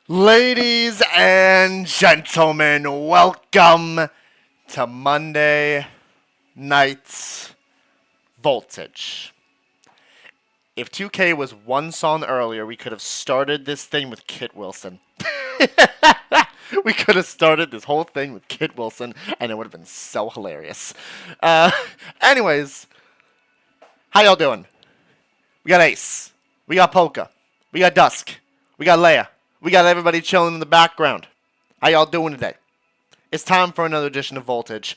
Ladies and gentlemen, welcome to Monday Night's Voltage. If 2K was one song earlier, we could have started this thing with Kit Wilson. We could have started this whole thing with Kit Wilson, and it would have been so hilarious. Anyways, how y'all doing? We got Ace. We got Polka. We got Dusk. We got Leia. We got everybody chilling in the background. How y'all doing today? It's time for another edition of Voltage.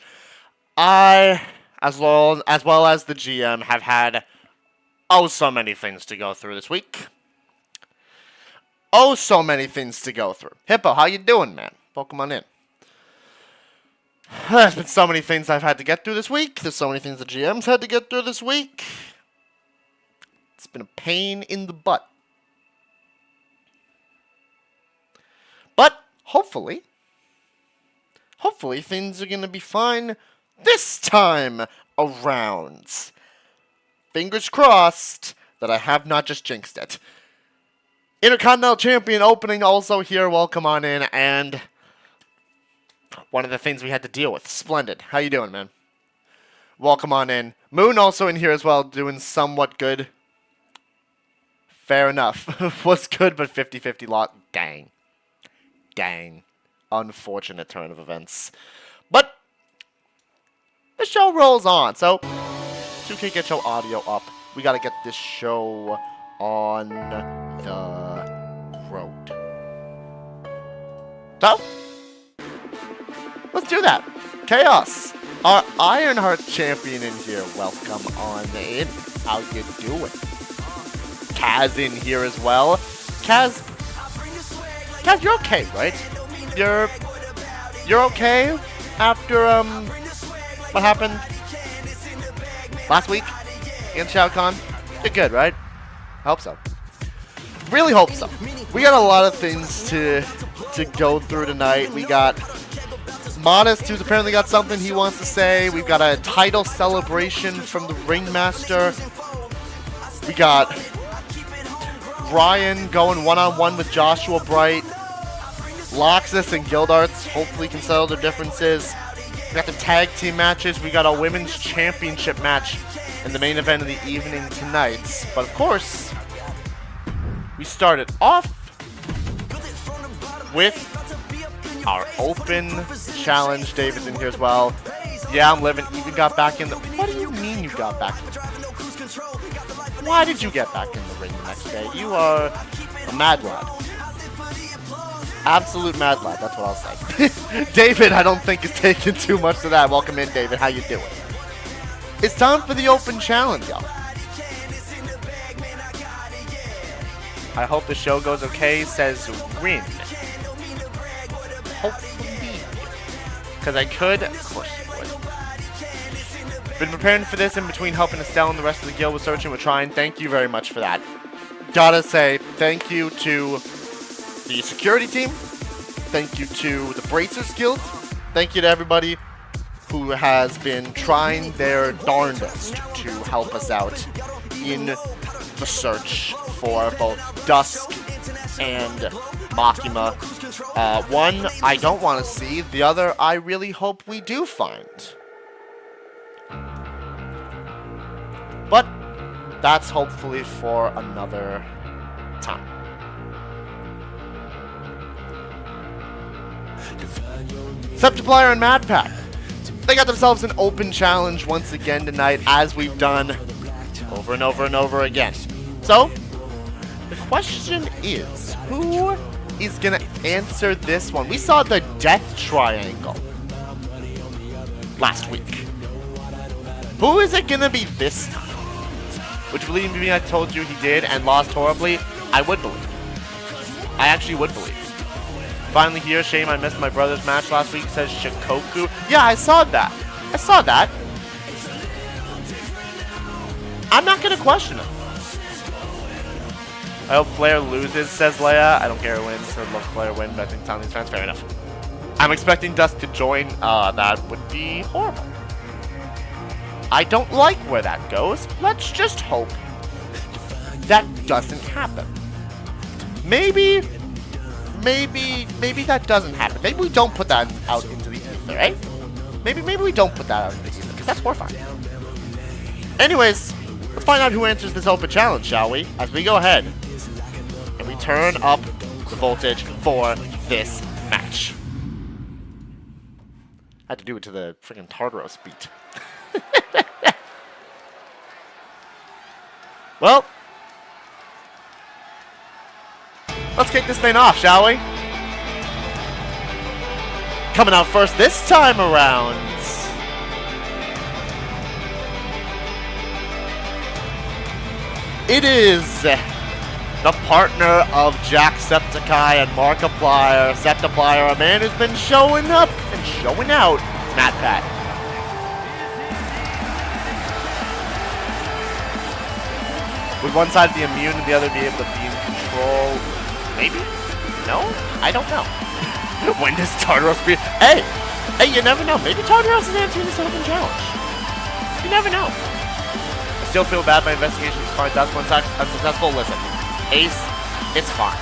I, as well as the GM, have had so many things to go through this week. So many things to go through. Hippo, how you doing, man? Welcome on in. There's been so many things I've had to get through this week. There's so many things the GM's had to get through this week. It's been a pain in the butt. But hopefully things are going to be fine this time around. Fingers crossed that I have not just jinxed it. Intercontinental Champion opening also here. Welcome on in. And one of the things we had to deal with. Splendid. How you doing, man? Welcome on in. Moon also in here as well, doing somewhat good. Fair enough. Was good, but 50-50 lot. Dang. Dang. Unfortunate turn of events. But the show rolls on. So, 2K get show audio up. We got to get this show on the road. So, let's do that. Chaos, our Ironheart champion in here. Welcome on in. How you doing? Kaz in here as well. Kaz, you're okay, right? You're okay after what happened last week against Shao Kahn? You're good, right? I hope so. Really hope so. We got a lot of things to go through tonight. We got Modest, who's apparently got something he wants to say. We've got a title celebration from the Ringmaster. We got Ryan going one-on-one with Joshua Bright. Laxus and Gildarts hopefully can settle their differences. We got the tag team matches. We got a women's championship match in the main event of the evening tonight. But of course, we started off with our open challenge. David's in here as well. Yeah, I'm living. Even got back in the... What do you mean you got back in the... Why did you get back in the ring the next day? You are a mad lad. Absolute mad lad, that's what I'll say. David, I don't think is taking too much to that. Welcome in, David. How you doing? It's time for the open challenge, y'all. I hope the show goes okay, says Rin. Hopefully. Because I could. Of course I would. Been preparing for this in between helping Estelle and the rest of the guild with searching. We're trying. Thank you very much for that. Gotta say thank you to the security team. Thank you to the Bracers Guild. Thank you to everybody who has been trying their darndest to help us out in the search for both Dusk and Makima. One I don't want to see, the other I really hope we do find. But that's hopefully for another time. Septiplier and MatPat. They got themselves an open challenge once again tonight, as we've done over and over and over again. So, the question is, who is going to answer this one? We saw the Death Triangle last week. Who is it going to be this time? Would you believe me? I told you he did and lost horribly. I would believe. I actually would believe. Finally here, shame I missed my brother's match last week, says Shikoku. Yeah, I saw that. I saw that. I'm not going to question him. I hope Flair loses, says Leia. I don't care who wins. I would love Flair win, but I think Tommy's fans, fair enough. I'm expecting Dusk to join. That would be horrible. I don't like where that goes. Let's just hope that doesn't happen. Maybe that doesn't happen. Maybe we don't put that out into the ether, right? Maybe we don't put that out into the ether, because that's horrifying. Anyways, let's find out who answers this open challenge, shall we? As we go ahead and we turn up the voltage for this match. I had to do it to the freaking Tartaros beat. Well, let's kick this thing off, shall we? Coming out first this time around. It is the partner of Jacksepticeye and Markiplier, Septiplier, a man who's been showing up and showing out. It's MatPat. Would one side be immune and the other be able to be in control? Maybe? No? I don't know. When does Tartaros be? Hey! Hey, you never know. Maybe Tartaros is answering this open challenge. You never know. I still feel bad my investigation is fine. That's one unsuccessful. Listen. Ace, it's fine.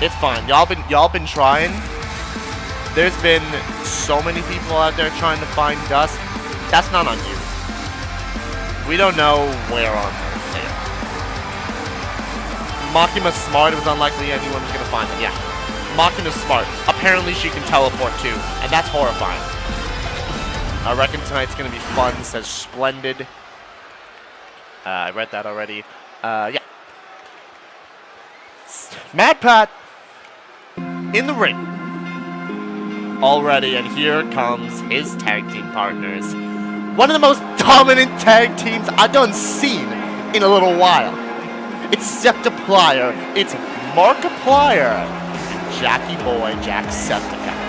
It's fine. Y'all been trying. There's been so many people out there trying to find dust. That's not on you. We don't know where on earth they are. Makima's smart. It was unlikely anyone was going to find them. Yeah. Makima's smart. Apparently she can teleport too. And that's horrifying. I reckon tonight's going to be fun, says Splendid. I read that already. Yeah. MatPat in the ring already, and here comes his tag team partners. One of the most dominant tag teams I've done seen in a little while. It's Septiplier, it's Markiplier, and Jackie Boy Jacksepticeye.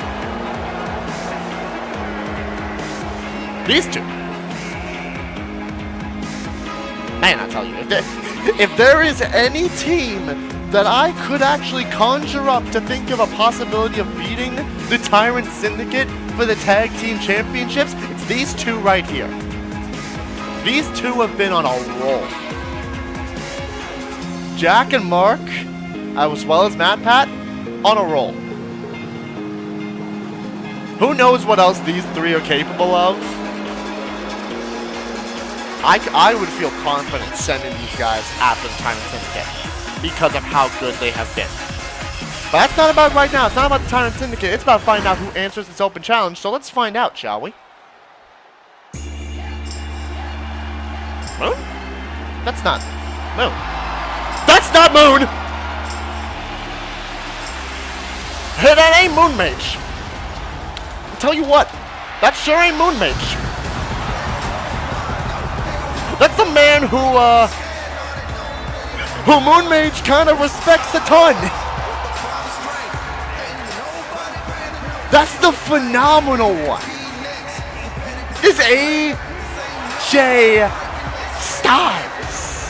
These two. Man, I tell you, if there is any team that I could actually conjure up to think of a possibility of beating the Tyrant Syndicate for the Tag Team Championships, it's these two right here. These two have been on a roll. Jack and Mark, as well as MatPat, on a roll. Who knows what else these three are capable of? I would feel confident sending these guys after the Tyrant Syndicate because of how good they have been. But that's not about right now. It's not about the Tyrant Syndicate. It's about finding out who answers this open challenge. So let's find out, shall we? Moon? That's not Moon. That's not Moon! Hey, that ain't Moon Mage. I'll tell you what, that sure ain't Moon Mage. That's a man who Moon Mage kind of respects a ton. That's the phenomenal one. Is AJ Styles.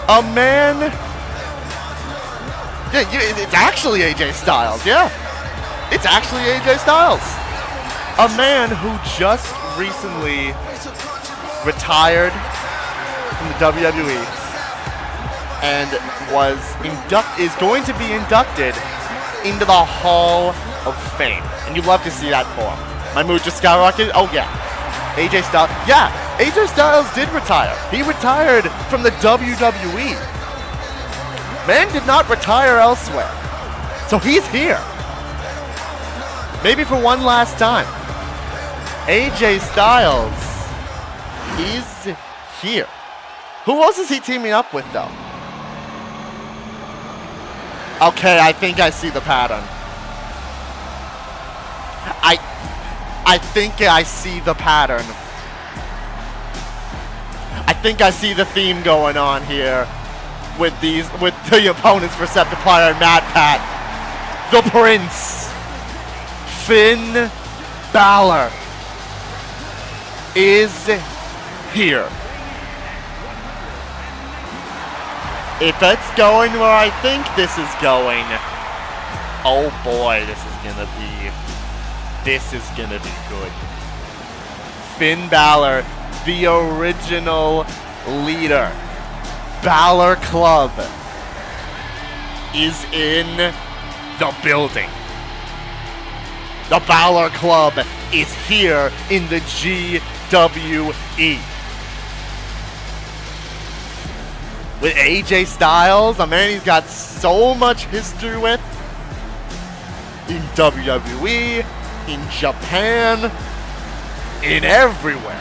A man. Yeah, it's actually AJ Styles, yeah. It's actually AJ Styles. A man who just recently retired from the WWE and is going to be inducted into the Hall of Fame. And you'd love to see that for him. My mood just skyrocketed. Oh yeah. AJ Styles. Yeah, AJ Styles did retire. He retired from the WWE. Man did not retire elsewhere. So he's here. Maybe for one last time. AJ Styles is here. Who else is he teaming up with, though? Okay, I think I see the pattern. I think I see the pattern. I think I see the theme going on here with the opponents for Septiplier and MatPat. The Prince, Finn Balor, is here. If it's going where I think this is going, oh boy, this is gonna be good. Finn Balor, the original leader, Balor Club, is in the building. The Balor Club is here in the GWE. With AJ Styles, a man he's got so much history with in WWE, in Japan, in everywhere.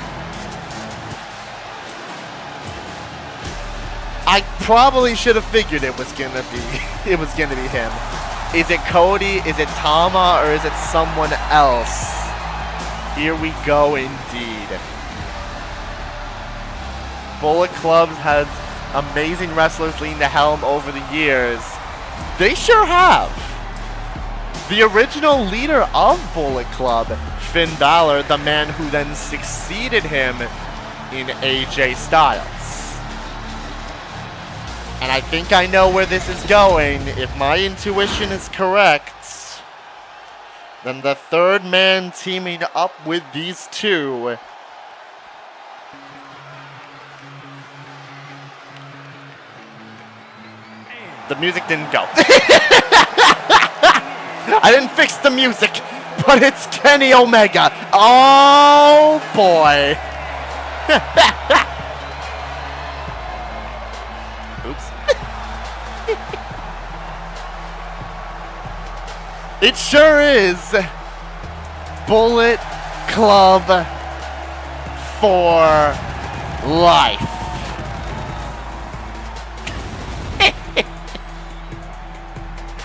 I probably should have figured it was gonna be him. Is it Cody? Is it Tama? Or is it someone else? Here we go indeed. Bullet Clubs have amazing wrestlers leading the helm over the years. They sure have. the original leader of Bullet Club, Finn Balor, the man who then succeeded him in AJ Styles. And I think I know where this is going. If my intuition is correct, then the third man teaming up with these two the music didn't go. I didn't fix the music, but it's Kenny Omega. Oh boy. Oops. It sure is Bullet Club for life.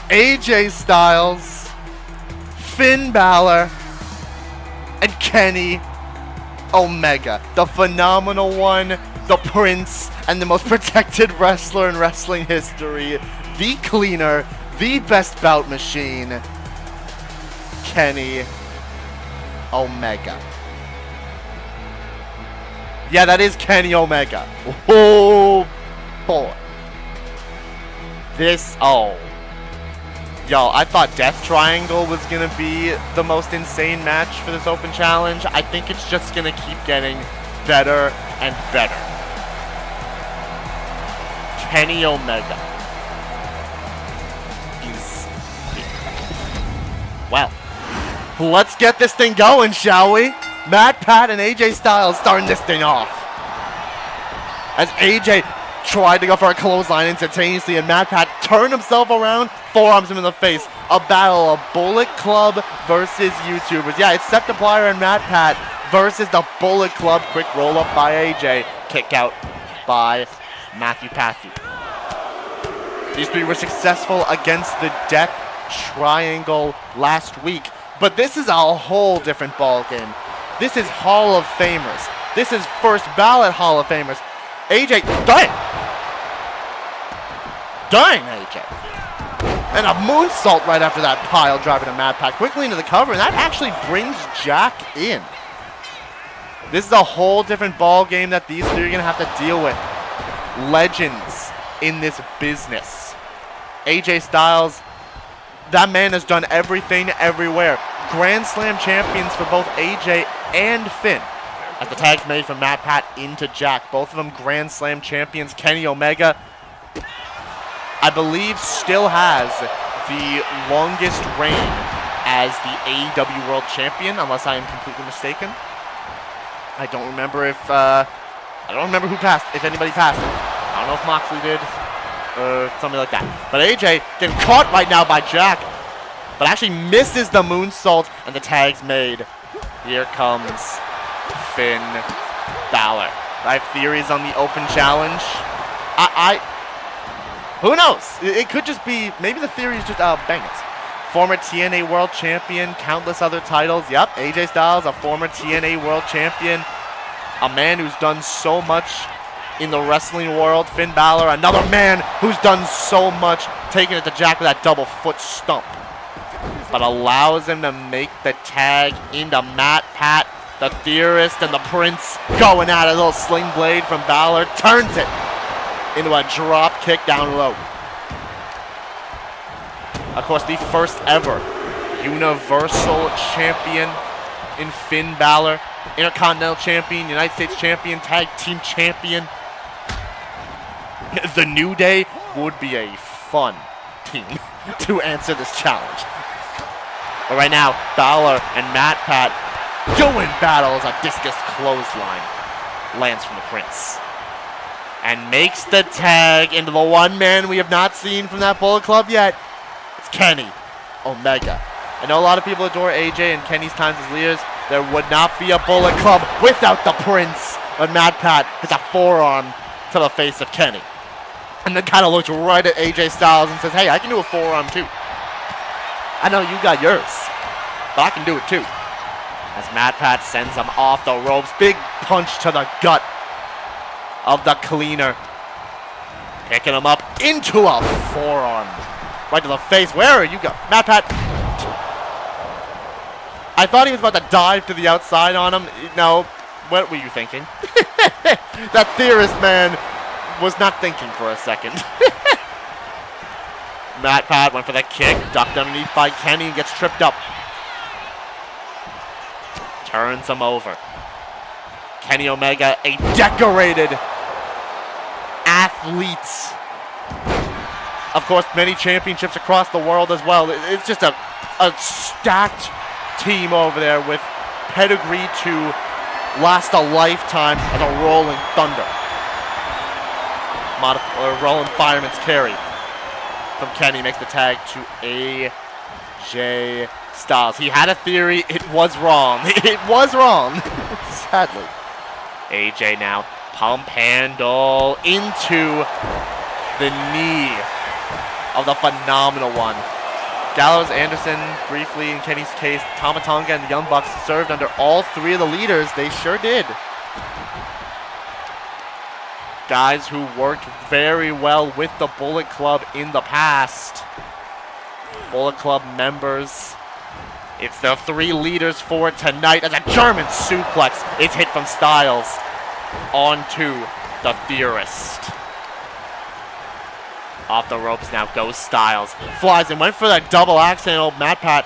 AJ Styles, Finn Balor, and Kenny Omega. The phenomenal one, the prince, and the most protected wrestler in wrestling history. The cleaner, the best bout machine, Kenny Omega. Yeah, that is Kenny Omega. Oh, boy. Yo, I thought Death Triangle was going to be the most insane match for this Open Challenge. I think it's just going to keep getting better and better. Kenny Omega is here. Well, let's get this thing going, shall we? MatPat and AJ Styles starting this thing off. As AJ tried to go for a clothesline instantaneously, and MatPat turned himself around, forearms him in the face. A battle of Bullet Club versus YouTubers. Yeah, it's Septiplier and MatPat versus the Bullet Club. Quick roll up by AJ. Kick out by Matthew Pathy. These three were successful against the Death Triangle last week, but this is a whole different ball game. This is Hall of Famers. This is first ballot Hall of Famers. AJ, Dang, AJ. And a moonsault right after that pile driver to MatPat. Quickly into the cover, and that actually brings Jack in. This is a whole different ball game that these three are going to have to deal with. Legends in this business. AJ Styles, that man has done everything everywhere. Grand Slam champions for both AJ and Finn. As the tag's made from MatPat into Jack. Both of them Grand Slam champions. Kenny Omega, I believe, still has the longest reign as the AEW World Champion, unless I am completely mistaken. I don't remember if, I don't remember who passed, if anybody passed it. I don't know if Moxley did, or something like that. But AJ getting caught right now by Jack, but actually misses the moonsault, and the tag's made. Here comes Finn Balor. I have theories on the Open Challenge. Who knows? It could just be, maybe the theory is just bangers. Former TNA World Champion, countless other titles. Yep, AJ Styles, a former TNA World Champion. A man who's done so much in the wrestling world. Finn Balor, another man who's done so much, taking it to Jack with that double foot stomp. But allows him to make the tag into MatPat, the Theorist, and the Prince going at it. A little sling blade from Balor, turns it into a drop kick down low. Of course, the first ever Universal Champion in Finn Balor, Intercontinental Champion, United States Champion, Tag Team Champion. The New Day would be a fun team to answer this challenge. But right now, Balor and MatPat doing battles. A discus clothesline lands from the Prince and makes the tag into the one man we have not seen from that Bullet Club yet. It's Kenny Omega. I know a lot of people adore AJ and Kenny's times as leaders. There would not be a Bullet Club without the Prince. But MatPat has a forearm to the face of Kenny. And then kind of looks right at AJ Styles and says, hey, I can do a forearm too. I know you got yours, but I can do it too. As MatPat sends him off the ropes. Big punch to the gut of the cleaner. Picking him up into a forearm. Right to the face. Where are you going? MatPat I thought he was about to dive to the outside on him. No, what were you thinking? That theorist man was not thinking for a second. MatPat went for the kick, ducked underneath by Kenny and gets tripped up. Turns him over. Kenny Omega, a decorated athlete. Of course, many championships across the world as well. It's just a stacked team over there with pedigree to last a lifetime as a rolling thunder. Rolling fireman's carry from Kenny makes the tag to AJ Styles. He had a theory. It was wrong. It was wrong. Sadly. AJ now. Pump handle into the knee of the phenomenal one. Gallows, Anderson, briefly in Kenny's case, Tama Tonga and the Young Bucks served under all three of the leaders. They sure did. Guys who worked very well with the Bullet Club in the past. Bullet Club members. It's the three leaders for tonight as a German suplex is hit from Styles onto the Theorist. Off the ropes now goes Styles. Flies and went for that double axe handle. MatPat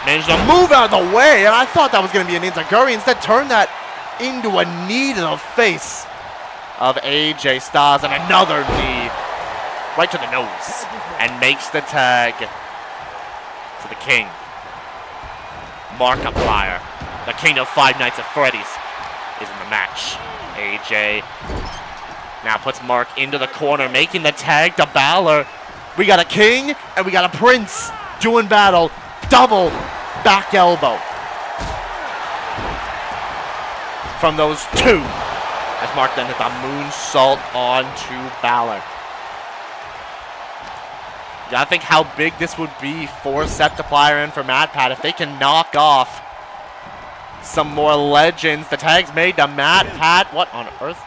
managed to move out of the way, and I thought that was going to be an enziguri. Instead, turned that into a knee to the face of AJ Styles, and another knee right to the nose, and makes the tag to the King. Markiplier, the King of Five Nights at Freddy's, is in the match. AJ now puts Mark into the corner, making the tag to Balor. We got a King and we got a Prince doing battle. Double back elbow from those two. As Mark then hit the moonsault onto Balor. You gotta think how big this would be for Septiplier and for MatPat if they can knock off some more legends. The tag's made to MatPat. What on earth?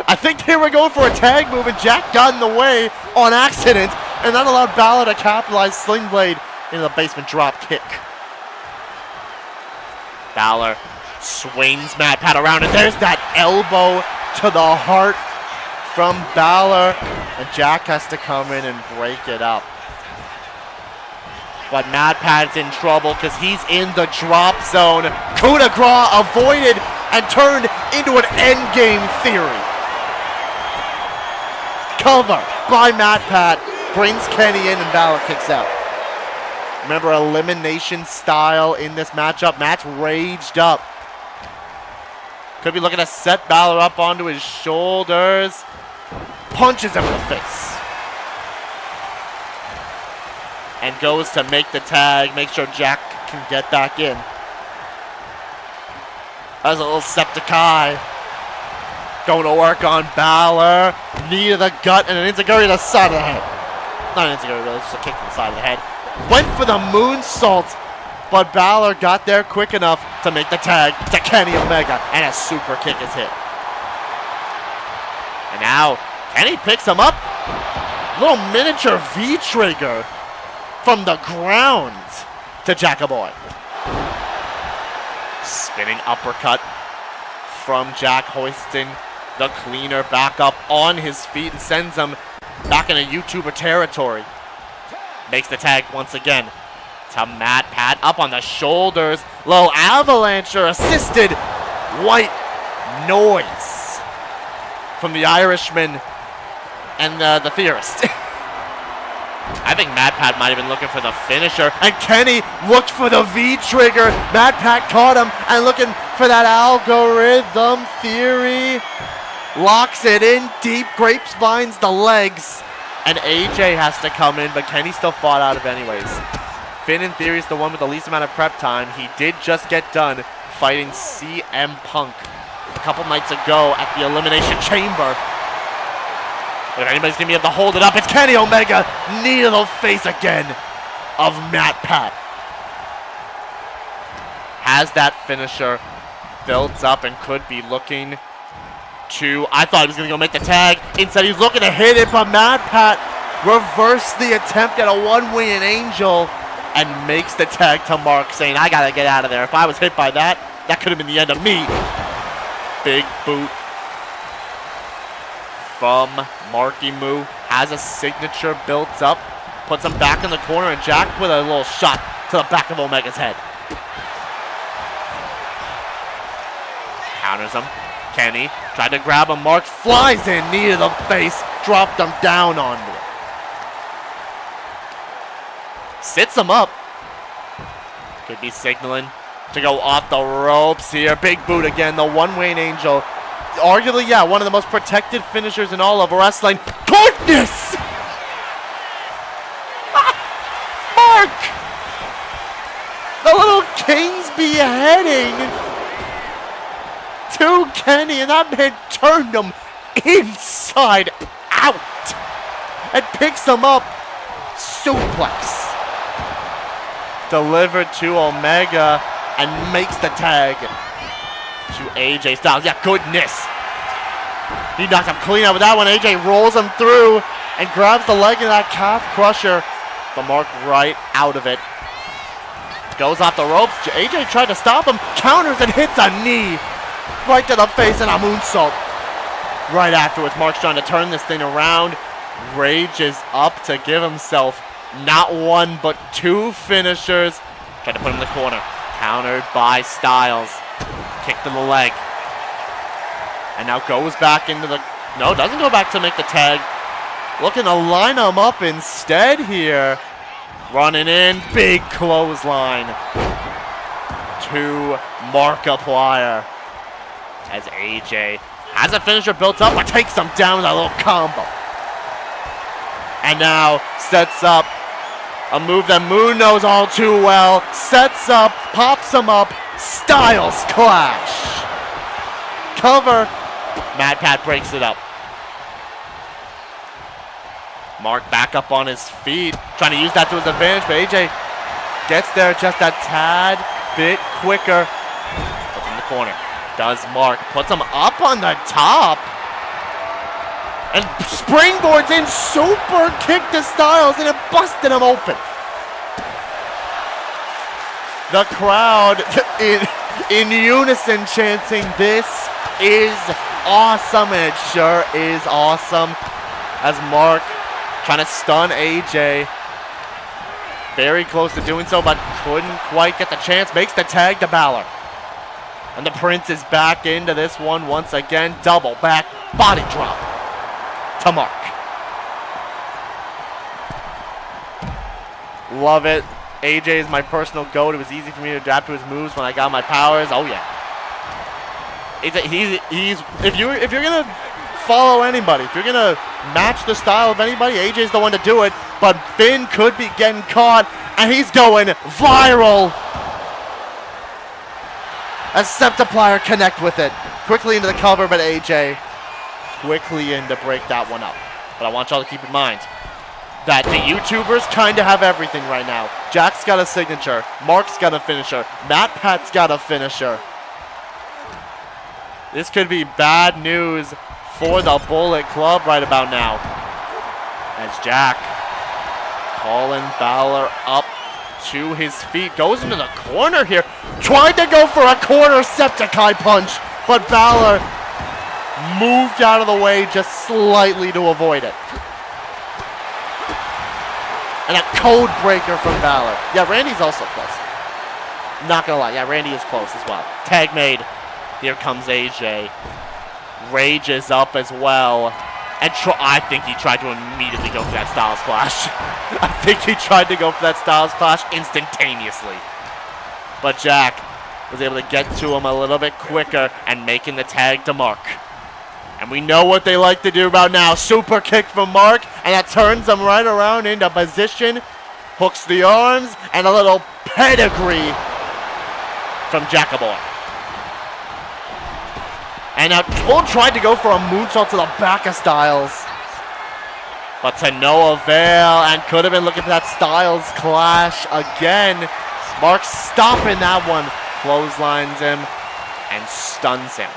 I think they were going for a tag move and Jack got in the way on accident, and that allowed Balor to capitalize Sling Blade into the basement drop kick. Balor swings MatPat around, and there's that elbow to the heart from Balor, and Jack has to come in and break it up. But MatPat's in trouble because he's in the drop zone. Coup de grace avoided and turned into an endgame theory. Cover by MatPat brings Kenny in and Balor kicks out. Remember, elimination style in this matchup. Matt's raged up. Could be looking to set Balor up onto his shoulders. Punches him in the face. And goes to make the tag. Make sure Jack can get back in. That's a little Septiplier. Going to work on Balor. Knee to the gut and an enziguri to the side of the head. Not an enziguri, but just a kick to the side of the head. Went for the moonsault, but Balor got there quick enough to make the tag to Kenny Omega, and a super kick is hit. And now, Kenny picks him up. Little miniature V-trigger from the ground to Jackaboy. Spinning uppercut from Jack, hoisting the cleaner back up on his feet and sends him back into YouTuber territory. Makes the tag once again to MatPat up on the shoulders. Low avalancher assisted white noise from the Irishman and the Theorist. I think MatPat might have been looking for the finisher, and Kenny looked for the V-trigger. MatPat caught him and looking for that algorithm theory. Locks it in deep, grapes binds the legs, and AJ has to come in, but Kenny still fought out of it anyways. Finn, in theory, is the one with the least amount of prep time. He did just get done fighting CM Punk a couple nights ago at the Elimination Chamber. But if anybody's going to be able to hold it up, it's Kenny Omega. Knee to the face again of MatPat. Has that finisher built up and could be looking to... I thought he was going to go make the tag. Instead, he's looking to hit it, but MatPat reversed the attempt at a one-winged angel and makes the tag to Mark, saying, I gotta get out of there. If I was hit by that, that could have been the end of me. Big boot from Marky Moo. Has a signature built up. Puts him back in the corner, and Jack with a little shot to the back of Omega's head. Counters him. Kenny tried to grab him. Mark flies in, knee to the face, dropped him down onto it. Sits him up. Could be signaling to go off the ropes here. Big boot again, the one-winged angel. Arguably, yeah, one of the most protected finishers in all of wrestling. Goodness! Mark! The little King's beheading to Kenny, and that man turned him inside out and picks him up. Suplex. Delivered to Omega and makes the tag to AJ Styles. Yeah, goodness. He knocked him clean out with that one. AJ rolls him through and grabs the leg of that calf crusher. But Mark right out of it. Goes off the ropes. AJ tried to stop him. Counters and hits a knee right to the face and a moonsault. Right afterwards, Mark's trying to turn this thing around. Rages up to give himself not one, but two finishers. Tried to put him in the corner. Countered by Styles. Kick to the leg. And now goes back into the... No, doesn't go back to make the tag. Looking to line him up instead here. Running in. Big clothesline to Markiplier. As AJ has a finisher built up, but takes him down with a little combo. And now sets up a move that Moon knows all too well. Sets up, pops him up. Styles clash. Cover. MatPat breaks it up. Mark back up on his feet. Trying to use that to his advantage, but AJ gets there just a tad bit quicker. Puts him in the corner. Does Mark. Puts him up on the top. And springboards in, super kick to Styles, and it busted him open. The crowd in unison chanting, "This is awesome," and it sure is awesome. As Mark trying to stun AJ. Very close to doing so, but couldn't quite get the chance. Makes the tag to Balor. And the Prince is back into this one once again. Double back body drop to Mark. Love it. AJ is my personal GOAT. It was easy for me to adapt to his moves when I got my powers. Oh yeah. He's if you're gonna follow anybody, if you're gonna match the style of anybody, AJ's the one to do it. But Finn could be getting caught, and he's going viral. As Septiplier connect with it. Quickly into the cover, but AJ quickly in to break that one up. But I want y'all to keep in mind that the YouTubers kind of have everything right now. Jack's got a signature. Mark's got a finisher. MatPat's got a finisher. This could be bad news for the Bullet Club right about now. As Jack calling Balor up to his feet. Goes into the corner here. Tried to go for a corner Septiplier punch, but Balor moved out of the way just slightly to avoid it. And a code breaker from Balor. Yeah, Randy's also close. Not gonna lie, yeah, Randy is close as well. Tag made. Here comes AJ. Rages up as well. And I think he tried to immediately go for that Styles Clash. I think he tried to go for that Styles Clash instantaneously. But Jack was able to get to him a little bit quicker and making the tag to Mark. And we know what they like to do about now. Super kick from Mark, and that turns them right around into position. Hooks the arms, and a little pedigree from Jackabor. And now Bull tried to go for a moonsault to the back of Styles. But to no avail, and could have been looking for that Styles Clash again. Mark stopping that one. Clotheslines him and stuns him.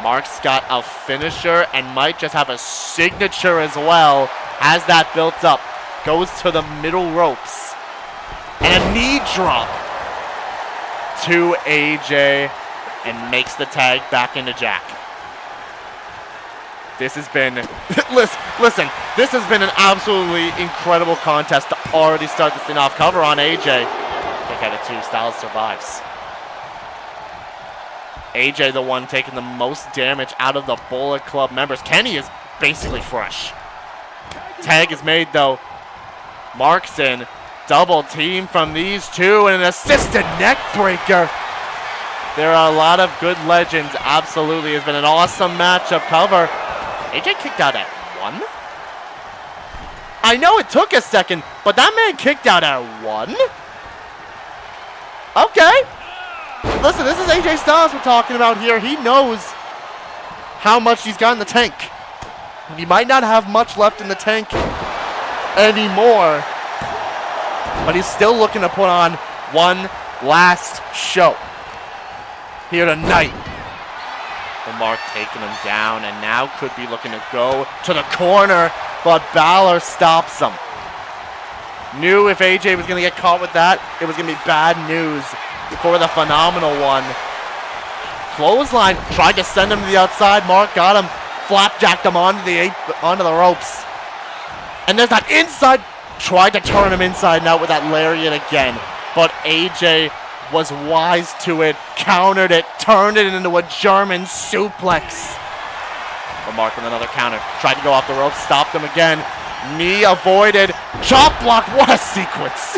Mark's got a finisher and might just have a signature as well. Has that built up. goes to the middle ropes. And a knee drop to AJ and makes the tag back into Jack. This has been, listen, this has been an absolutely incredible contest to already start this thing off. Cover on AJ. Kick out of 2, Styles survives. AJ the one taking the most damage out of the Bullet Club members. Kenny is basically fresh. Tag is made though. Mark's in. Double team from these two and an assisted neck breaker. There are a lot of good legends. Absolutely has been an awesome matchup. Cover. AJ kicked out at 1? I know it took a second, but that man kicked out at 1? Okay. Listen, this is AJ Styles we're talking about here. He knows how much he's got in the tank. He might not have much left in the tank anymore, but he's still looking to put on one last show here tonight. Mark taking him down and now could be looking to go to the corner, but Balor stops him. Knew if AJ was going to get caught with that, it was going to be bad news for the Phenomenal One. Clothesline, tried to send him to the outside. Mark got him, flapjacked him onto the ropes. And there's that inside, tried to turn him inside and out with that lariat again, but AJ was wise to it, countered it, turned it into a German suplex. But Mark with another counter, tried to go off the ropes, stopped him again. Knee avoided, chop block, what a sequence.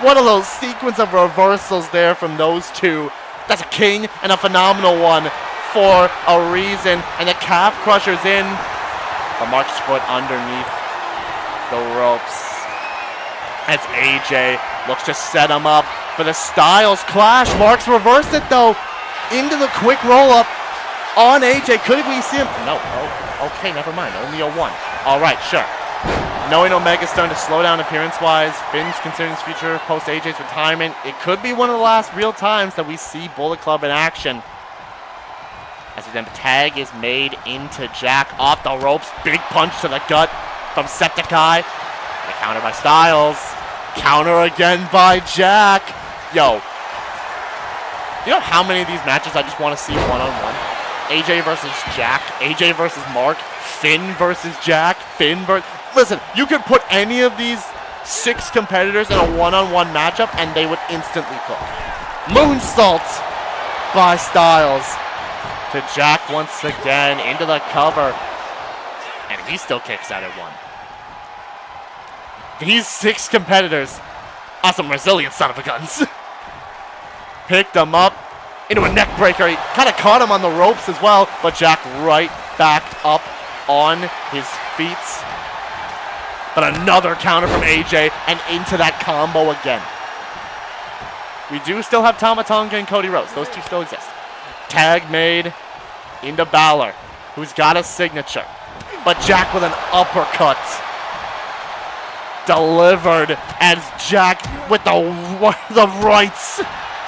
One of those sequence of reversals there from those two. That's a king and a Phenomenal One for a reason, and the calf crusher's in. But Mark's foot underneath the ropes as AJ looks to set him up for the Styles Clash. Mark's reversed it though into the quick roll-up on AJ. Could we see him? No. Oh, okay, never mind. Only a 1. All right, sure. Knowing Omega's starting to slow down appearance-wise, Finn's considering his future post AJ's retirement, it could be one of the last real times that we see Bullet Club in action. As the tag is made into Jack off the ropes. Big punch to the gut from Septiplier. The counter by Styles. Counter again by Jack. Yo, you know how many of these matches I just want to see one-on-one? AJ versus Jack, AJ versus Mark, Finn versus Jack, Finn versus... Listen, you could put any of these 6 competitors in a one-on-one matchup and they would instantly cook. Moonsault by Styles to Jack once again into the cover. And he still kicks out at 1. These 6 competitors are some resilient son of a guns. Picked him up into a neck breaker. He kind of caught him on the ropes as well, but Jack right back up on his feet. But another counter from AJ and into that combo again. We do still have Tama Tonga and Cody Rhodes. Those two still exist. Tag made into Balor, who's got a signature. But Jack with an uppercut. Delivered as Jack with the rights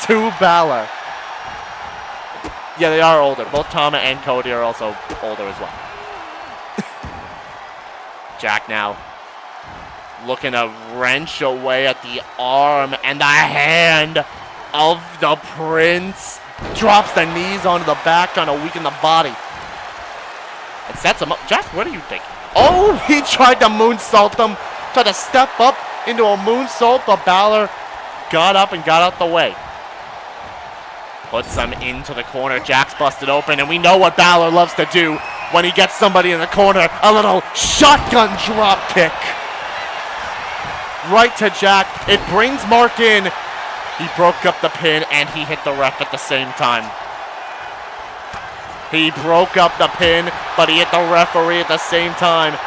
to Balor. Yeah, they are older. Both Tama and Cody are also older as well. Jack now looking to wrench away at the arm and the hand of the Prince. Drops the knees onto the back, trying to weaken the body. And sets him up. Jack, what are you thinking? Oh, he tried to moonsault them. Tried to step up into a moonsault, but Balor got up and got out the way. Puts him into the corner. Jack's busted open, and we know what Balor loves to do when he gets somebody in the corner. A little shotgun drop kick. Right to Jack. It brings Mark in. He broke up the pin, and he hit the ref at the same time. He broke up the pin, but he hit the referee at the same time.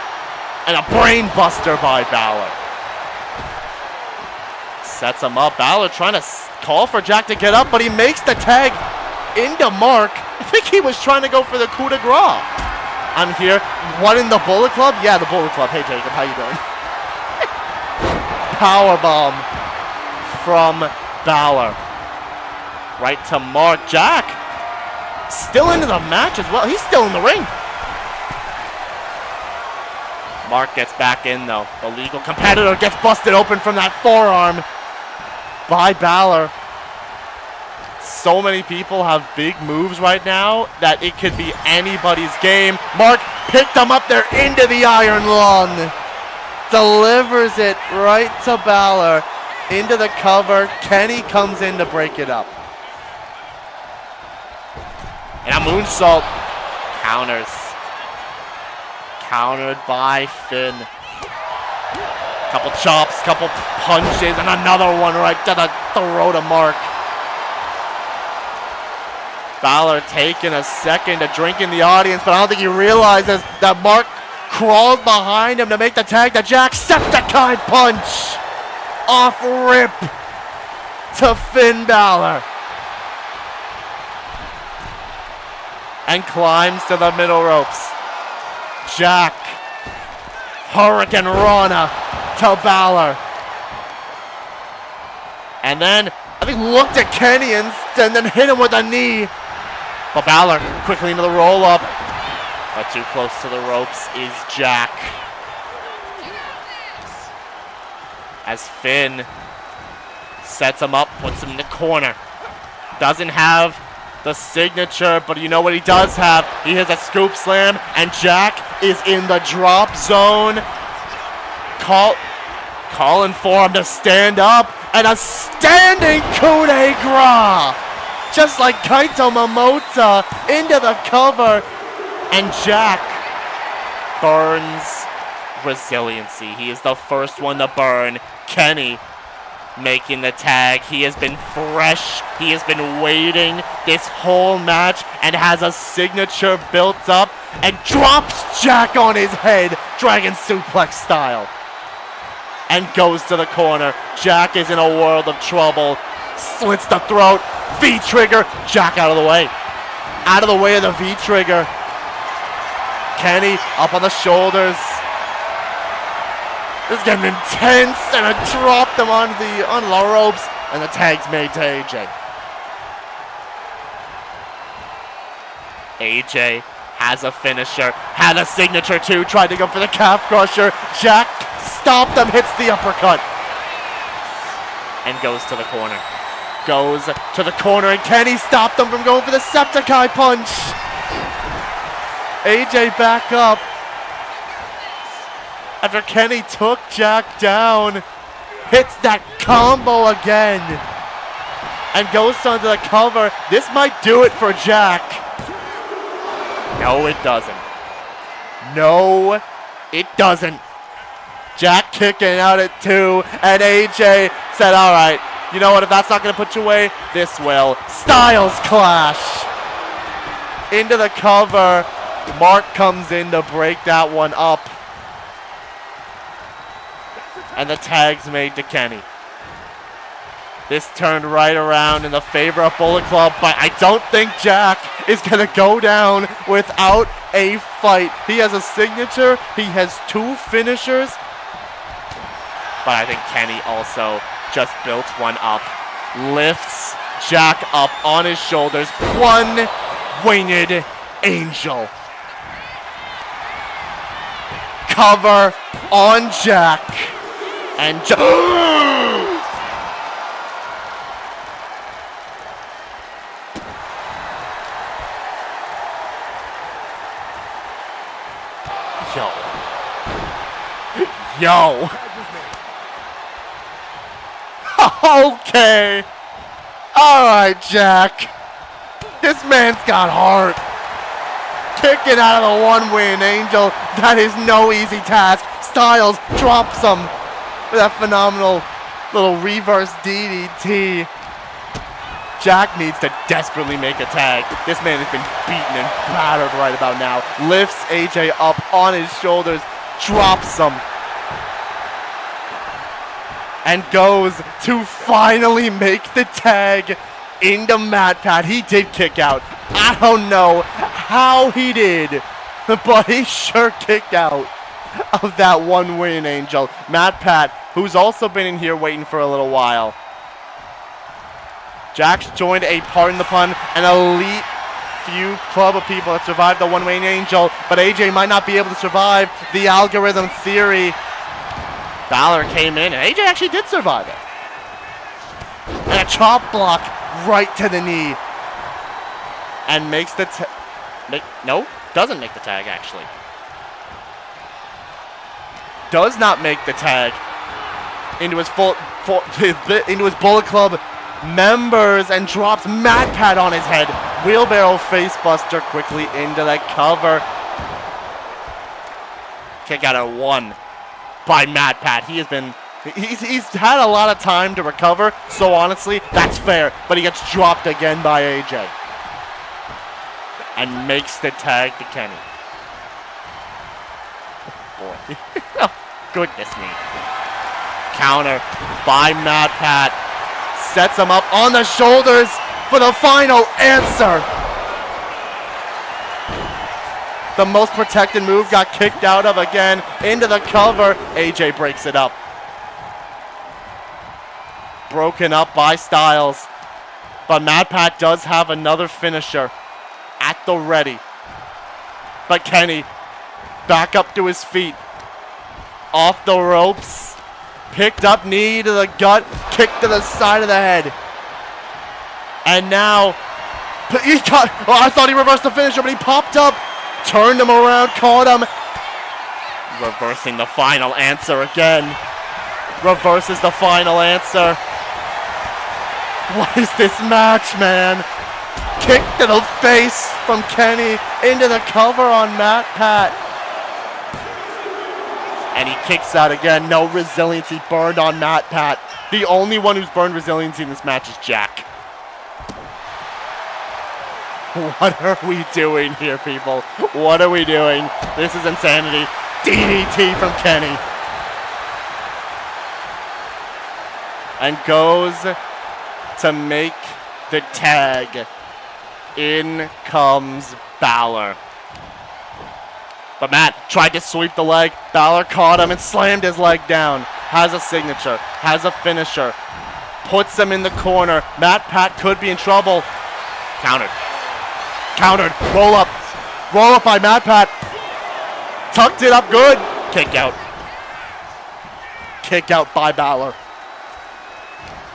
And a brain buster by Balor. Sets him up. Balor trying to call for Jack to get up, but he makes the tag into Mark. I think he was trying to go for the coup de grace. I'm here. What, in the Bullet Club? Yeah, the Bullet Club. Hey, Jacob, how you doing? Powerbomb from Balor. Right to Mark. Jack still into the match as well. He's still in the ring. Mark gets back in, though. The legal competitor gets busted open from that forearm by Balor. So many people have big moves right now that it could be anybody's game. Mark picked him up there into the iron lung. Delivers it right to Balor. Into the cover. Kenny comes in to break it up. And a moonsault. Counters. Countered by Finn. Couple chops, couple punches, and another one right to the throat of Mark. Balor taking a second to drink in the audience, but I don't think he realizes that Mark crawled behind him to make the tag to Jack. Septiplier punch off rip to Finn Balor. And climbs to the middle ropes. Jack. Hurricane Rana to Balor. And then, I think looked at Kenny and then hit him with a knee. But Balor quickly into the roll-up. But too close to the ropes is Jack. As Finn sets him up, puts him in the corner. Doesn't have the signature, but you know what he does have? He has a scoop slam, and Jack is in the drop zone. Calling for him to stand up, and a standing coup de grace. Just like Kaito Momota into the cover, and Jack burns resiliency. He is the first one to burn. Kenny making the tag. He has been fresh. He has been waiting this whole match and has a signature built up and drops Jack on his head, dragon suplex style. And goes to the corner. Jack is in a world of trouble. Slits the throat. V-trigger. Jack out of the way. Out of the way of the V-trigger. Kenny up on the shoulders. This is getting intense, and I dropped him onto the ropes, and the tag's made to AJ. AJ has a finisher, had a signature too, tried to go for the calf crusher. Jack stopped him, hits the uppercut, and goes to the corner. Goes to the corner, and Kenny stopped him from going for the Septiplier punch. AJ back up. After Kenny took Jack down, hits that combo again, and goes onto the cover. This might do it for Jack. No, it doesn't. No, it doesn't. Jack kicking out at 2, and AJ said, all right, you know what, if that's not going to put you away, this will. Styles clash. Into the cover. Mark comes in to break that one up. And the tag's made to Kenny. This turned right around in the favor of Bullet Club, but I don't think Jack is going to go down without a fight. He has a signature. He has 2 finishers. But I think Kenny also just built one up. Lifts Jack up on his shoulders. One-winged angel. Cover on Jack. And Yo. Okay. All right, Jack. This man's got heart. Kicking out of the one-winged angel. That is no easy task. Styles drops him with that phenomenal little reverse DDT. Jack needs to desperately make a tag. This man has been beaten and battered right about now. Lifts AJ up on his shoulders, drops him, and goes to finally make the tag into MatPat. He did kick out. I don't know how he did, but he sure kicked out of that one-winged angel. MatPat, who's also been in here waiting for a little while. Jack's joined a, pardon the pun, an elite few club of people that survived the one-wing angel, but AJ might not be able to survive the algorithm theory. Balor came in, and AJ actually did survive it. And a chop block right to the knee. And makes the no, doesn't make the tag, actually. Does not make the tag into his into his Bullet Club members and drops MatPat on his head. Wheelbarrow facebuster quickly into the cover. Kick out at 1 by MatPat. He's had a lot of time to recover, so honestly, that's fair. But he gets dropped again by AJ. And makes the tag to Kenny. Boy. Oh, goodness me. Counter by MatPat. Sets him up on the shoulders for the final answer. The most protected move got kicked out of again. Into the cover. AJ breaks it up. Broken up by Styles. But MatPat does have another finisher at the ready. But Kenny back up to his feet. Off the ropes. Picked up, knee to the gut, kick to the side of the head. And now, I thought he reversed the finisher, but he popped up, turned him around, caught him. Reversing the final answer again. Reverses the final answer. What is this match, man? Kick to the face from Kenny into the cover on MatPat. And he kicks out again. No resiliency burned on MatPat. The only one who's burned resiliency in this match is Jack. What are we doing here, people? What are we doing? This is insanity. DDT from Kenny. And goes to make the tag. In comes Balor. But Matt tried to sweep the leg. Balor caught him and slammed his leg down. Has a signature. Has a finisher. Puts him in the corner. MatPat could be in trouble. Countered. Countered. Roll up. Roll up by MatPat. Tucked it up good. Kick out. Kick out by Balor.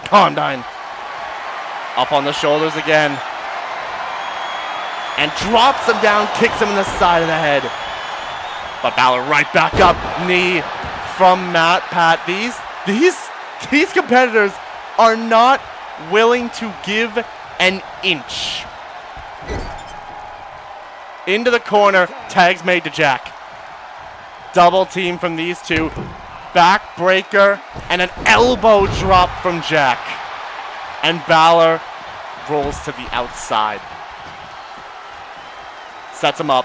Condine. Up on the shoulders again. And drops him down. Kicks him in the side of the head. But Balor right back up. Knee from MatPat. These competitors are not willing to give an inch. Into the corner. Tags made to Jack. Double team from these two. Backbreaker and an elbow drop from Jack. And Balor rolls to the outside. Sets him up.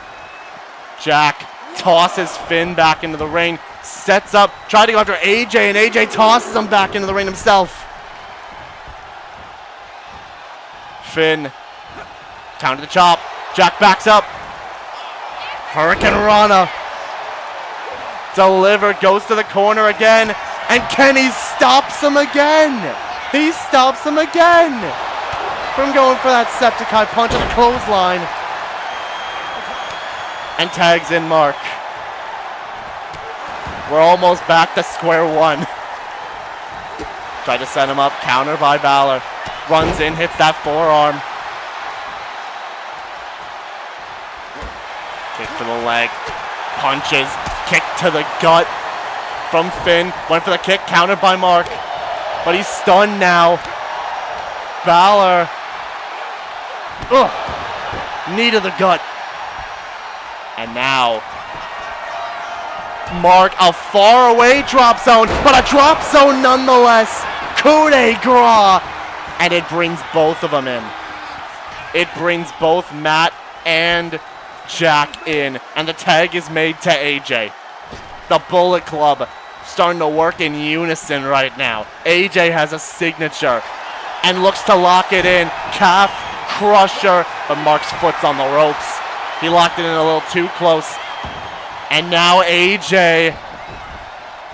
Jack tosses Finn back into the ring. Sets up. Tried to go after AJ, and AJ tosses him back into the ring himself. Finn. Counter the chop. Jack backs up. Hurricane Rana. Delivered. Goes to the corner again. And Kenny stops him again. He stops him again. From going for that Septiplier punch at the clothesline. And tags in Mark. We're almost back to square one. Tried to set him up. Counter by Balor. Runs in, hits that forearm. Kick to the leg. Punches. Kick to the gut from Finn. Went for the kick. Countered by Mark. But he's stunned now. Balor. Ugh. Knee to the gut. And now, Mark, a far away drop zone, but a drop zone nonetheless. Coup de grace. And it brings both of them in. It brings both Matt and Jack in. And the tag is made to AJ. The Bullet Club starting to work in unison right now. AJ has a signature and looks to lock it in. Calf crusher, but Mark's foot's on the ropes. He locked it in a little too close. And now AJ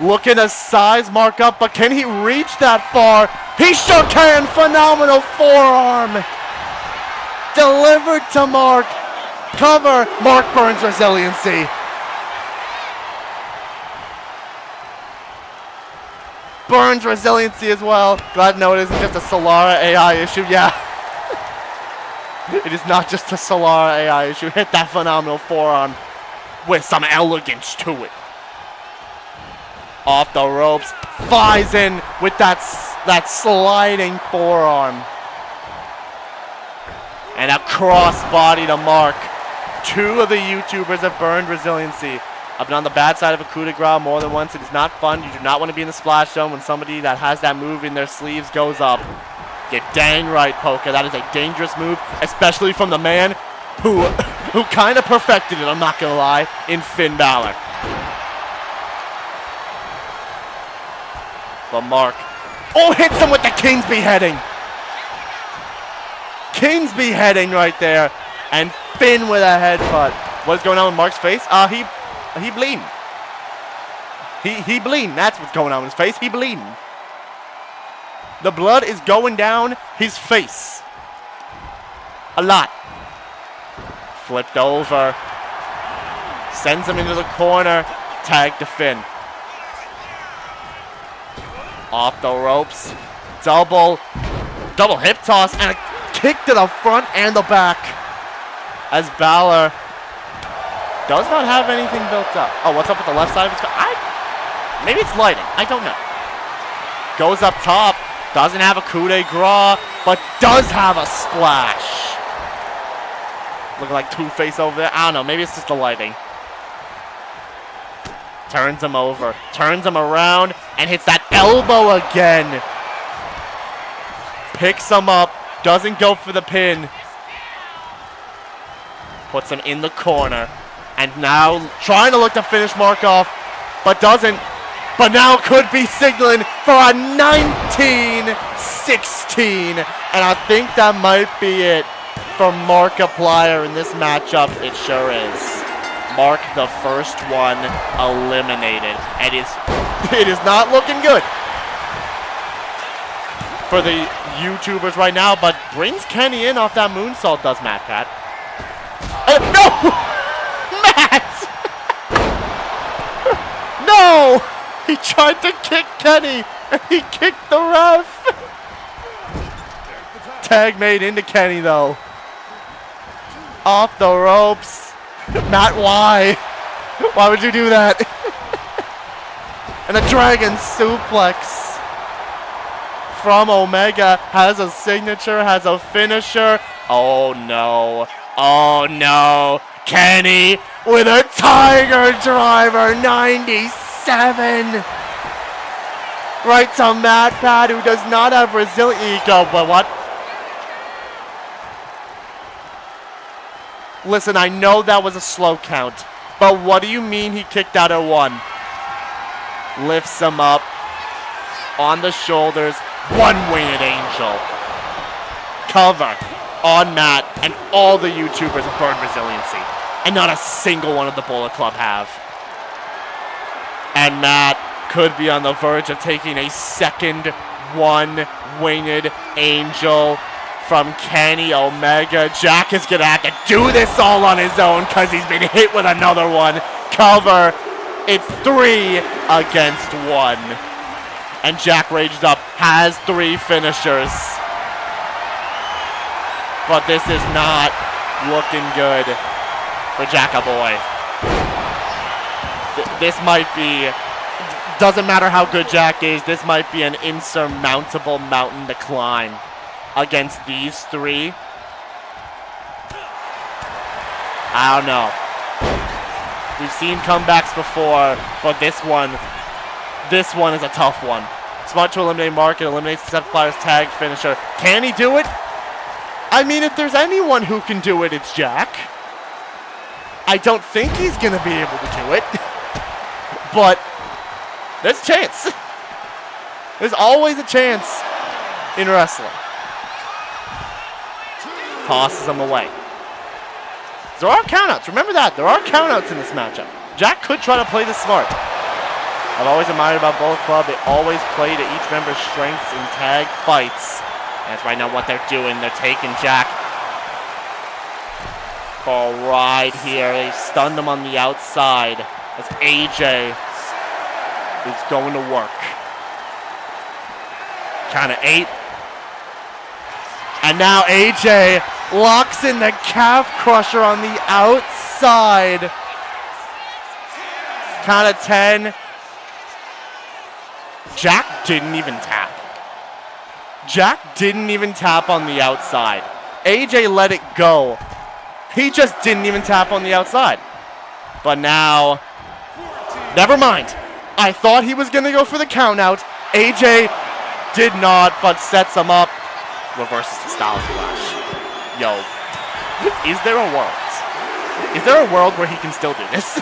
looking to size Mark up, but can he reach that far? He sure can. Phenomenal forearm. Delivered to Mark. Cover. Mark burns resiliency. Burns resiliency as well. Glad to know it isn't just a Solara AI issue. Yeah. It is not just a Solara AI issue. Hit that phenomenal forearm with some elegance to it. Off the ropes. Flies in with that sliding forearm. And a crossbody to Mark. Two of the YouTubers have burned resiliency. I've been on the bad side of a coup de grace more than once. It is not fun. You do not want to be in the splash zone when somebody that has that move in their sleeves goes up. You're dang right, Poker. That is a dangerous move, especially from the man who kind of perfected it, I'm not going to lie, in Finn Balor. But Mark, hits him with the King's beheading. King's beheading right there. And Finn with a headbutt. What is going on with Mark's face? He bleeding. He bleeding. That's what's going on with his face. He bleeding. The blood is going down his face. A lot. Flipped over. Sends him into the corner. Tag to Finn. Off the ropes. Double hip toss and a kick to the front and the back. As Balor does not have anything built up. Oh, what's up with the left side of his face? Maybe it's lighting. I don't know. Goes up top. Doesn't have a coup de grace, but does have a splash. Looking like Two-Face over there. I don't know. Maybe it's just the lighting. Turns him over. Turns him around and hits that elbow again. Picks him up. Doesn't go for the pin. Puts him in the corner. And now trying to look to finish Mark off, but doesn't. But now could be signaling for a 19-16. And I think that might be it for Markiplier in this matchup. It sure is. Mark, the first one, eliminated. And it is not looking good for the YouTubers right now, but brings Kenny in off that moonsault, does MatPat. No! Matt! No! He tried to kick Kenny, and he kicked the ref. Tag made into Kenny, though. Off the ropes. Matt, why? Why would you do that? And a dragon suplex from Omega. Has a signature, has a finisher. Oh, no. Oh, no. Kenny with a Tiger Driver 97. Right to MatPat, who does not have resilient ego. But what? Listen, I know that was a slow count. But what do you mean he kicked out at one? Lifts him up. On the shoulders. One-winged angel. Cover on Matt, and all the YouTubers have burned resiliency. And not a single one of the Bullet Club have. And Matt could be on the verge of taking a second one-winged angel from Kenny Omega. Jack is going to have to do this all on his own because he's been hit with another one. Cover. It's 3 against 1. And Jack rages up, has 3 finishers. But this is not looking good for Jackaboy. This might be, doesn't matter how good Jack is, this might be an insurmountable mountain to climb against these 3. I don't know. We've seen comebacks before, but this one is a tough one. Smart to eliminate Mark. It eliminates the Septiplier's tag finisher. Can he do it? I mean, if there's anyone who can do it, it's Jack. I don't think he's going to be able to do it. But there's a chance. There's always a chance in wrestling. Tosses him away. There are countouts. Remember that. There are countouts in this matchup. Jack could try to play this smart. I've always admired about Bullet Club. They always play to each member's strengths in tag fights. And that's right now what they're doing. They're taking Jack for a ride here. They stunned him on the outside as AJ is going to work. Count of 8. And now AJ locks in the calf crusher on the outside. Count of 10. Jack didn't even tap. Jack didn't even tap on the outside. AJ let it go. He just didn't even tap on the outside. But now, never mind. I thought he was going to go for the count out. AJ did not, but sets him up. Reverses the Style Splash. Yo, is there a world? Is there a world where he can still do this?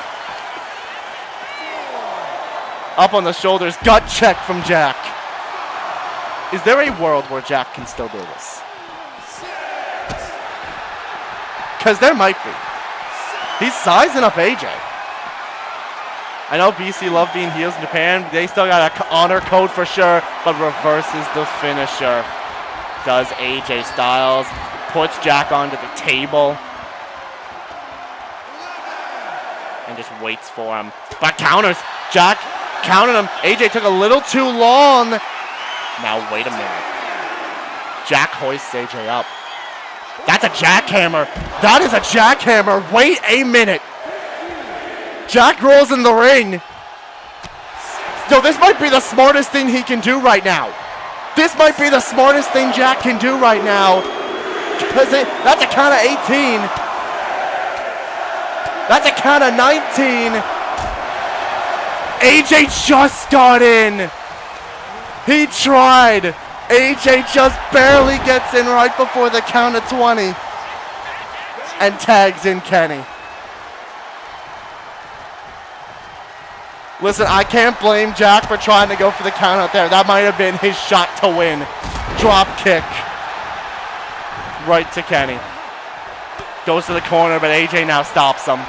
Up on the shoulders, gut check from Jack. Is there a world where Jack can still do this? Because there might be. He's sizing up AJ. I know BC love being heels in Japan. They still got an honor code for sure, but reverses the finisher. Does AJ Styles. Puts Jack onto the table. And just waits for him. But counters. Jack counted him. AJ took a little too long. Now wait a minute. Jack hoists AJ up. That's a jackhammer. That is a jackhammer. Wait a minute. Jack rolls in the ring. Yo, this might be the smartest thing he can do right now. This might be the smartest thing Jack can do right now. Because that's a count of 18. That's a count of 19. AJ just got in. He tried. AJ just barely gets in right before the count of 20. And tags in Kenny. Listen, I can't blame Jack for trying to go for the count out there. That might have been his shot to win. Drop kick. Right to Kenny. Goes to the corner, but AJ now stops him.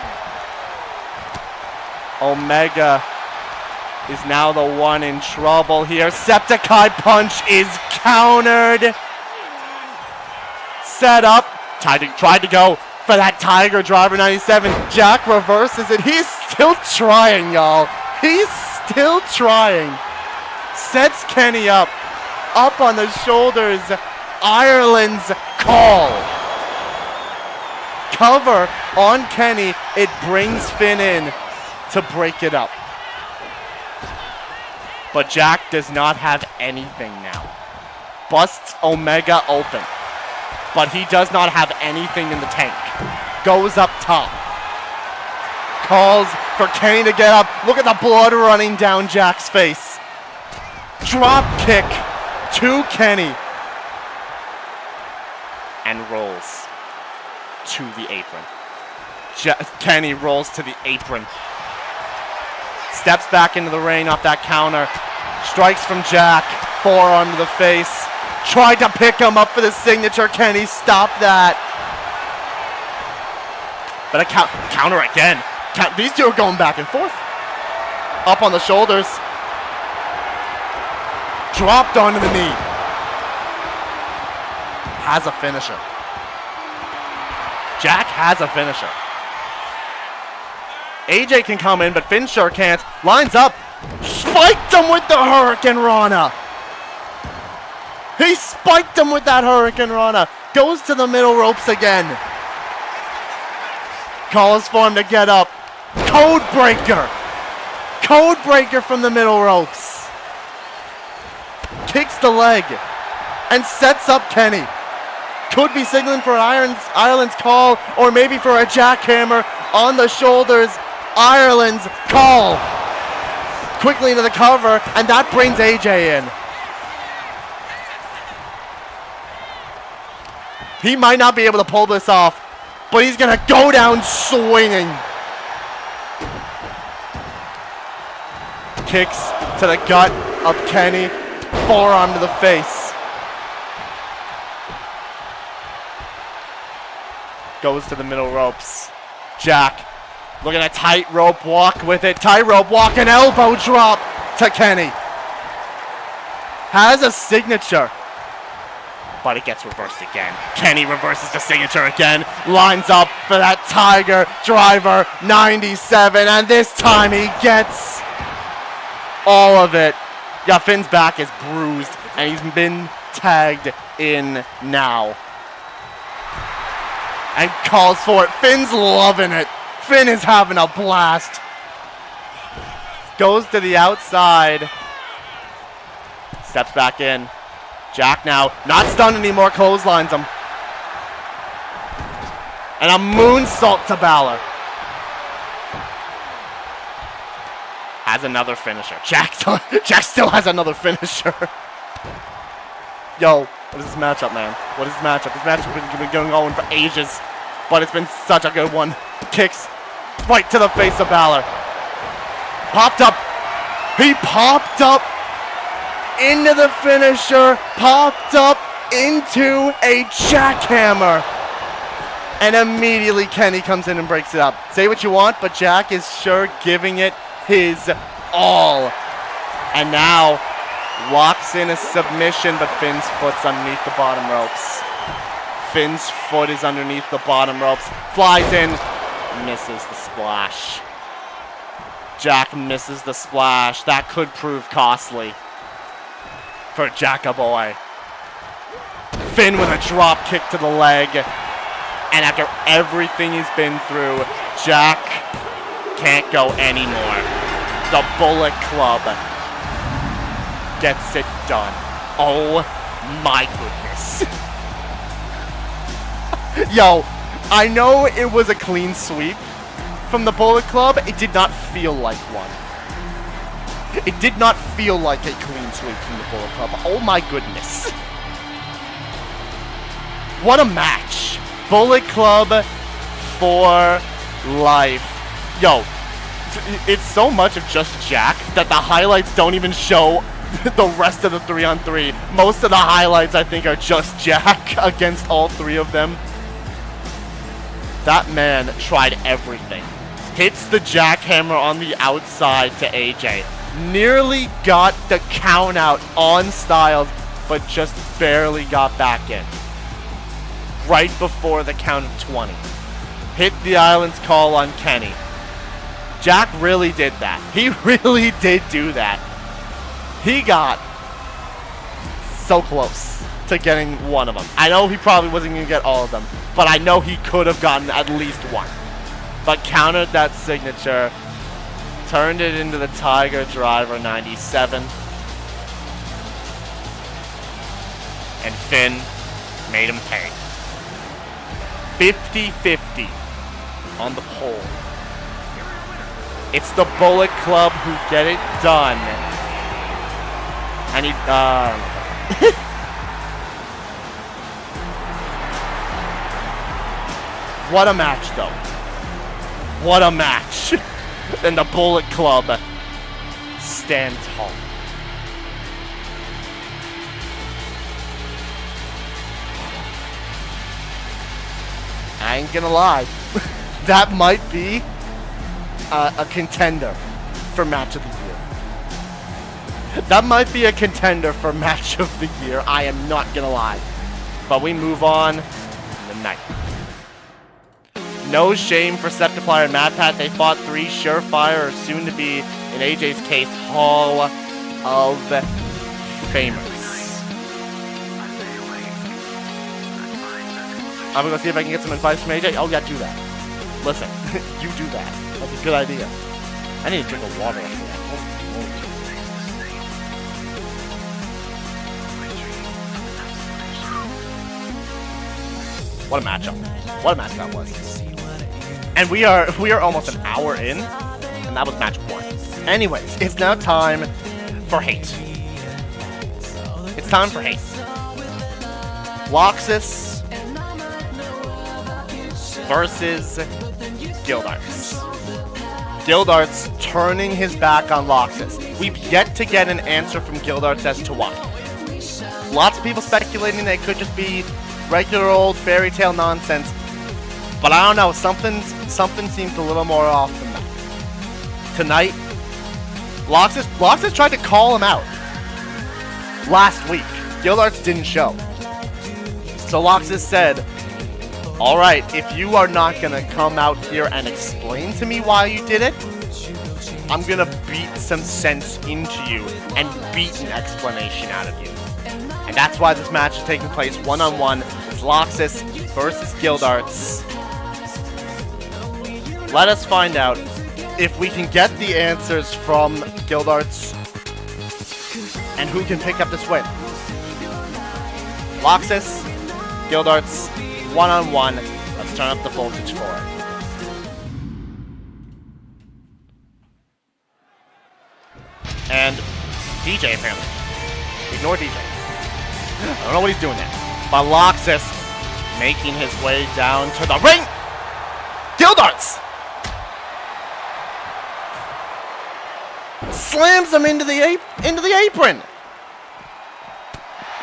Omega is now the one in trouble here. Septiplier punch is countered. Set up. Tried to go for that Tiger Driver 97. Jack reverses it. He's still trying, y'all. He's still trying. Sets Kenny up. Up on the shoulders. Ireland's call. Cover on Kenny. It brings Finn in to break it up. But Jack does not have anything now. Busts Omega open. But he does not have anything in the tank. Goes up top. Calls for Kenny to get up. Look at the blood running down Jack's face. Drop kick to Kenny. And rolls to the apron. Kenny rolls to the apron. Steps back into the ring off that counter. Strikes from Jack. Forearm to the face. Tried to pick him up for the signature. Kenny stopped that. But a counter again. These two are going back and forth. Up on the shoulders. Dropped onto the knee. Has a finisher. Jack has a finisher. AJ can come in, but Finn sure can't. Lines up. Spiked him with the Hurricane Rana. He spiked him with that Hurricane Rana. Goes to the middle ropes again. Calls for him to get up. Code breaker. Code breaker from the middle ropes. Kicks the leg. And sets up Kenny. Could be signaling for an Ireland's call, or maybe for a jackhammer on the shoulders. Ireland's call. Quickly into the cover, and that brings AJ in. He might not be able to pull this off, but he's going to go down swinging. Kicks to the gut of Kenny. Forearm to the face. Goes to the middle ropes. Jack looking at a tightrope walk with it. Tightrope walk and elbow drop to Kenny. Has a signature. but it gets reversed again. Kenny reverses the signature again, lines up for that Tiger Driver 97, and this time he gets all of it. Yeah, Finn's back is bruised, and he's been tagged in now. And calls for it. Finn's loving it. Finn is having a blast. Goes to the outside. Steps back in. Jack now, not stunned anymore, clotheslines him. And a moonsault to Balor. Has another finisher. Jack still has another finisher. Yo, what is this matchup, man? What is this matchup? This matchup has been going on for ages, but it's been such a good one. Kicks right to the face of Balor. Popped up. He popped up into the finisher, popped up into a jackhammer. And immediately Kenny comes in and breaks it up. Say what you want, but Jack is sure giving it his all. And now locks in a submission, but Finn's foot's underneath the bottom ropes. Finn's foot is underneath the bottom ropes. Flies in, misses the splash. Jack misses the splash. That could prove costly for Jackaboy. Finn with a drop kick to the leg. And after everything he's been through, Jack can't go anymore. The Bullet Club gets it done. Oh my goodness. Yo, I know it was a clean sweep from the Bullet Club. It did not feel like one. It did not feel like a clean sweep from the Bullet Club. Oh my goodness. What a match. Bullet Club for life. Yo, it's so much of just Jack that the highlights don't even show the rest of the 3-on-3. Most of the highlights, I think, are just Jack against all three of them. That man tried everything. Hits the jackhammer on the outside to AJ. Nearly got the count out on Styles, but just barely got back in. Right before the count of 20. Hit the Island's call on Kenny. Jack really did that. He really did do that. He got so close to getting one of them. I know he probably wasn't going to get all of them, but I know he could have gotten at least one. But countered that signature, turned it into the Tiger Driver 97. And Finn made him pay. 50-50 on the pole. It's the Bullet Club who get it done. And he, what a match, though. What a match. Then the Bullet Club stand tall. I ain't gonna lie. That might be a contender for Match of the Year. That might be a contender for Match of the Year. I am not gonna lie. But we move on to the night. No shame for Septiplier and MatPat. They fought three surefire, or soon to be, in AJ's case, Hall of Famers. I'm gonna see if I can get some advice from AJ. Oh yeah, do that. Listen, you do that. That's a good idea. I need to drink of water after that. What a matchup. What a match that was. And we are almost an hour in, and that was match one. Anyways, it's now time for hate. It's time for hate. Laxus versus Gildarts. Gildarts turning his back on Laxus. We've yet to get an answer from Gildarts as to why. Lots of people speculating that it could just be regular old fairy tale nonsense, but I don't know, something seems a little more off than that. Tonight, Laxus tried to call him out last week. Gildarts didn't show. So Laxus said, alright, if you are not gonna come out here and explain to me why you did it, I'm gonna beat some sense into you and beat an explanation out of you. And that's why this match is taking place one-on-one. It's Laxus versus Gildarts. Let us find out if we can get the answers from Gildarts and who can pick up this win. Laxus, Gildarts, one-on-one. Let's turn up the voltage for it. And DJ apparently. Ignore DJ. I don't know what he's doing there. But Laxus making his way down to the ring. Gildarts slams him into the apron.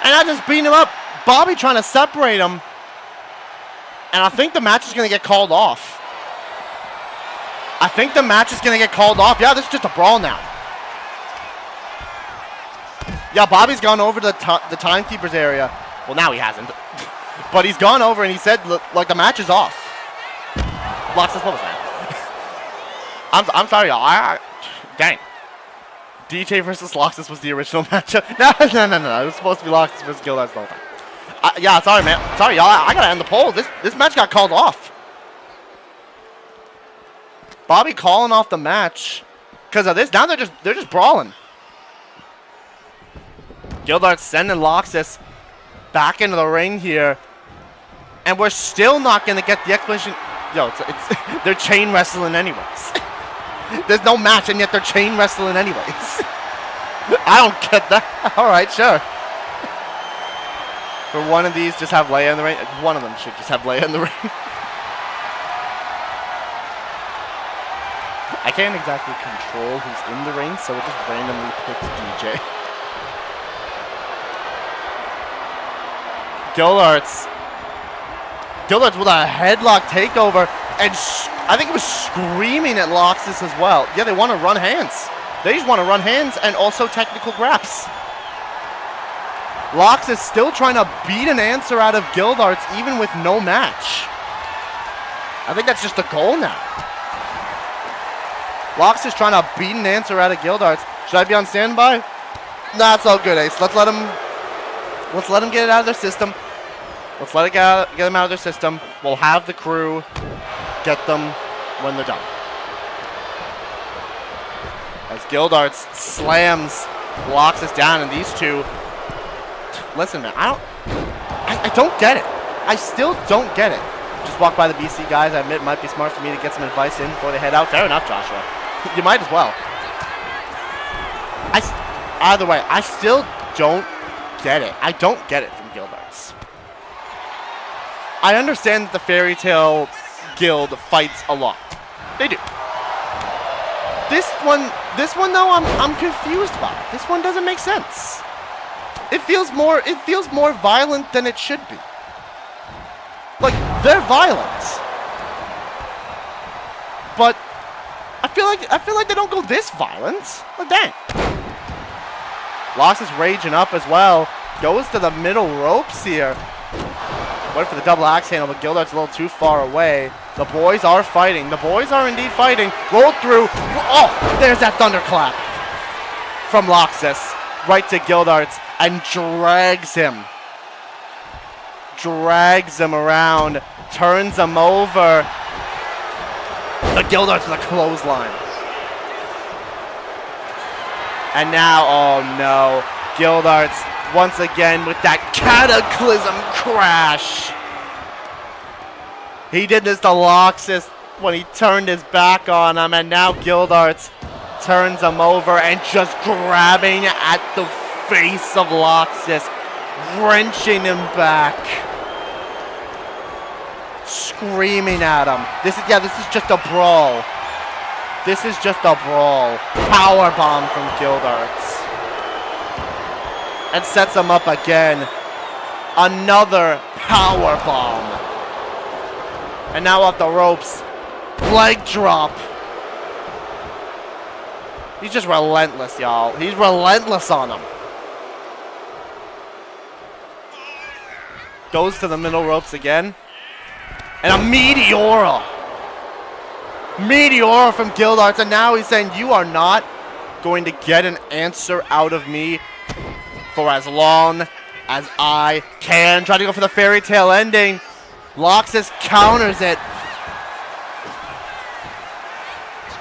And I just beat him up. Bobby trying to separate him. And I think the match is going to get called off. Yeah, this is just a brawl now. Yeah, Bobby's gone over to the timekeeper's area. Well, now he hasn't. But he's gone over and he said, like, the match is off. Laxus, what was that? I'm sorry, y'all. Dang. DJ versus Laxus was the original matchup. No. It was supposed to be Laxus versus Gildarts the whole time. Yeah, sorry, man. Sorry, y'all. I gotta end the poll. This match got called off. Bobby calling off the match because of this. Now they're just brawling. Gildarts sending Laxus back into the ring here, and we're still not gonna get the explanation. Yo, it's they're chain wrestling anyways. There's no match, and yet they're chain wrestling anyways. I don't get that. All right, sure. For one of these, just have Lyssa in the ring. One of them should just have Lyssa in the ring. I can't exactly control who's in the ring, so it just randomly picks DJ. Gildarts with a headlock takeover, and I think it was screaming at Laxus as well. Yeah, they want to run hands. They just want to run hands and also technical grabs. Laxus still trying to beat an answer out of Gildarts even with no match. I think that's just the goal now. Laxus trying to beat an answer out of Gildarts. Should I be on standby? Nah, it's all good, Ace. Let's let them get it out of their system. Let's let it get them out of their system. We'll have the crew get them when they're done. As Gildarts slams Laxus down, and these two. Listen, man, I don't get it. I still don't get it. Just walk by the BC guys. I admit it might be smart for me to get some advice in before they head out. Fair enough, Joshua. You might as well. Either way, I still don't get it. I don't get it from Gildarts. I understand that the Fairy Tale Guild fights a lot. They do. This one though, I'm confused about. This one doesn't make sense. It feels more violent than it should be. Like, they're violent. But I feel like they don't go this violent. Like, dang. Laxus raging up as well. Goes to the middle ropes here. Wait for the double axe handle, but Gildarts a little too far away. The boys are fighting. The boys are indeed fighting. Rolled through. Oh, there's that thunderclap from Laxus. Right to Gildarts and drags him. Drags him around. Turns him over. The Gildarts with a clothesline. And now, oh no. Gildarts once again with that cataclysm crash. He did this to Laxus when he turned his back on him, and now Gildarts turns him over and just grabbing at the face of Laxus, wrenching him back, screaming at him. This is just a brawl. This is just a brawl. Powerbomb from Gildarts. And sets him up again. Another powerbomb. And now off the ropes. Leg drop. He's just relentless, y'all. He's relentless on him. Goes to the middle ropes again. And a Meteora. Meteora from Gildarts. And now he's saying, you are not going to get an answer out of me for as long as I can. Try to go for the fairy tale ending. Laxus counters it.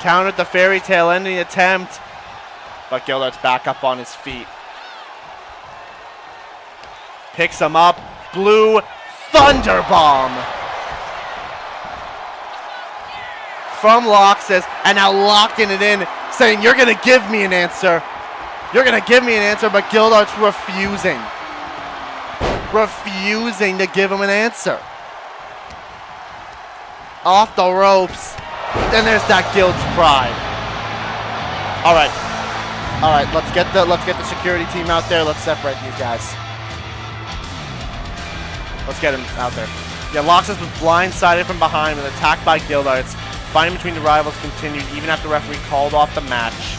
Countered the fairy tale ending attempt. But Gildarts back up on his feet. Picks him up. Blue Thunder Bomb from Laxus. And now locking it in. Saying, you're going to give me an answer. You're going to give me an answer. But Gildarts refusing. Refusing to give him an answer. Off the ropes. And there's that Guild's pride. Alright. Alright, let's get the security team out there. Let's separate these guys. Let's get him out there. Yeah, Laxus was blindsided from behind and attacked by Gildarts. Fighting between the rivals continued even after the referee called off the match.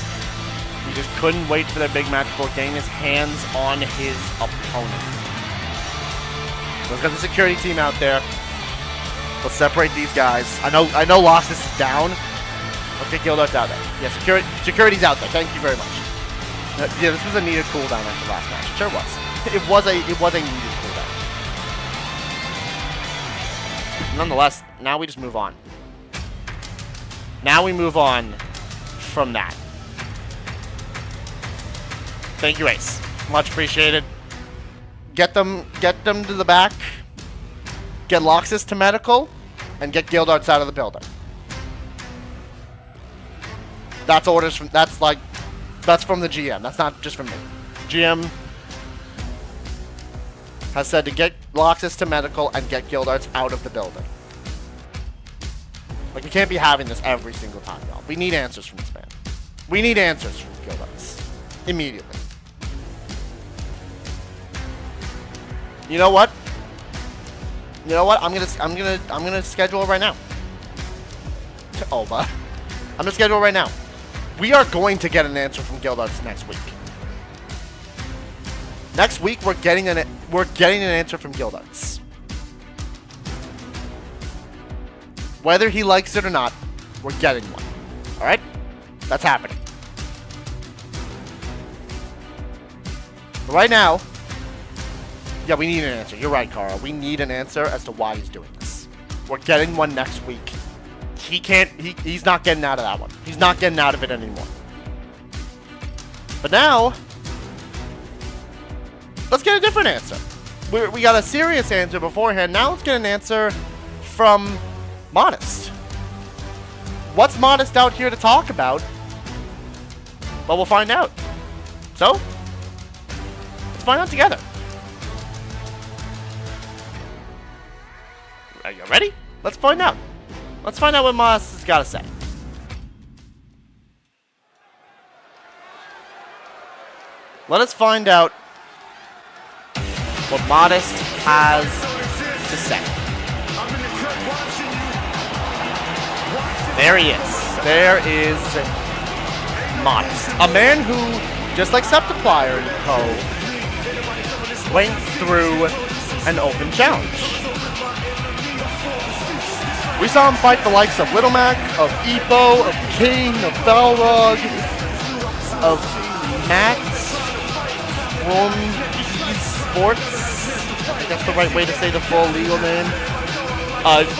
He just couldn't wait for their big match before getting his hands on his opponent. Let's get the security team out there. Let's separate these guys. I know Laxus is down. Let's get Gildarts out there. Yeah, security's out there. Thank you very much. Yeah, this was a needed cooldown after last match. It sure was. It was a needed cooldown. Nonetheless, now we just move on. Now we move on from that. Thank you, Ace. Much appreciated. Get them to the back. Get Laxus to medical, and get Gildarts out of the building. That's orders from. That's from the GM. That's not just from me. GM has said to get Laxus to medical and get Gildarts out of the building. Like, we can't be having this every single time, y'all. We need answers from this man. We need answers from Gildarts immediately. You know what? You know what? I'm gonna schedule it right now. Oba. I'm gonna schedule it right now. We are going to get an answer from Gildarts next week. Next week we're getting an answer from Gildarts. Whether he likes it or not, we're getting one. All right? That's happening. But right now, yeah, we need an answer. You're right, Carl. We need an answer as to why he's doing this. We're getting one next week. He's not getting out of that one. He's not getting out of it anymore. But now, let's get a different answer. We got a serious answer beforehand. Now let's get an answer from Modest. What's Modest out here to talk about? Well, we'll find out. So, let's find out together. Are you ready? Let's find out. Let's find out what Modest has got to say. Let us find out what Modest has to say. There he is. There is Modest. A man who, just like Septiplier and Crowe, went through an open challenge. We saw him fight the likes of Little Mac, of Epo, of King, of Balrog, of Max from Sports. I think that's the right way to say the full legal name.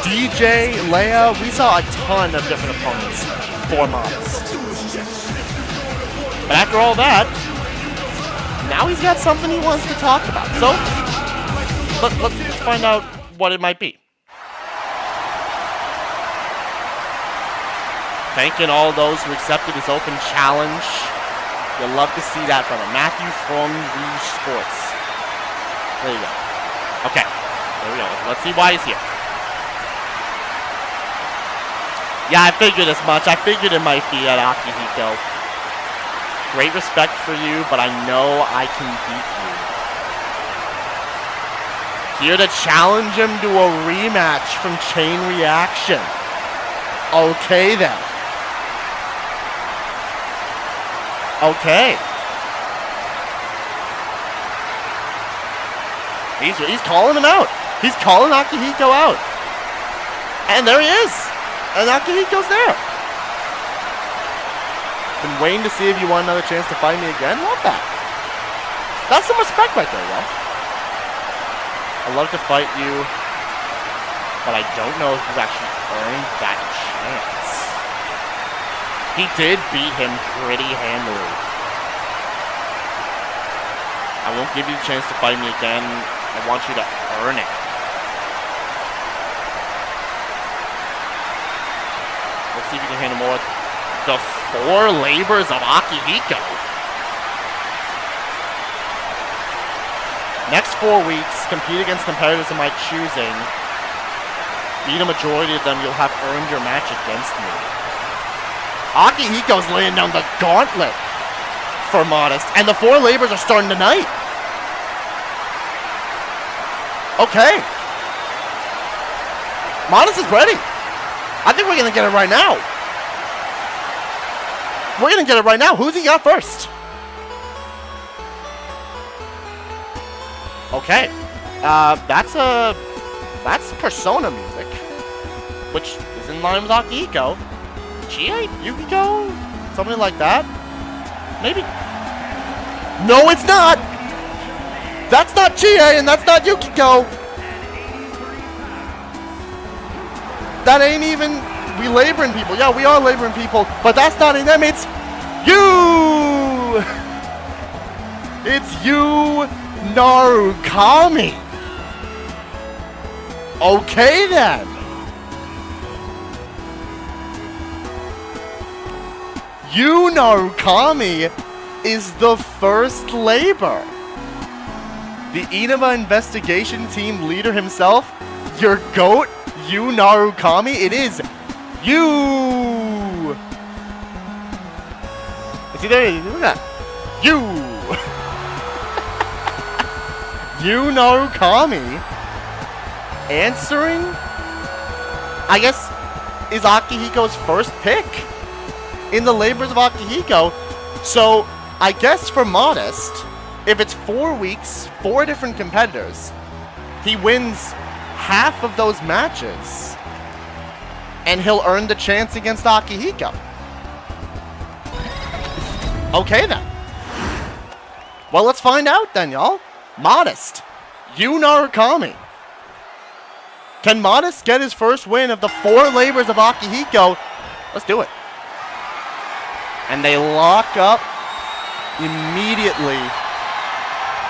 DJ, Leia. We saw a ton of different opponents for Modest. But after all that, now he's got something he wants to talk about. So, let's find out what it might be. Thanking all those who accepted his open challenge. You'll love to see that from him. Matthew from Rouge Sports. There you go. Okay. There we go. Let's see why he's here. Yeah, I figured as much. I figured it might be at Akihiko. Great respect for you, but I know I can beat you. Here to challenge him to a rematch from Chain Reaction. Okay, then. Okay. He's calling him out. He's calling Akihiko out. And there he is. And Akihiko's there. Been waiting to see if you want another chance to fight me again. Love that. That's some respect right there, yo. I'd love to fight you, but I don't know if he's actually earned that chance. He did beat him pretty handily. I won't give you the chance to fight me again. I want you to earn it. Let's see if you can handle more. The 4 labors of Akihiko. Next 4 weeks, compete against competitors of my choosing. Beat a majority of them, you'll have earned your match against me. Akihiko's laying down the gauntlet for Modest, and the 4 labors are starting tonight. Okay. Modest is ready. I think we're going to get it right now. We're going to get it right now. Who's he got first? Okay. That's Persona music, which is in line with Akihiko. Chie? Yukiko? Something like that? Maybe. No, it's not! That's not Chie, and that's not Yukiko! That ain't even... We laboring people. Yeah, we are laboring people, but that's not in them. It's you! It's you, Narukami! Okay, then. You, Narukami, is the first labor. The Iruma investigation team leader himself, your goat, you, Narukami, it is you. See there, look at that. You. You, Narukami, answering, I guess, is Akihiko's first pick in the labors of Akihiko. So, I guess for Modest, if it's 4 weeks, 4 different competitors, he wins half of those matches, and he'll earn the chance against Akihiko. Okay, then. Well, let's find out then, y'all. Modest, you, Narukami. Can Modest get his first win of the 4 labors of Akihiko? Let's do it. And they lock up immediately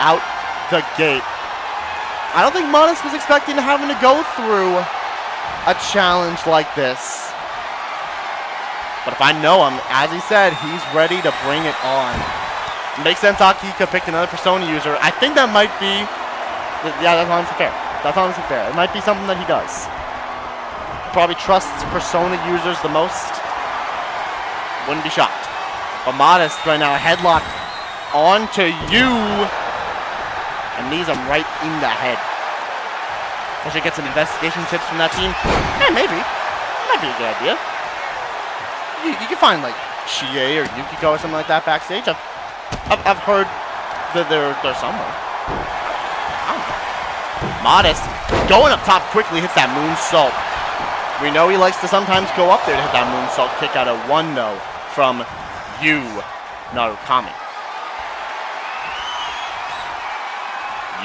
out the gate. I don't think Modest was expecting having to go through a challenge like this. But if I know him, as he said, he's ready to bring it on. It makes sense Akihiko picked another Persona user. I think that might be... Yeah, that's honestly fair. That's honestly fair. It might be something that he does. Probably trusts Persona users the most. Wouldn't be shocked. But Modest right now, headlock onto you. And knees him right in the head. I should get some investigation tips from that team. Yeah, maybe. Might be a good idea. You can find like Chie or Yukiko or something like that backstage. I've heard that they're somewhere. I don't know. Modest going up top quickly, hits that moonsault. We know he likes to sometimes go up there to hit that moonsault kick out of 1 though from you, Narukami.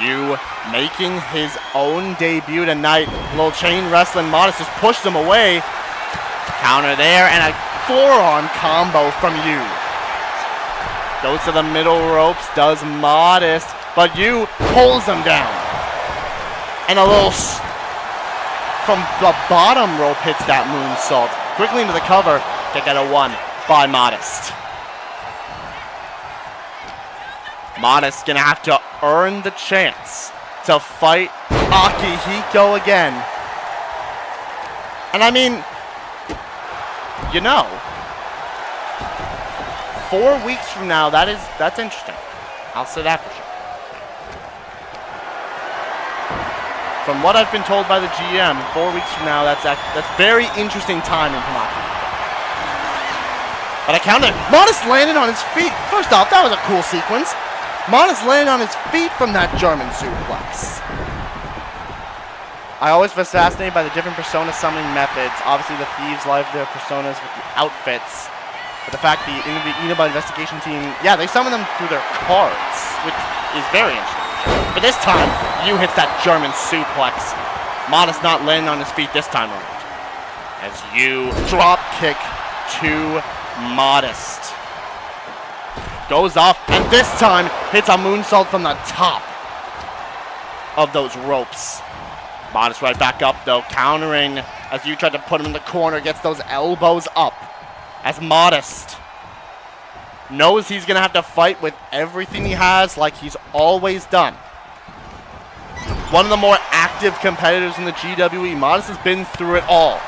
You making his own debut tonight. Little chain wrestling. Modest just pushed him away. Counter there and a forearm combo from you. Goes to the middle ropes, does Modest, but you pulls him down. And a little from the bottom rope hits that moonsault. Quickly into the cover. Kick out of 1 by Modest. Modest gonna have to earn the chance to fight Akihiko again. And I mean, you know, 4 weeks from now, that's interesting. I'll say that for sure. From what I've been told by the GM, 4 weeks from now, that's very interesting timing from Akihiko. But I counted. Modest landed on his feet. First off, that was a cool sequence. Modest landed on his feet from that German suplex. I always was fascinated by the different persona summoning methods. Obviously, the thieves live their personas with the outfits. But the fact the Inaba investigation team, yeah, they summon them through their cards, which is very interesting. But this time, you hits that German suplex. Modest not landing on his feet this time around. As you drop kick to Modest. Goes off, and this time hits a moonsault from the top of those ropes. Modest right back up, though, countering as you try to put him in the corner, gets those elbows up. As Modest knows he's going to have to fight with everything he has like he's always done. One of the more active competitors in the GWE. Modest has been through it all.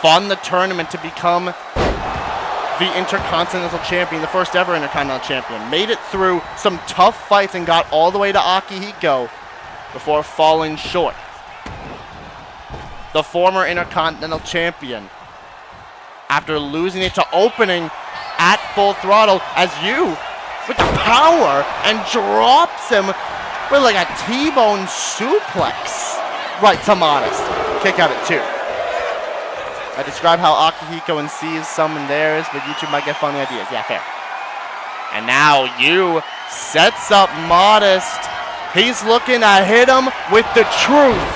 Fought in the tournament to become the Intercontinental Champion, the first ever Intercontinental Champion. Made it through some tough fights and got all the way to Akihiko before falling short. The former Intercontinental Champion, after losing it to opening at full throttle, as you, with the power, and drops him with like a T-bone suplex right to Modest. Kick out at 2. I describe how Akihiko and C summon theirs, but YouTube might get funny ideas. Yeah, fair. And now you sets up Modest. He's looking to hit him with the truth.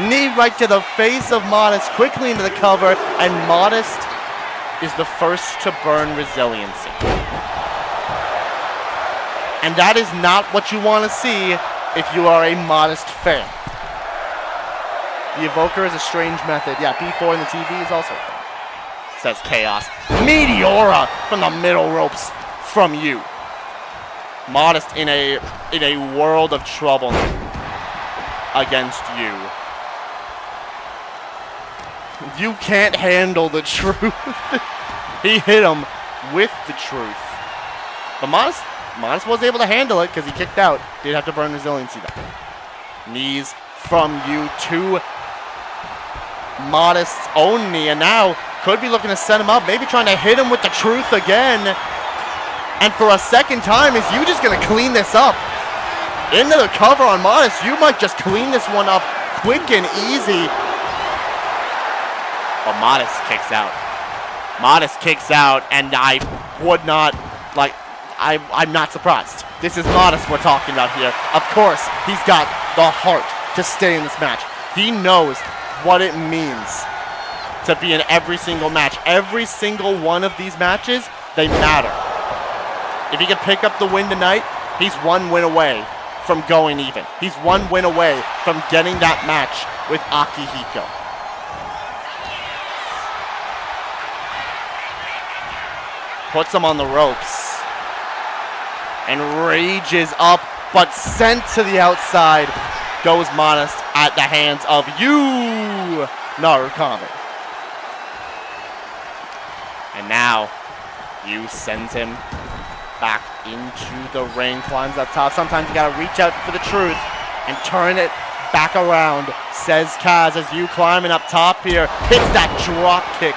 Knee right to the face of Modest, quickly into the cover, and Modest is the first to burn resiliency. And that is not what you want to see if you are a Modest fan. The Evoker is a strange method. Yeah, B4 in the TV is also fun. Says Chaos. Meteora from the middle ropes from you. Modest in a world of trouble against you. You can't handle the truth. He hit him with the truth. But Modest was able to handle it because he kicked out. Did have to burn resiliency though. Knees from you to Modest's own knee, and now could be looking to set him up, maybe trying to hit him with the truth again. And for a second time, is you just going to clean this up? Into the cover on Modest. You might just clean this one up quick and easy. But Modest kicks out. Modest kicks out, and I would not, I'm not surprised. This is Modest we're talking about here. Of course, he's got the heart to stay in this match. He knows what it means to be in every single match. Every single one of these matches, they matter. If he can pick up the win tonight, he's one win away from going even. He's one win away from getting that match with Akihiko. Puts him on the ropes and rages up, but sent to the outside goes Modest at the hands of you, Narukami. And now you sends him back into the ring, climbs up top. Sometimes you gotta reach out for the truth and turn it back around, says Kaz as you climbing up top here. Hits that drop kick,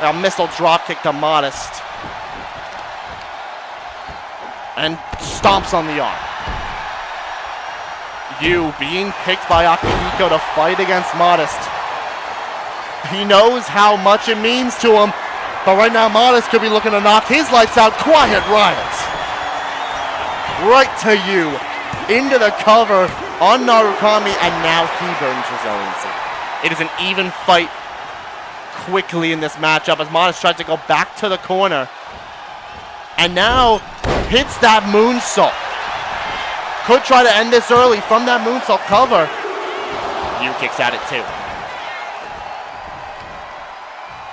a missile drop kick to Modest. And stomps on the arm. You being picked by Akihiko to fight against Modest. He knows how much it means to him, but right now Modest could be looking to knock his lights out. Quiet Riot. Right to you. Into the cover on Narukami, and now he burns resiliency. It is an even fight quickly in this matchup as Modest tries to go back to the corner. And now hits that moonsault. Could try to end this early from that moonsault cover. You kicks out at 2.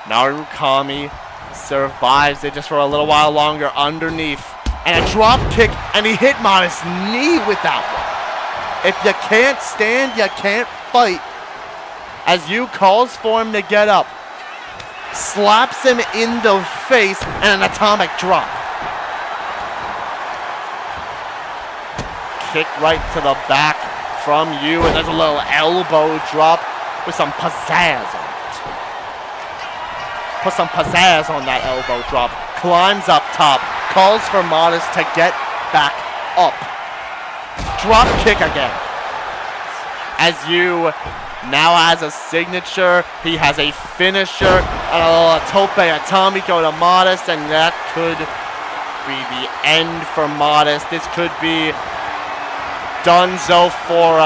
Narukami survives it just for a little while longer underneath. And a drop kick, and he hit Modest's knee with that one. If you can't stand, you can't fight. As you calls for him to get up. Slaps him in the face, and an atomic drop. Kick right to the back from you, and there's a little elbow drop with some pizzazz on it. Put some pizzazz on that elbow drop. Climbs up top, calls for Modest to get back up. Drop kick again. as you now has a signature. He has a finisher, a tope atomico to Modest, and that could be the end for Modest. This could be Dunzo for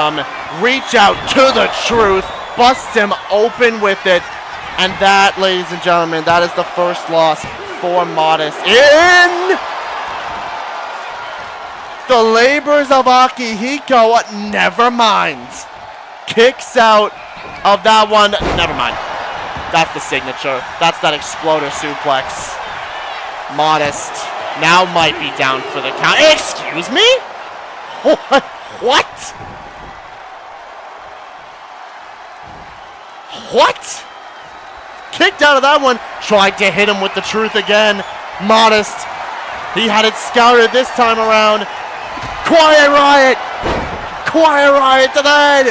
reach out to the truth, busts him open with it, and that, ladies and gentlemen, that is the first loss for Modest in the labors of Akihiko. Never mind. Kicks out of that one. Never mind. That's the signature. That's that exploder suplex. Modest now might be down for the count. Excuse me? What? What? Kicked out of that one. Tried to hit him with the truth again. Modest. He had it scouted this time around. Quiet Riot. Quiet Riot to the head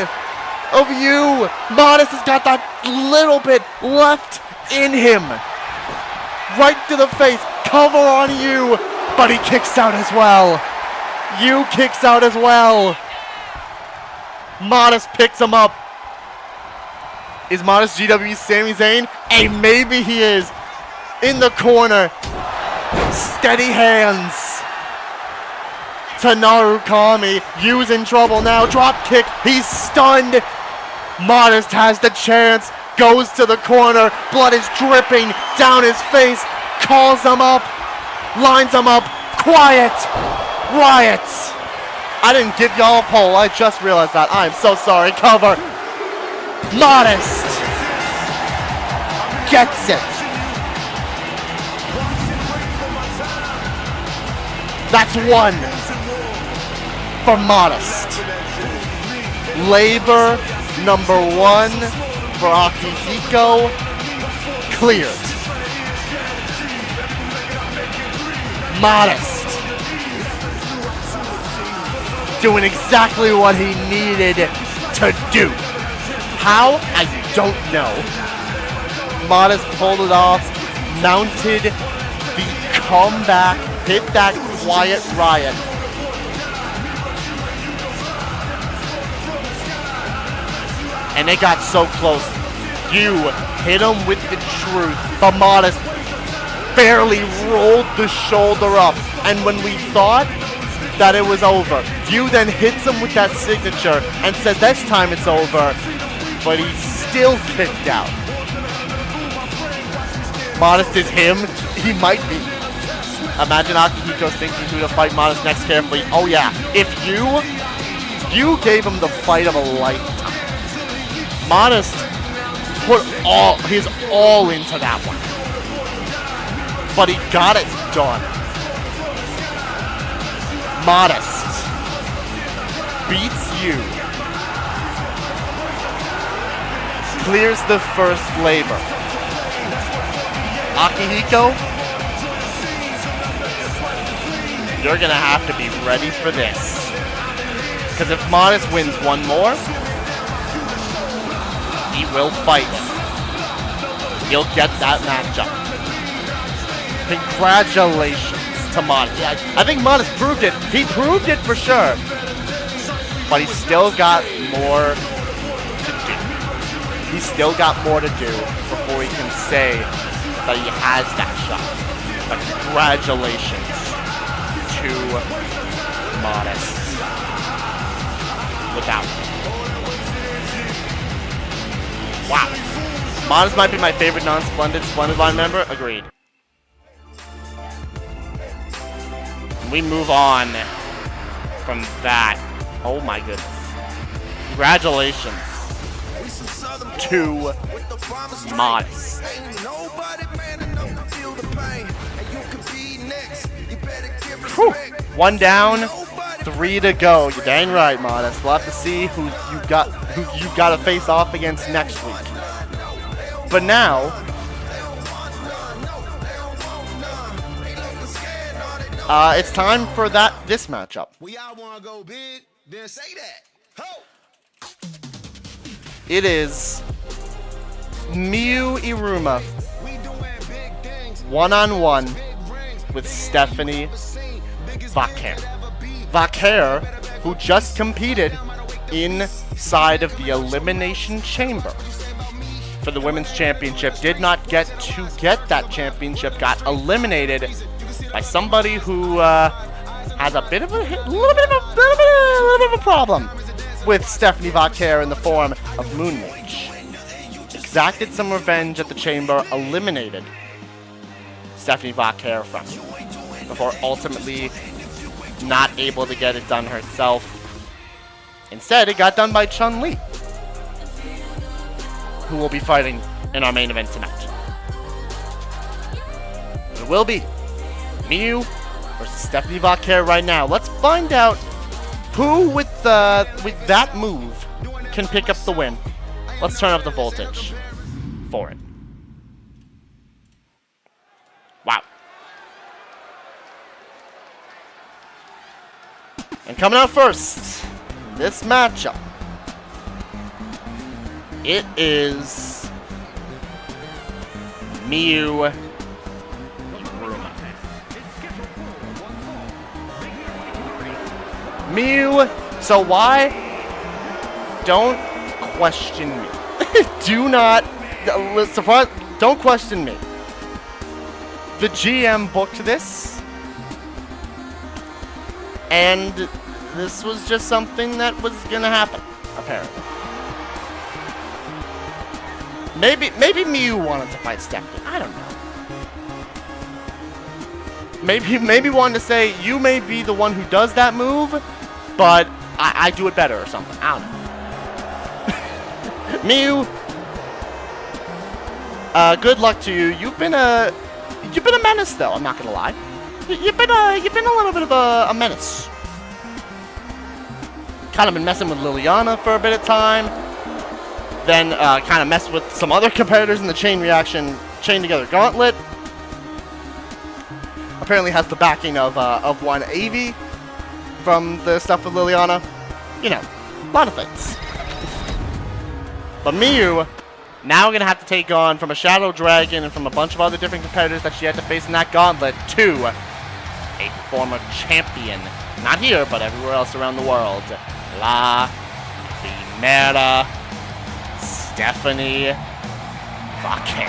of you. Modest has got that little bit left in him. Right to the face. Cover on you. But he kicks out as well. You kicks out as well. Modest picks him up. Is Modest GWE Sami Zayn? Hey, maybe he is. In the corner. Steady hands. To Narukami. Yu's in trouble now. Drop kick. He's stunned. Modest has the chance. Goes to the corner. Blood is dripping down his face. Calls him up. Lines him up. Quiet Riot. I didn't give y'all a poll. I just realized that. I'm so sorry. Cover. Modest gets it. That's one for Modest. Labor number one for Akihiko cleared. Modest doing exactly what he needed to do. How? I don't know. Modest pulled it off, mounted the comeback, hit that Quiet Riot. And it got so close. You hit him with the truth, but Modest barely rolled the shoulder up. And when we thought that it was over, you then hits him with that signature and said, this time it's over. But he still kicked out. Modest is him. He might be. Imagine Akihiko's thinking who to fight Modest next carefully. Oh yeah, if you gave him the fight of a lifetime. Modest put his all into that one. But he got it done. Modest beats you. Clears the first labor. Akihiko, you're gonna have to be ready for this. Because if Modest wins one more, he will fight. He'll get that matchup. Congratulations to Modest. I think Modest proved it. He proved it for sure. But he's still got more to do. He's still got more to do before he can say that he has that shot. But congratulations to Modest. Without. Wow. Modest might be my favorite non-Splendid Splendid Line member. Agreed. We move on from that. Oh my goodness. Congratulations to Modest. Whew. One down, 3 to go. You're dang right, Modest. We'll have to see who you got to face off against next week. But now, it's time for this matchup. We all want to go big, then say that. Ho! It is Miyu Iruma one-on-one with Stephanie Vaquer. Vaquer, who just competed in side of the Elimination Chamber for the Women's Championship did not get to get that championship, got eliminated by somebody who has a bit of a problem with Stephanie Vaquer in the form of Moonmage. Exacted some revenge at the chamber, eliminated Stephanie Vaquer from it, before ultimately not able to get it done herself. Instead, it got done by Chun-Li, who will be fighting in our main event tonight. It will be Miyu versus Stephanie Vaquer right now. Let's find out who with that move can pick up the win. Let's turn up the voltage for it. Wow. And coming out first, this matchup, it is Miyu Iruma. Miyu, so why? Don't question me. Do not, don't question me. The GM booked this, and this was just something that was gonna happen, apparently. Maybe Miyu wanted to fight Stephanie. I don't know. Maybe wanted to say, you may be the one who does that move, but I do it better or something. I don't know. Miyu, good luck to you. You've been a menace, though. I'm not gonna lie. You've been a little bit of a menace. Kind of been messing with Liliana for a bit of time. Then kind of messed with some other competitors in the chain together gauntlet. Apparently has the backing of one AV from the stuff with Liliana. You know, a lot of things. But Miyu, now going to have to take on, from a Shadow Dragon and from a bunch of other different competitors that she had to face in that gauntlet, to a former champion. Not here, but everywhere else around the world. La Primera Stephanie Vaquer.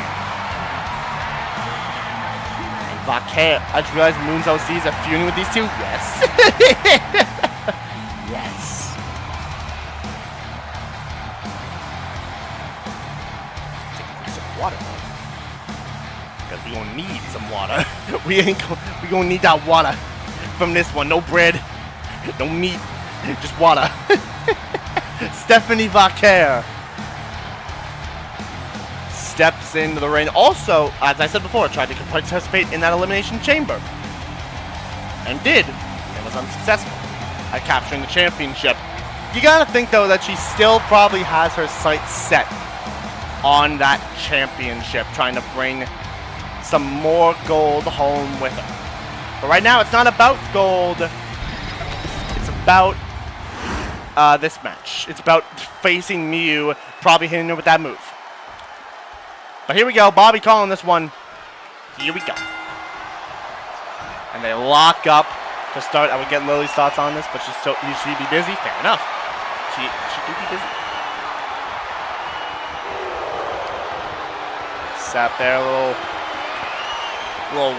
And Vaquer, I just realized Moon's OC is feuding with these two? Yes. Yes. Water, because we gonna need some water. we gonna need that water from this one. No bread, no meat, just water. Stephanie Vaquer steps into the ring. Also, as I said before, tried to participate in that elimination chamber, and did, and was unsuccessful at capturing the championship. You gotta think though that she still probably has her sights set on that championship, trying to bring some more gold home with her. But right now, it's not about gold. It's about this match. It's about facing Miyu, probably hitting her with that move. But here we go. Bobby calling this one. Here we go. And they lock up to start. I would get Lily's thoughts on this, but she'd be busy. Fair enough. She could be busy. Sat there, a little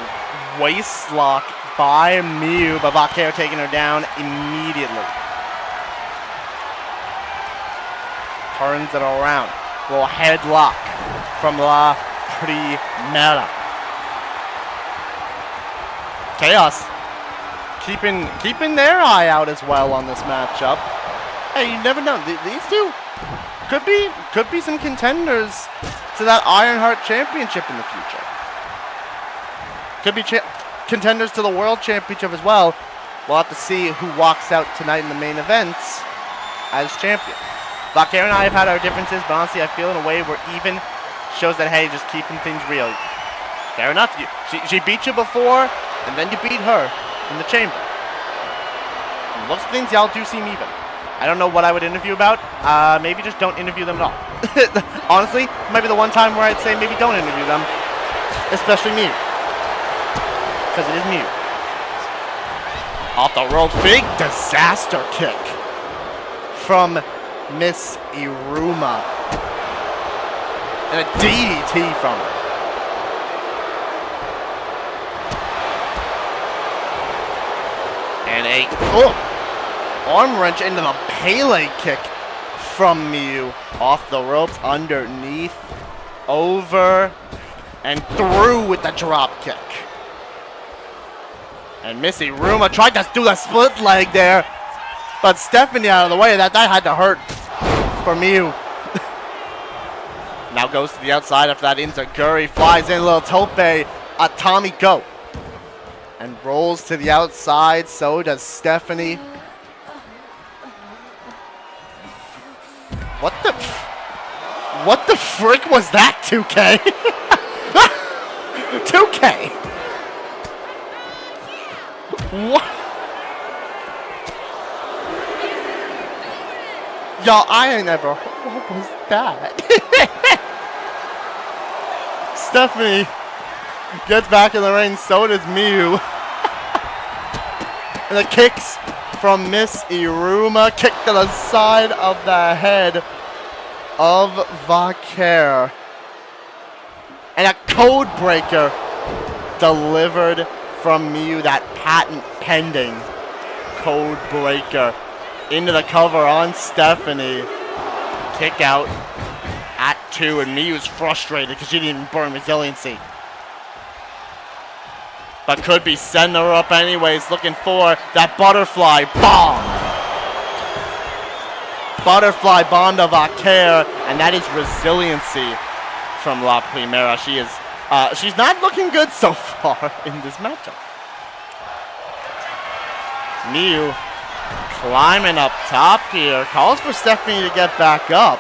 waist lock by Miyu, but Vaquer taking her down immediately. Turns it around. Little headlock from La Primera. Chaos keeping their eye out as well on this matchup. Hey, you never know. These two could be some contenders to that Ironheart Championship in the future. Could be contenders to the World Championship as well. We'll have to see who walks out tonight in the main events as champion. Vaquer and I have had our differences, but honestly, I feel in a way we're even. Shows that, hey, just keeping things real. Fair enough. She beat you before, and then you beat her in the chamber. From most things, y'all do seem even. I don't know what I would interview about. Maybe just don't interview them at all. Honestly, might be the one time where I'd say maybe don't interview them. Especially Miyu. Because it is Miyu. Off the ropes, big disaster kick from Miss Iruma. And a DDT from her. And a arm wrench into the Pele kick from Miyu. Off the ropes, underneath, over, and through with the drop kick. And Miss Iruma tried to do the split leg there, but Stephanie out of the way. That had to hurt for Miyu. Now goes to the outside after that into Guri. Flies in, a little tope, a Tommy go. And rolls to the outside, so does Stephanie. What the frick was that, 2K? 2K! What? Y'all, I ain't never. What was that? Stephanie gets back in the ring, so does Miyu. And the kicks from Miss Iruma. Kick to the side of the head of Vaquer. And a code breaker delivered from Miyu. That patent pending code breaker into the cover on Stephanie. Kick out at 2, and Miyu's frustrated because she didn't burn resiliency. But could be sending her up anyways, looking for that butterfly bomb. Butterfly bomb to Vaquer, and that is resiliency from La Primera. She's not looking good so far in this matchup. Miyu climbing up top here, calls for Stephanie to get back up.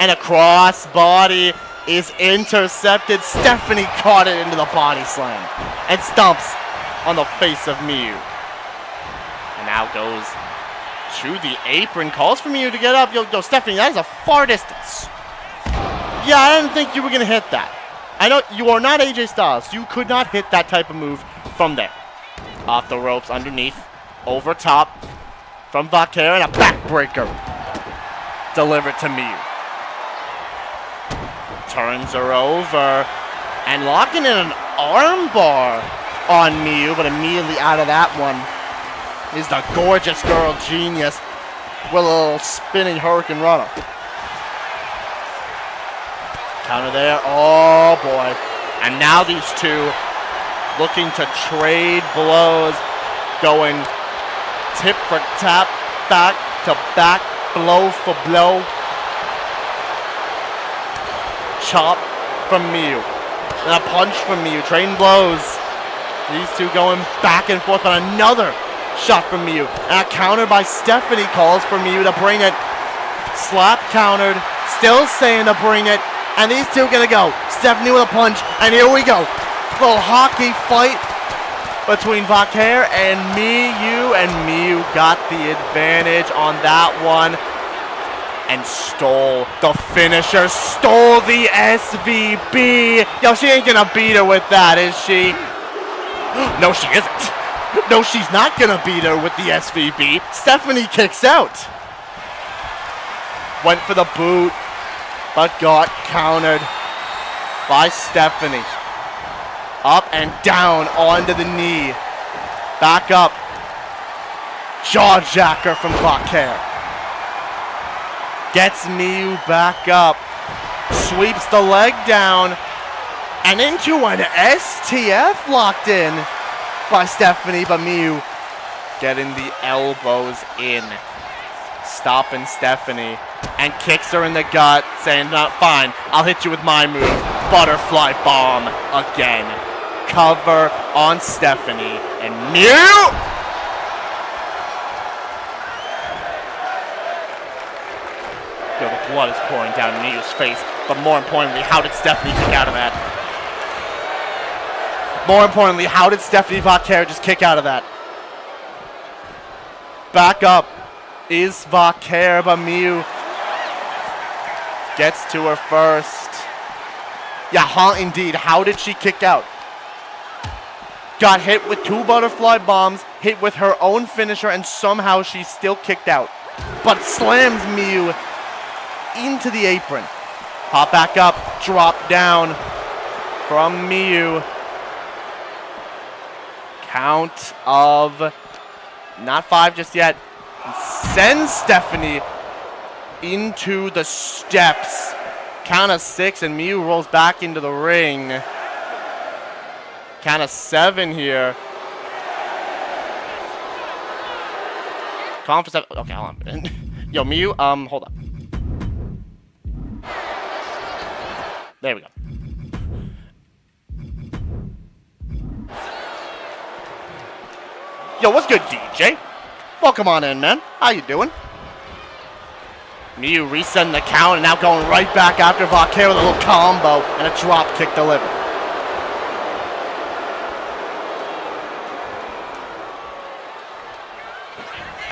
And a cross body is intercepted. Stephanie caught it into the body slam and stomps on the face of Miyu. And now goes to the apron, calls for Miyu to get up. Yo, Stephanie, that is a far distance. Yeah, I didn't think you were going to hit that. I know you are not AJ Styles. You could not hit that type of move from there. Off the ropes, underneath, over top from Vaquer, and a backbreaker delivered to Miyu. Turns her over and locking in an armbar on Miyu, but immediately out of that one is the gorgeous girl Genius with a little spinning Hurricane Runner. Counter there. Oh boy. And now these two looking to trade blows, going tip for tap, back to back, blow for blow. Chop from Miyu. And a punch from Miyu. Trading blows. These two going back and forth, but another shot from Miyu. And a counter by Stephanie calls for Miyu to bring it. Slap countered. Still saying to bring it. And these two gonna go. Stephanie with a punch. And here we go. Little hockey fight between Vaquer and Miyu. And Miyu got the advantage on that one. And stole the finisher, stole the SVB. Yo, she ain't gonna beat her with that, is she? No, she isn't. No, she's not gonna beat her with the SVB. Stephanie kicks out. Went for the boot, but got countered by Stephanie. Up and down onto the knee. Back up. Jaw jacker from Vaquer. Gets Miyu back up, sweeps the leg down, and into an STF locked in by Stephanie, but Miyu getting the elbows in, stopping Stephanie, and kicks her in the gut, saying, "Not fine, I'll hit you with my move, butterfly bomb again." Cover on Stephanie, and Miyu! The blood is pouring down Miyu's face, but more importantly, how did Stephanie kick out of that? More importantly, how did Stephanie Vaquer just kick out of that? Back up is Vaquer, but Miyu gets to her first. Yeah, indeed. How did she kick out? got hit with 2 butterfly bombs, hit with her own finisher, and somehow she's still kicked out. But slams Miyu into the apron. Hop back up, drop down from Miyu. Count of not 5 just yet. Sends Stephanie into the steps. Count of 6, and Miyu rolls back into the ring. Count of 7 here. Count for 7. Okay, hold on. Yo, Miyu, hold up. There we go. Yo, what's good, DJ? Welcome on in, man. How you doing? Miyu resetting the count and now going right back after Vaquer with a little combo and a drop kick delivered.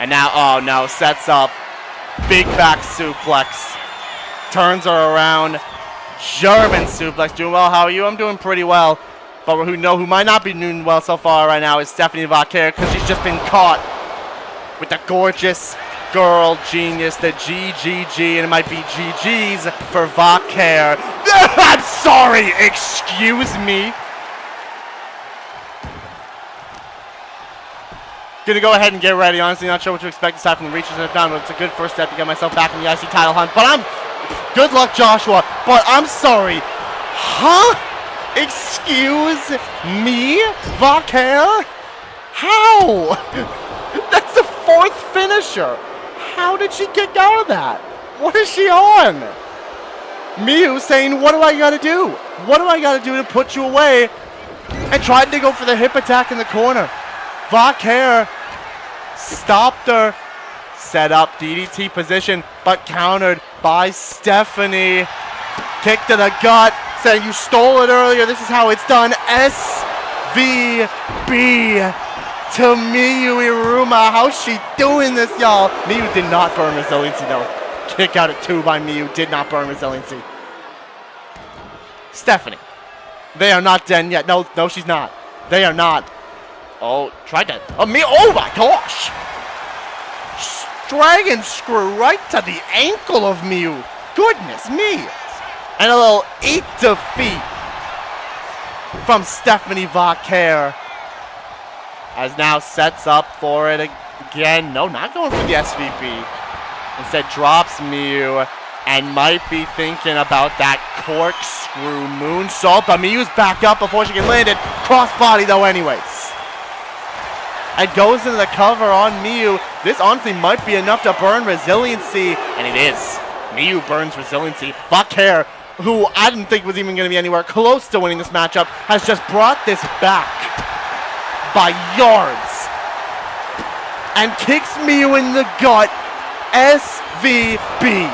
And now, oh no, sets up. Big back suplex. Turns her around. German suplex. Doing well, how are you? I'm doing pretty well. But who might not be doing well so far right now is Stephanie Vaquer, because she's just been caught with the gorgeous girl genius, the GGG, and it might be GG's for Vaquer. I'm sorry, excuse me. Gonna go ahead and get ready. Honestly, not sure what to expect aside from the reaches I've done, but it's a good first step to get myself back in the IC title hunt. But good luck, Joshua, but I'm sorry. Huh? Excuse me, Vaquer? How? That's the 4th finisher. How did she kick out of that? What is she on? Miyu saying, what do I gotta do? What do I gotta do to put you away? And tried to go for the hip attack in the corner. Vaquer stopped her. Set up DDT position, but countered by Stephanie. Kick to the gut, saying you stole it earlier. This is how it's done. SVB to Miyu Iruma. How's she doing this, y'all? Miyu did not burn resiliency, though. Kick out at 2 by Miyu. Did not burn resiliency. Stephanie. They are not dead yet. No, she's not. They are not. Oh, tried that. Oh, Miyu. Oh, my gosh. Dragon screw right to the ankle of Miyu. Goodness me. And a little 8 defeat from Stephanie Vaquer. As now sets up for it again. No, not going for the SVP. Instead drops Miyu and might be thinking about that corkscrew moonsault. But Miyu's back up before she can land it. Crossbody though anyways. And goes into the cover on Miyu. This honestly might be enough to burn resiliency. And it is. Miyu burns resiliency. Vaquer, who I didn't think was even going to be anywhere close to winning this matchup, has just brought this back by yards and kicks Miyu in the gut. SVB.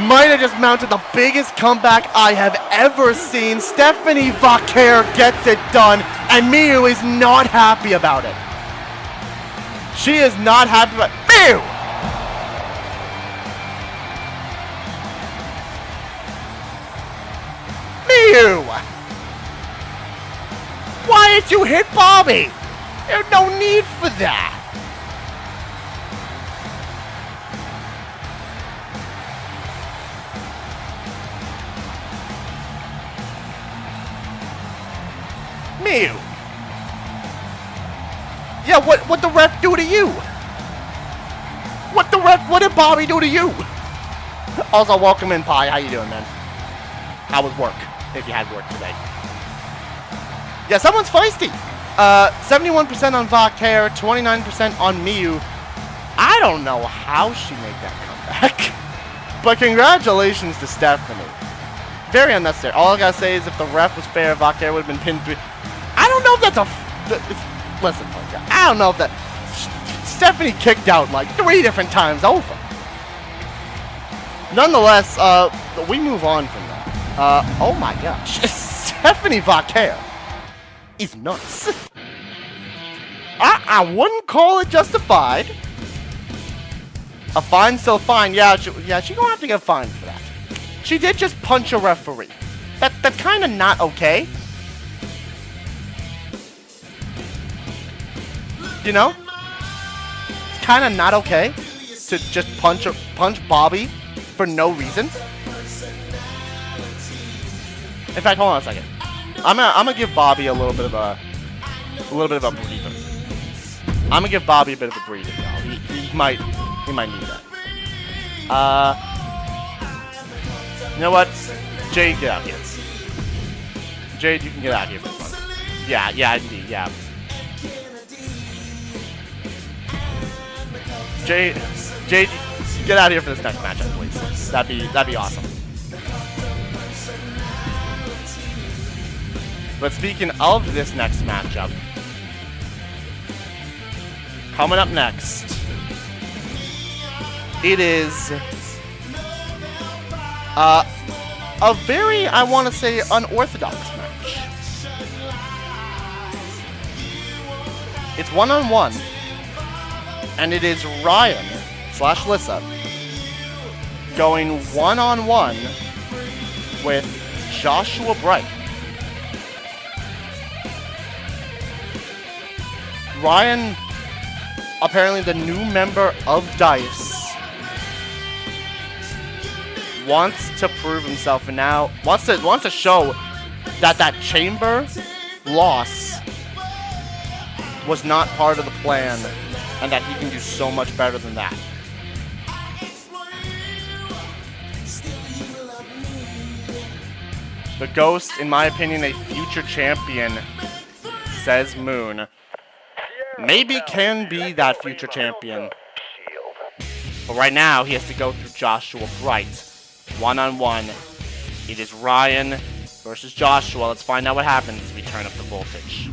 Might have just mounted the biggest comeback I have ever seen. Stephanie Vaquer gets it done, and Miyu is not happy about it. She is not happy about it. Miyu! Miyu! Why did you hit Bobby? There's no need for that. Miyu. Yeah, what the ref do to you? What did Bobby do to you? Also, welcome in, Pi. How you doing, man? How was work? If you had work today. Yeah, someone's feisty. 71% on Vaquer, 29% on Miyu. I don't know how she made that comeback. But congratulations to Stephanie. Very unnecessary. All I gotta say is if the ref was fair, Vaquer would have been pinned 3. I don't know if that's a... Listen, I don't know if that... Stephanie kicked out like 3 different times over. Nonetheless, we move on from that. Oh my gosh. Stephanie Vaquer is nuts. I wouldn't call it justified. A fine, still fine. Yeah, she gonna have to get fined for that. She did just punch a referee. That's kind of not okay. You know? It's kind of not okay to just punch Bobby for no reason. In fact, hold on a second. I'm gonna give Bobby a little bit of a breather. I'm gonna give Bobby a bit of a breather, y'all. He might need that. You know what? Jade, get out here. Jade, you can get out here for fun. Yeah, indeed, yeah. Jade, get out of here for this next matchup, please. That'd be awesome. But speaking of this next matchup, coming up next, it is a very, I want to say, unorthodox match. It's one-on-one, and it is Ryan / Lyssa going one-on-one with Joshua Bright. Ryan, apparently the new member of DICE, wants to prove himself and now wants to show that chamber loss was not part of the plan and that he can do so much better than that. The Ghost, in my opinion, a future champion, says Moon. Maybe can be that future champion. But right now, he has to go through Joshua Bright. One-on-one. It is Ryan versus Joshua. Let's find out what happens as we turn up the voltage.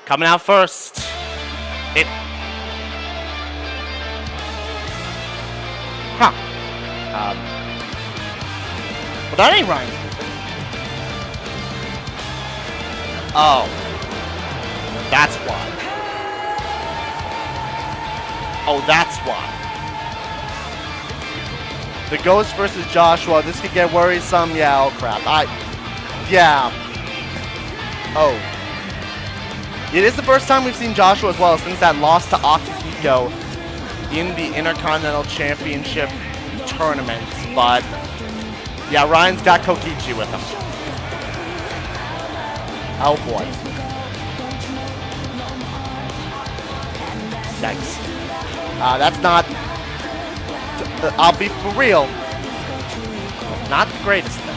Coming out first. Well, that ain't Ryan's music. Oh. That's why. Oh, that's why. The Ghost versus Joshua. This could get worrisome. Yeah, oh crap. Yeah. Oh. It is the first time we've seen Joshua as well since that loss to Akihiko in the Intercontinental Championship tournament. But, yeah, Ryan's got Kokichi with him. Oh boy. Yikes. That's not... I'll be for real. That's not the greatest thing.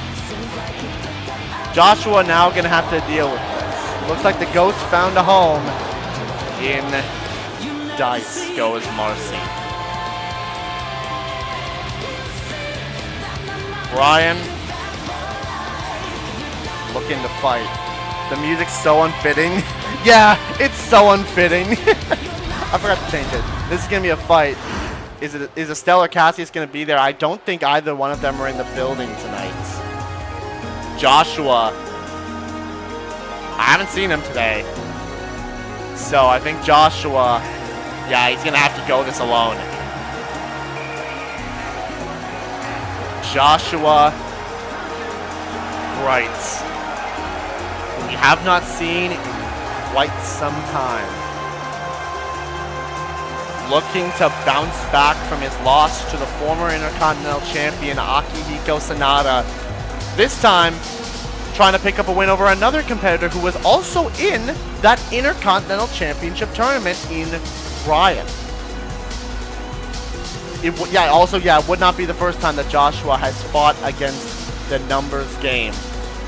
Joshua now going to have to deal with this. Looks like the Ghost found a home in DICE goes Marcy. Ryan looking to fight. The music's so unfitting. Yeah, it's so unfitting. I forgot to change it. This is going to be a fight. Is Estelle or Cassius going to be there? I don't think either one of them are in the building tonight. Joshua, I haven't seen him today. So I think Joshua, yeah, he's going to have to go this alone. Joshua Bright, who we have not seen in quite some time. Looking to bounce back from his loss to the former Intercontinental Champion Akihiko Sanada. This time, trying to pick up a win over another competitor who was also in that Intercontinental Championship tournament in Ryan. It would not be the first time that Joshua has fought against the numbers game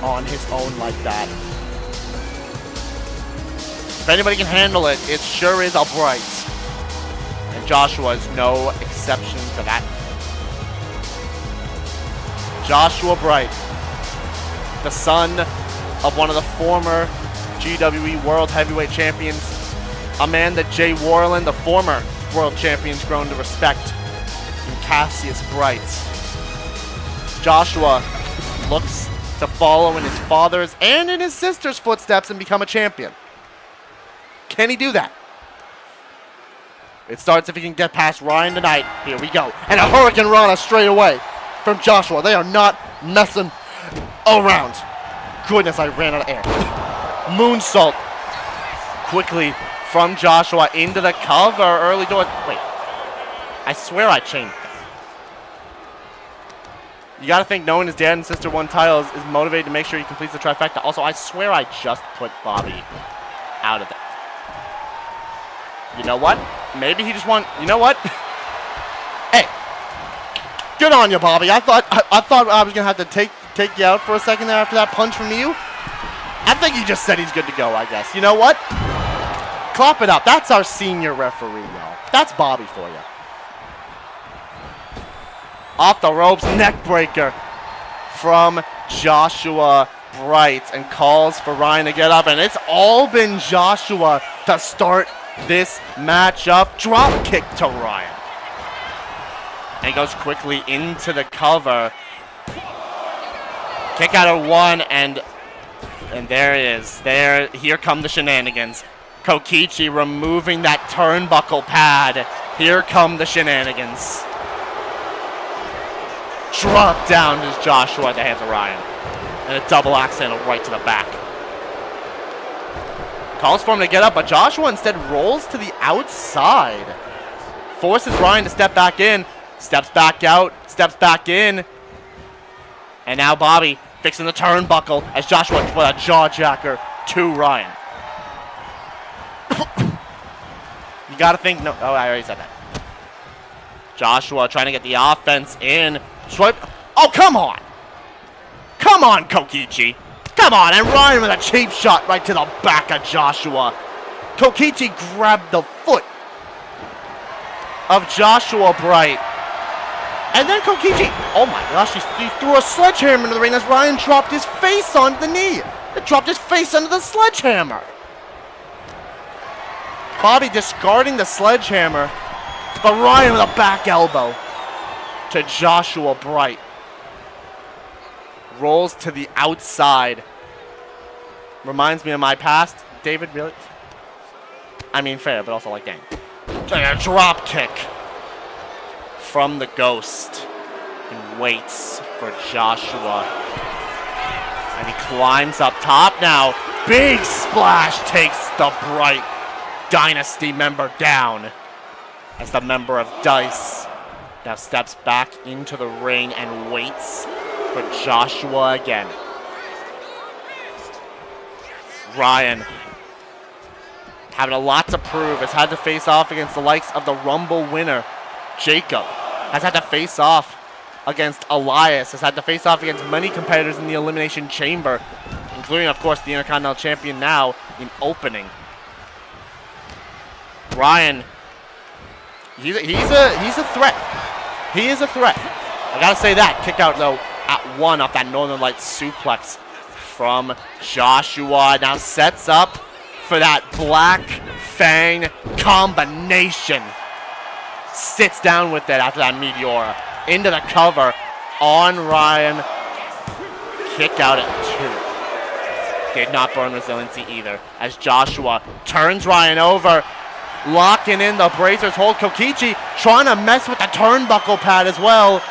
on his own like that. If anybody can handle it, it sure is Bright. And Joshua is no exception to that. Joshua Bright, the son of one of the former GWE World Heavyweight Champions, a man that Jay Warland, the former World Champion's grown to respect, and Cassius Bright. Joshua looks to follow in his father's and in his sister's footsteps and become a champion. Can he do that? It starts if he can get past Ryan tonight. Here we go. And a Hurricane Rana straight away from Joshua. They are not messing around. goodness, I ran out of air. Moonsault. Quickly from Joshua into the cover. Early door. Wait. I swear I changed that. You got to think knowing his dad and sister won titles is motivated to make sure he completes the trifecta. Also, I swear I just put Bobby out of that. You know what? Maybe he just you know what? Hey. Good on you, Bobby. I thought I was going to have to take you out for a second there after that punch from you. I think he just said he's good to go, I guess. You know what? Clap it up. That's our senior referee, y'all. That's Bobby for you. Off the ropes, neck breaker from Joshua Bright, and calls for Ryan to get up, and it's all been Joshua to start this matchup. Drop kick to Ryan. And he goes quickly into the cover. Kick out of one, and there it is. Here come the shenanigans. Kokichi removing that turnbuckle pad. Here come the shenanigans. Drop down to Joshua at the hands of Ryan. And a double axe handle right to the back. Calls for him to get up, but Joshua instead rolls to the outside. Forces Ryan to step back in. Steps back out. Steps back in. And now Bobby fixing the turnbuckle as Joshua with a jawjacker to Ryan. You gotta think, no, oh, I already said that. Joshua trying to get the offense in. Swipe. Oh, come on. Come on, Kokichi. Come on, and Ryan with a cheap shot right to the back of Joshua. Kokichi grabbed the foot of Joshua Bright. And then Kokichi, oh my gosh, he threw a sledgehammer into the ring as Ryan dropped his face onto the knee. It dropped his face under the sledgehammer. Bobby discarding the sledgehammer, but Ryan with a back elbow to Joshua Bright. Rolls to the outside. Reminds me of my past. David, really? I mean, fair, but also like, dang. A drop kick from the Ghost. And waits for Joshua. And he climbs up top now. Big splash takes the Bright Dynasty member down. As the member of Dice now steps back into the ring and waits for Joshua again. Ryan having a lot to prove. Has had to face off against the likes of the Rumble winner, Jacob. Has had to face off against Elias. Has had to face off against many competitors in the Elimination Chamber, including, of course, the Intercontinental Champion now in opening. Ryan, he's a threat. He is a threat. I gotta say that. Kick out, though, at one off that Northern Lights suplex from Joshua. Now sets up for that Black Fang combination. Sits down with it after that Meteora. Into the cover on Ryan. Kick out at 2. Did not burn resiliency either. As Joshua turns Ryan over. Locking in the bracers hold. Kokichi trying to mess with the turnbuckle pad as well.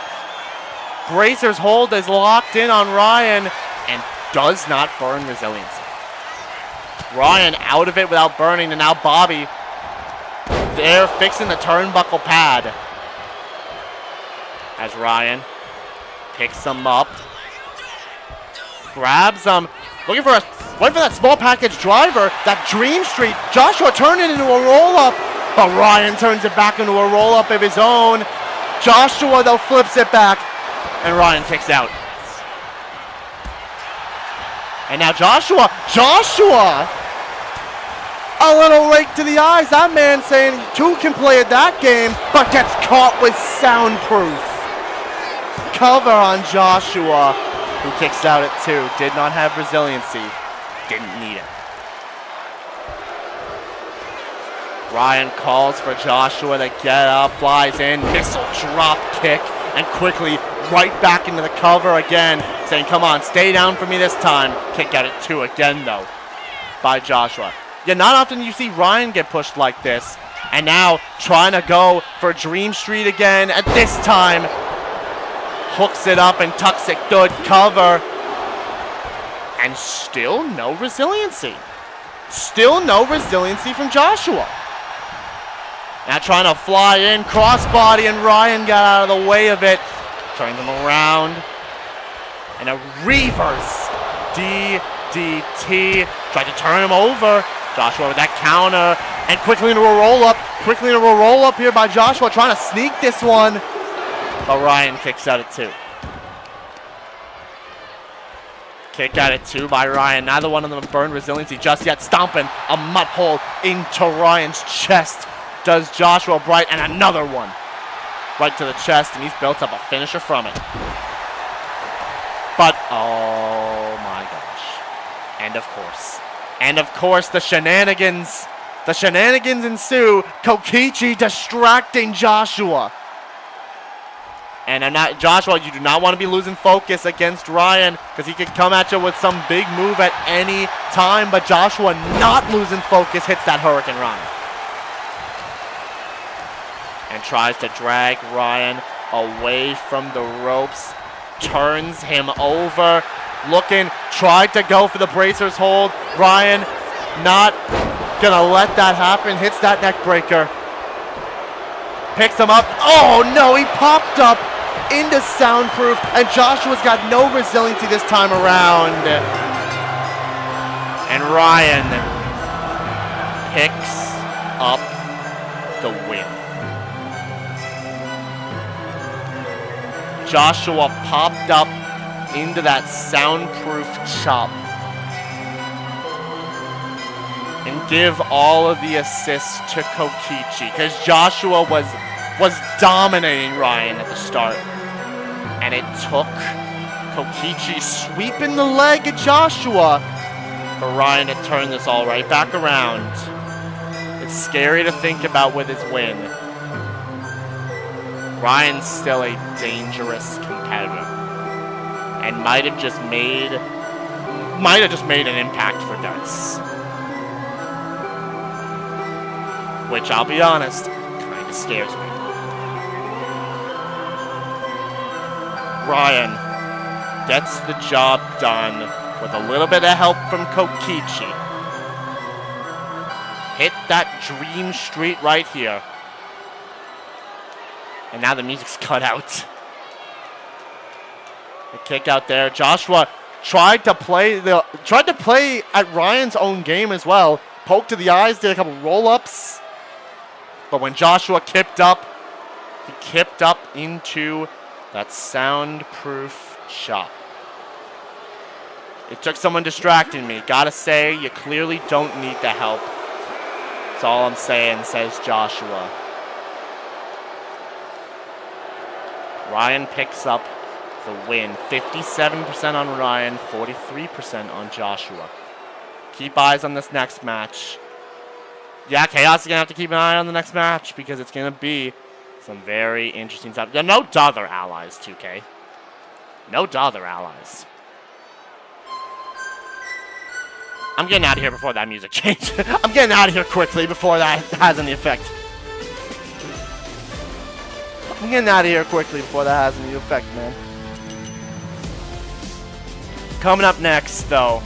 Bracers hold is locked in on Ryan and does not burn resiliency. Ryan out of it without burning, and now Bobby there fixing the turnbuckle pad. As Ryan picks him up, grabs him, waiting for that small package driver, that Dream Street. Joshua turned it into a roll-up, but Ryan turns it back into a roll-up of his own. Joshua, though, flips it back, and Ryan kicks out. And now Joshua, a little rake to the eyes. That man saying 2 can play at that game, but gets caught with soundproof. Cover on Joshua, who kicks out at 2. Did not have resiliency. Didn't need it. Ryan calls for Joshua to get up, flies in, missile drop kick, and quickly right back into the cover again, saying, come on, stay down for me this time. Kick out at 2 again, though, by Joshua. Yeah, not often you see Ryan get pushed like this. And now trying to go for Dream Street again. At this time, hooks it up and tucks it good. Cover. And still no resiliency. Still no resiliency from Joshua. Now trying to fly in, crossbody, and Ryan got out of the way of it. Turns him around. And a reverse DDT. Tried to turn him over. Joshua with that counter. And quickly into a roll-up. Quickly into a roll-up here by Joshua. Trying to sneak this one. But Ryan kicks out at 2. Kick out at 2 by Ryan. Neither one of them have burned resiliency just yet. Stomping a mud hole into Ryan's chest. Does Joshua Bright, and another one. Right to the chest, and he's built up a finisher from it. But, oh my gosh. And of course, the shenanigans. The shenanigans ensue. Kokichi distracting Joshua. And Joshua, you do not want to be losing focus against Ryan because he could come at you with some big move at any time. But Joshua, not losing focus, hits that Hurricane Rana. And tries to drag Ryan away from the ropes. Turns him over. Looking, tried to go for the bracers hold. Ryan not going to let that happen. Hits that neck breaker. Picks him up. Oh no, he popped up into soundproof, and Joshua's got no resiliency this time around. And Ryan picks up the win. Joshua popped up into that soundproof chop. And give all of the assists to Kokichi, because Joshua was dominating Ryan at the start. And it took Kokichi sweeping the leg at Joshua for Ryan to turn this all right back around. It's scary to think about with his win. Ryan's still a dangerous competitor. And might have just made an impact for Darts. Which, I'll be honest, kind of scares me. Ryan gets the job done with a little bit of help from Kokichi. Hit that dream street right here. And now the music's cut out. The kick out there. Joshua tried to play at Ryan's own game as well. Poke to the eyes, did a couple roll-ups. But when Joshua kipped up, he kipped up into that soundproof shot. It took someone distracting me. Gotta say, you clearly don't need the help. That's all I'm saying, says Joshua. Ryan picks up the win. 57% on Ryan, 43% on Joshua. Keep eyes on this next match. Yeah, Chaos is going to have to keep an eye on the next match because it's going to be some very interesting stuff. No other allies, 2K. No other allies. I'm getting out of here before that music changes. I'm getting out of here quickly before that has any effect. I'm getting out of here quickly before that has any effect, man. Coming up next, though,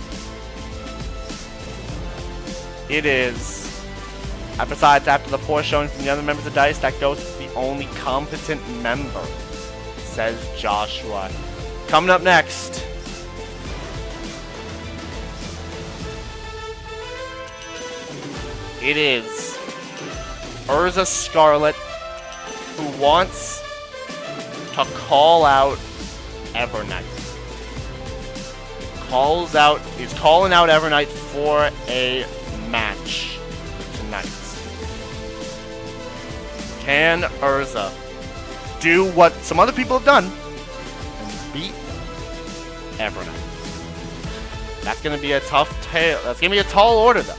it is... besides, after the poor showing from the other members of DICE, that goes to the only competent member, says Joshua. Coming up next, it is Erza Scarlet, who wants to call out Evernight. Is calling out Evernight for a match tonight. Can Erza do what some other people have done and beat Evernight? That's going to be a tough tale. That's going to be a tall order, though.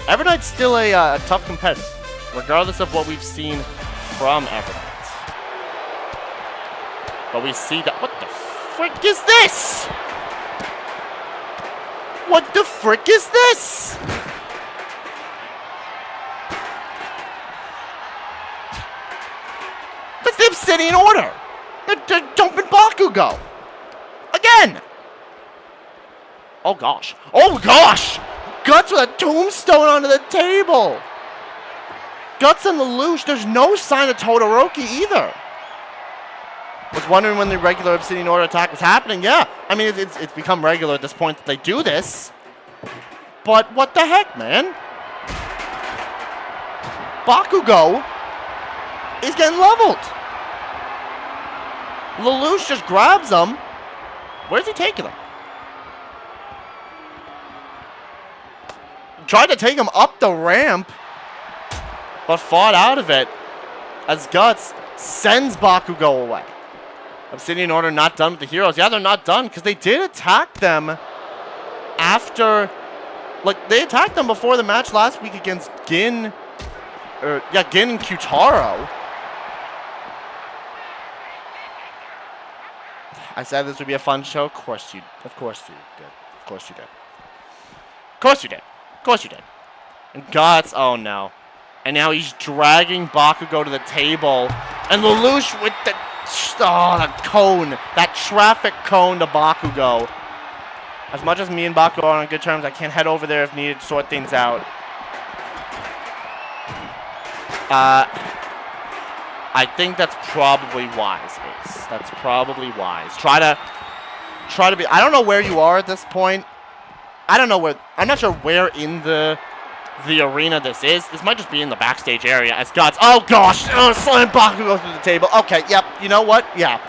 Evernight's still a tough competitor, regardless of what we've seen from Evernight. But we see that. What the frick is this? What the frick is this? That's the Obsidian Order. They're jumping Bakugo. Again. Oh, gosh. Oh, gosh! Guts with a tombstone onto the table! Guts and Lelouch, there's no sign of Todoroki either. Was wondering when the regular Obsidian Order attack was happening. Yeah, I mean, it's become regular at this point that they do this. But what the heck, man? Bakugo is getting leveled. Lelouch just grabs him. Where's he taking him? Tried to take him up the ramp, but fought out of it as Guts sends Bakugo away. Obsidian Order not done with the heroes. Yeah, they're not done because they did attack them after... Like, they attacked them before the match last week against Gin... Gin and Kyutaro. I said this would be a fun show. Of course you did. Of course you did. Of course you did. Of course you did. Of course you did. And Guts, oh no. And now he's dragging Bakugo to the table. And Lelouch with the cone. That traffic cone to Bakugo. As much as me and Bakugo are on good terms, I can head over there if needed to sort things out. I think that's probably wise, Ace. That's probably wise. Try to be... I don't know where you are at this point. I don't know where... I'm not sure where in the arena this is. This might just be in the backstage area as Guts... Oh, gosh! Oh, slam Bakugo through the table. Okay, yep. You know what? Yeah.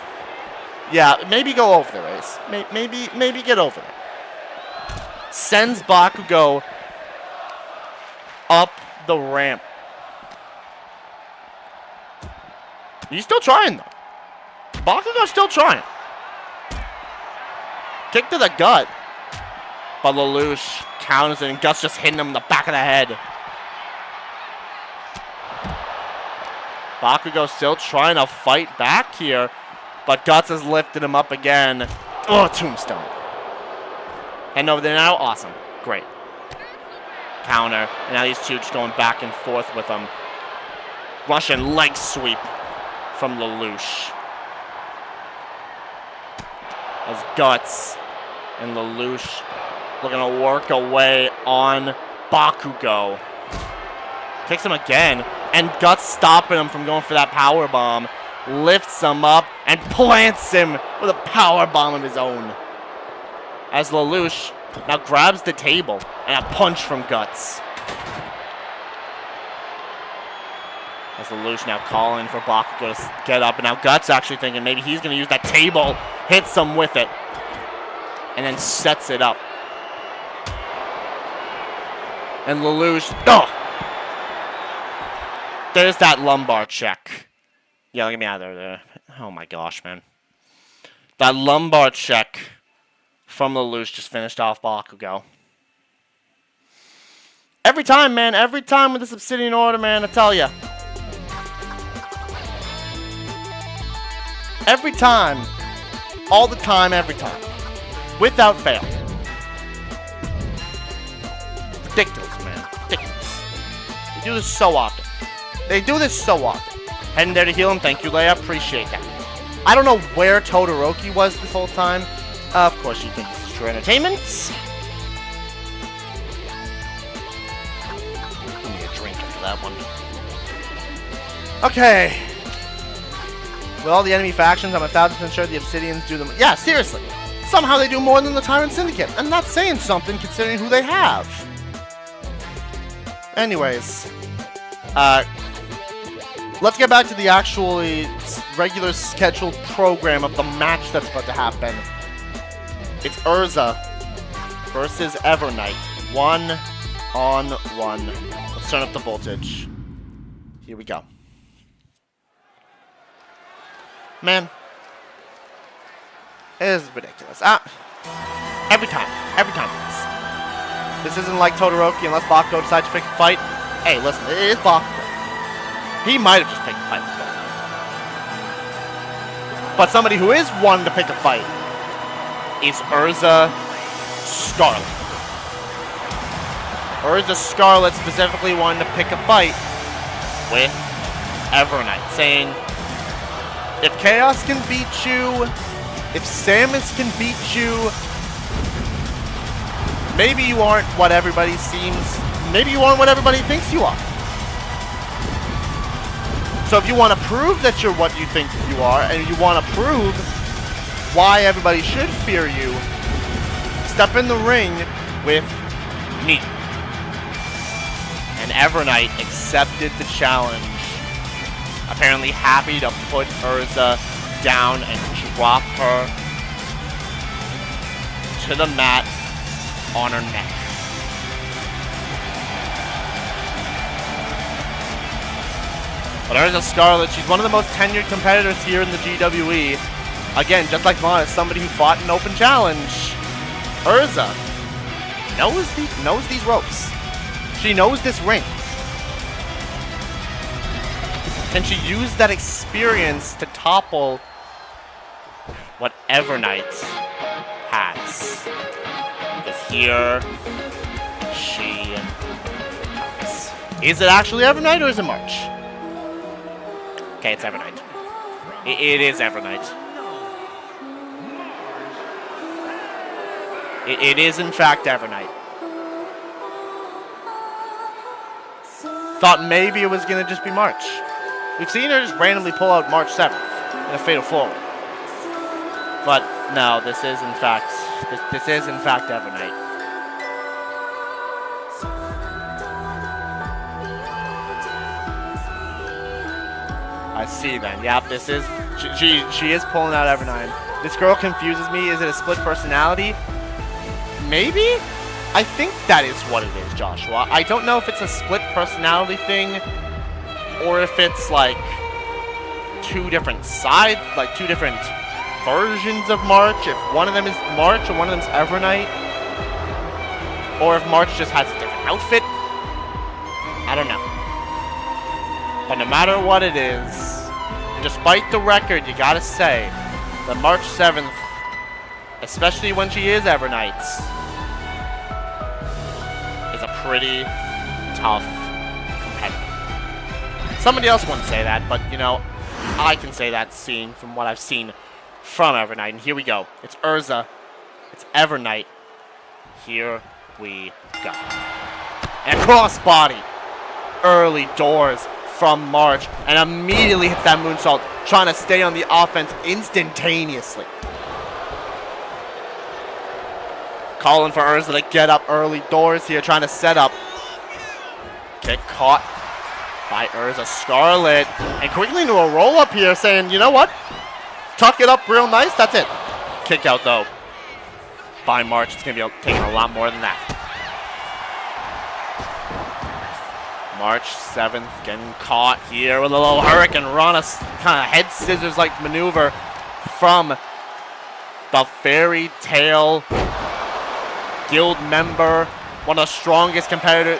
Yeah, maybe go over there, Ace. Maybe get over there. Sends Bakugo up the ramp. He's still trying, though. Bakugo's still trying. Kick to the gut. But Lelouch counters it, and Guts just hitting him in the back of the head. Bakugo still trying to fight back here, but Guts has lifted him up again. Oh, tombstone. Heading over there now. Awesome. Great. Counter. And now these two just going back and forth with him. Russian leg sweep from Lelouch. As Guts and Lelouch looking to work away on Bakugo. Kicks him again, and Guts stopping him from going for that power bomb. Lifts him up and plants him with a power bomb of his own. As Lelouch now grabs the table and a punch from Guts. As Lelouch now calling for Bakugo to get up, and now Guts actually thinking maybe he's going to use that table, hits him with it, and then sets it up. And Lelouch, there's that lumbar check. Yeah, get me out of there. Oh my gosh, man. That lumbar check from Lelouch just finished off Bakugo. Every time, man. Every time with this Obsidian Order, man, I tell ya. Every time. All the time, every time. Without fail. Ridiculous, man. Ridiculous. They do this so often. They do this so often. Heading there to heal him. Thank you, Leia. Appreciate that. I don't know where Todoroki was this whole time. Of course, you think this is true entertainment. Give me a drink after that one. Okay. With all the enemy factions, I'm 1000% sure the Obsidians do them. Yeah, seriously. Somehow they do more than the Tyrant Syndicate. And that's saying something considering who they have. Anyways. Let's get back to the actually regular scheduled program of the match that's about to happen. It's Erza versus Evernight. 1-on-1. Let's turn up the voltage. Here we go. Man. It is ridiculous. Every time. This isn't like Todoroki unless Bakugo decides to pick a fight. Hey, listen, it is Bakugo. He might have just picked a fight. But somebody who is wanting to pick a fight is Erza Scarlet. Erza Scarlet specifically wanting to pick a fight with Evernight, saying, if Chaos can beat you, if Samus can beat you, maybe you aren't what everybody seems, maybe you aren't what everybody thinks you are. So if you want to prove that you're what you think you are, and you want to prove why everybody should fear you, step in the ring with me. And Evernight accepted the challenge, apparently happy to put Erza down and drop her to the mat on her neck. But Erza Scarlet, she's one of the most tenured competitors here in the GWE. Again, just like Monika, somebody who fought an open challenge. Erza knows these ropes. She knows this ring. Can she use that experience to topple what Evernight has? Because here she comes. Is it actually Evernight or is it March? Okay, it's Evernight. It is Evernight. It is in fact Evernight. Thought maybe it was gonna just be March. We've seen her just randomly pull out March 7th in a fatal forward. But no, this is in fact Evernight. I see then. Yep, this is she is pulling out Evernight. This girl confuses me. Is it a split personality? Maybe? I think that is what it is, Joshua. I don't know if it's a split personality thing or if it's like two different sides, like two different versions of March. If one of them is March and one of them is Evernight. Or if March just has a different outfit. I don't know. But no matter what it is, despite the record, you gotta say that March 7th, especially when she is Evernight, is a pretty tough competitor. Somebody else wouldn't say that, but you know, I can say that seeing from what I've seen from Evernight. And here we go. It's Erza. It's Evernight. Here we go. And crossbody. Early doors from March, and immediately hits that moonsault, trying to stay on the offense instantaneously. Calling for Erza to get up early doors here, trying to set up. Get caught by Erza Scarlet, and quickly into a roll up here, saying, you know what? Tuck it up real nice, that's it. Kick out though by March. It's going to be taking a lot more than that. March 7th getting caught here with a little Hurricane Rana kind of head scissors like maneuver from the Fairy Tail Guild member, one of the strongest competitors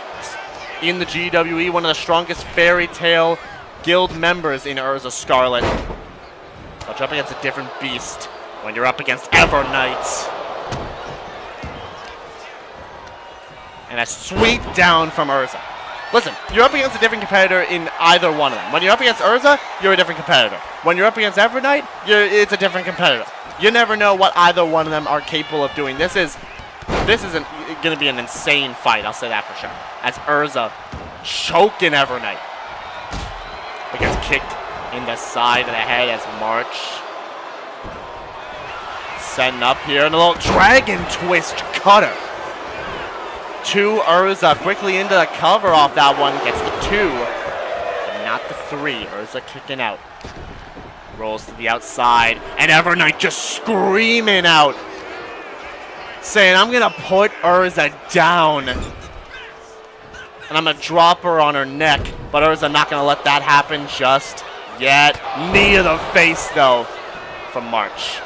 in the GWE, one of the strongest Fairy Tail Guild members in Erza Scarlet. But you're up against a different beast when you're up against Evernight. And a sweep down from Erza. Listen, you're up against a different competitor in either one of them. When you're up against Erza, you're a different competitor. When you're up against Evernight, it's a different competitor. You never know what either one of them are capable of doing. This isn't going to be an insane fight, I'll say that for sure. As Erza choking Evernight. But gets kicked in the side of the head as March. Setting up here, and a little dragon twist cutter to Erza, quickly into the cover off that one, gets the 2, but not the 3. Erza kicking out. Rolls to the outside, and Evernight just screaming out, saying, I'm going to put Erza down, and I'm going to drop her on her neck, but Erza not going to let that happen just yet. Knee to the face, though, from March.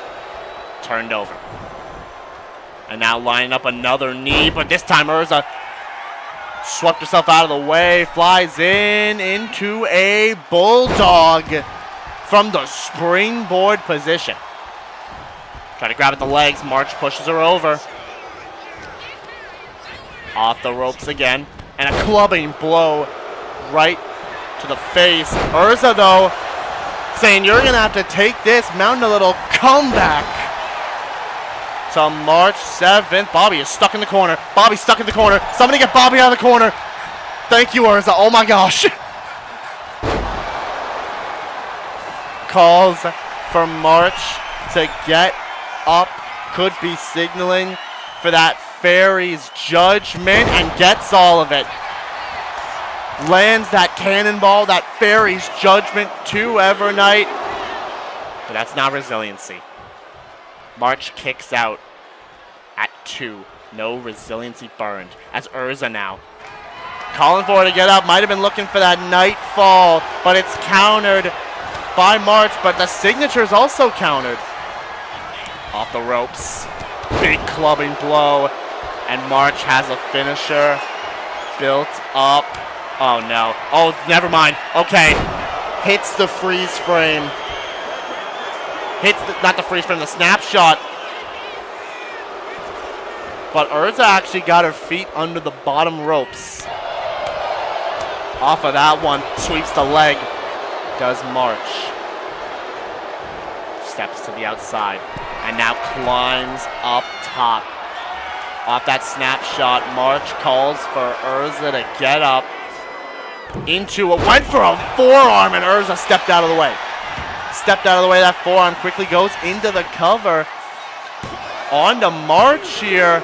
Turned over. And now lining up another knee, but this time Erza swept herself out of the way, flies into a bulldog from the springboard position. Try to grab at the legs, March pushes her over. Off the ropes again, and a clubbing blow right to the face. Erza, though, saying you're going to have to take this, mounting a little comeback to March 7th. Bobby is stuck in the corner. Bobby's stuck in the corner. Somebody get Bobby out of the corner. Thank you, Erza. Oh my gosh. Calls for March to get up. Could be signaling for that Fairy's Judgment and gets all of it. Lands that cannonball, that Fairy's Judgment to Evernight. But that's not resiliency. March kicks out at 2. No resiliency burned. As Erza now. Calling for her to get up. Might have been looking for that Nightfall. But it's countered by March. But the signature is also countered. Off the ropes. Big clubbing blow. And March has a finisher built up. Oh no. Oh, never mind. Okay. Hits the freeze frame. Hits the, not the freeze frame, the snapshot. But Erza actually got her feet under the bottom ropes. Off of that one. Sweeps the leg. Does March. Steps to the outside. And now climbs up top. Off that snapshot, March calls for Erza to get up. Into it. Went for a forearm and Erza stepped out of the way. Stepped out of the way. That forearm quickly goes into the cover. On to March here.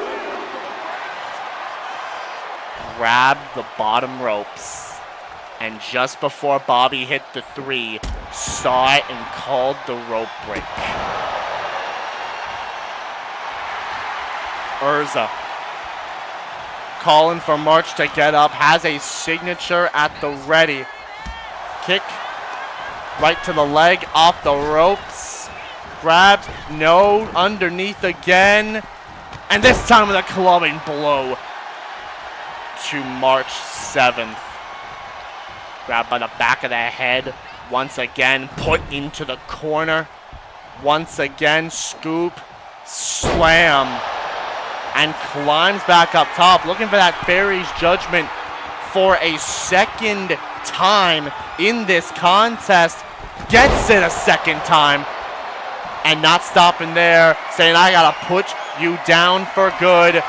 Grabbed the bottom ropes. And just before Bobby hit the 3, saw it and called the rope break. Erza calling for March to get up. Has a signature at the ready. Kick right to the leg. Off the ropes. Grabs. No. Underneath again. And this time with a clubbing blow to March 7th. Grabbed by the back of the head. Once again put into the corner. Once again scoop. Slam. And climbs back up top, looking for that Fairy's Judgment for a second time in this contest. Gets it a second time. And not stopping there, saying, I gotta put you down for good.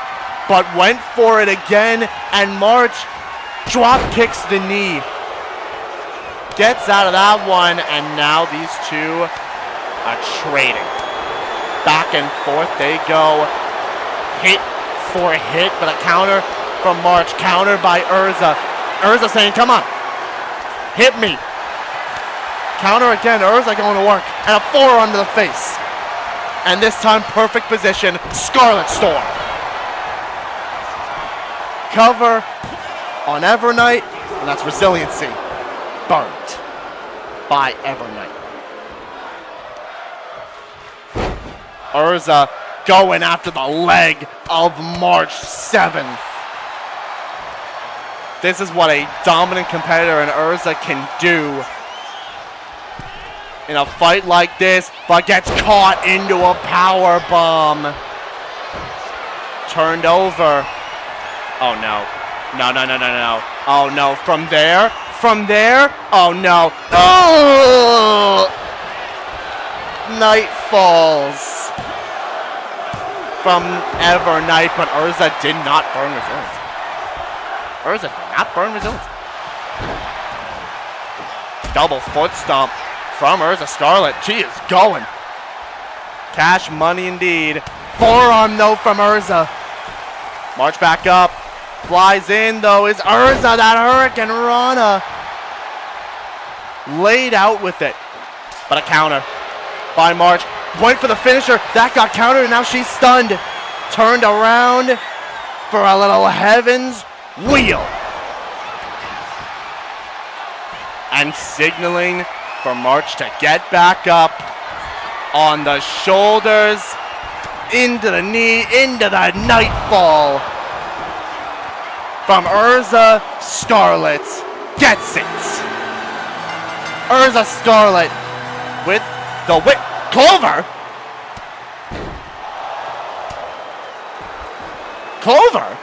But went for it again, and March drop kicks the knee. Gets out of that one, and now these two are trading. Back and forth they go. Hit for a hit, but a counter from March. Countered by Erza. Erza saying, come on. Hit me. Counter again. Erza going to work. And a forearm to the face. And this time, perfect position. Scarlet Storm. Cover on Evernight. And that's resiliency. Burnt by Evernight. Erza going after the leg of March 7th. This is what a dominant competitor in Erza can do in a fight like this, but gets caught into a power bomb. Turned over. Oh no. No. Oh no, from there? Oh no. Oh! Night falls from Evernight, but Erza did not burn resilience. Erza did not burn resilience. Double foot stomp from Erza Scarlet. She is going. Cash money indeed. Forearm though from Erza. March back up. Flies in though is Erza, that Hurricane Rana. Laid out with it. But a counter by March. Went for the finisher. That got countered and now she's stunned. Turned around for a little Heaven's Wheel. And signaling for March to get back up. On the shoulders. Into the knee. Into the Nightfall. From Erza Scarlet. Gets it. Erza Scarlet with the whip. Clover? Clover?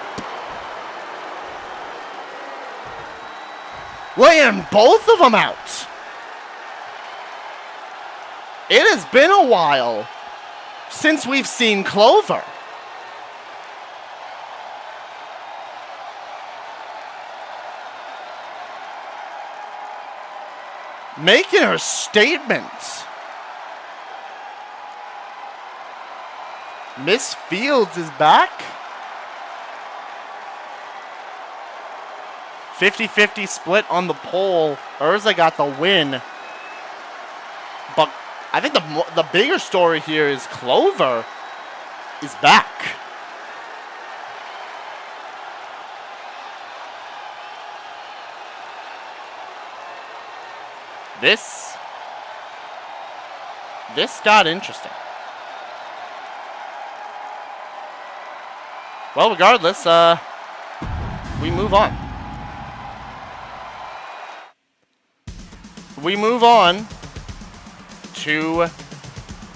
Laying both of them out. It has been a while since we've seen Clover. making her statement. Miss Fields is back. 50-50 split on the pole. Erza got the win. But I think the bigger story here is Clover is back. This got interesting. Well, regardless, we move on. We move on to,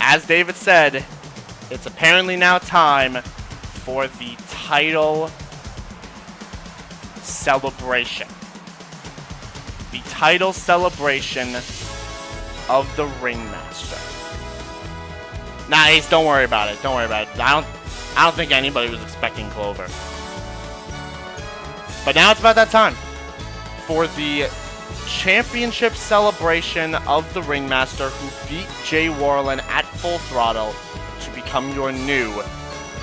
as David said, it's apparently now time for the title celebration. The title celebration of the Ringmaster. Nah, Ace, don't worry about it. Don't worry about it. I don't think anybody was expecting Clover. But now it's about that time for the championship celebration of the Ringmaster, who beat Jay Warland at Full Throttle to become your new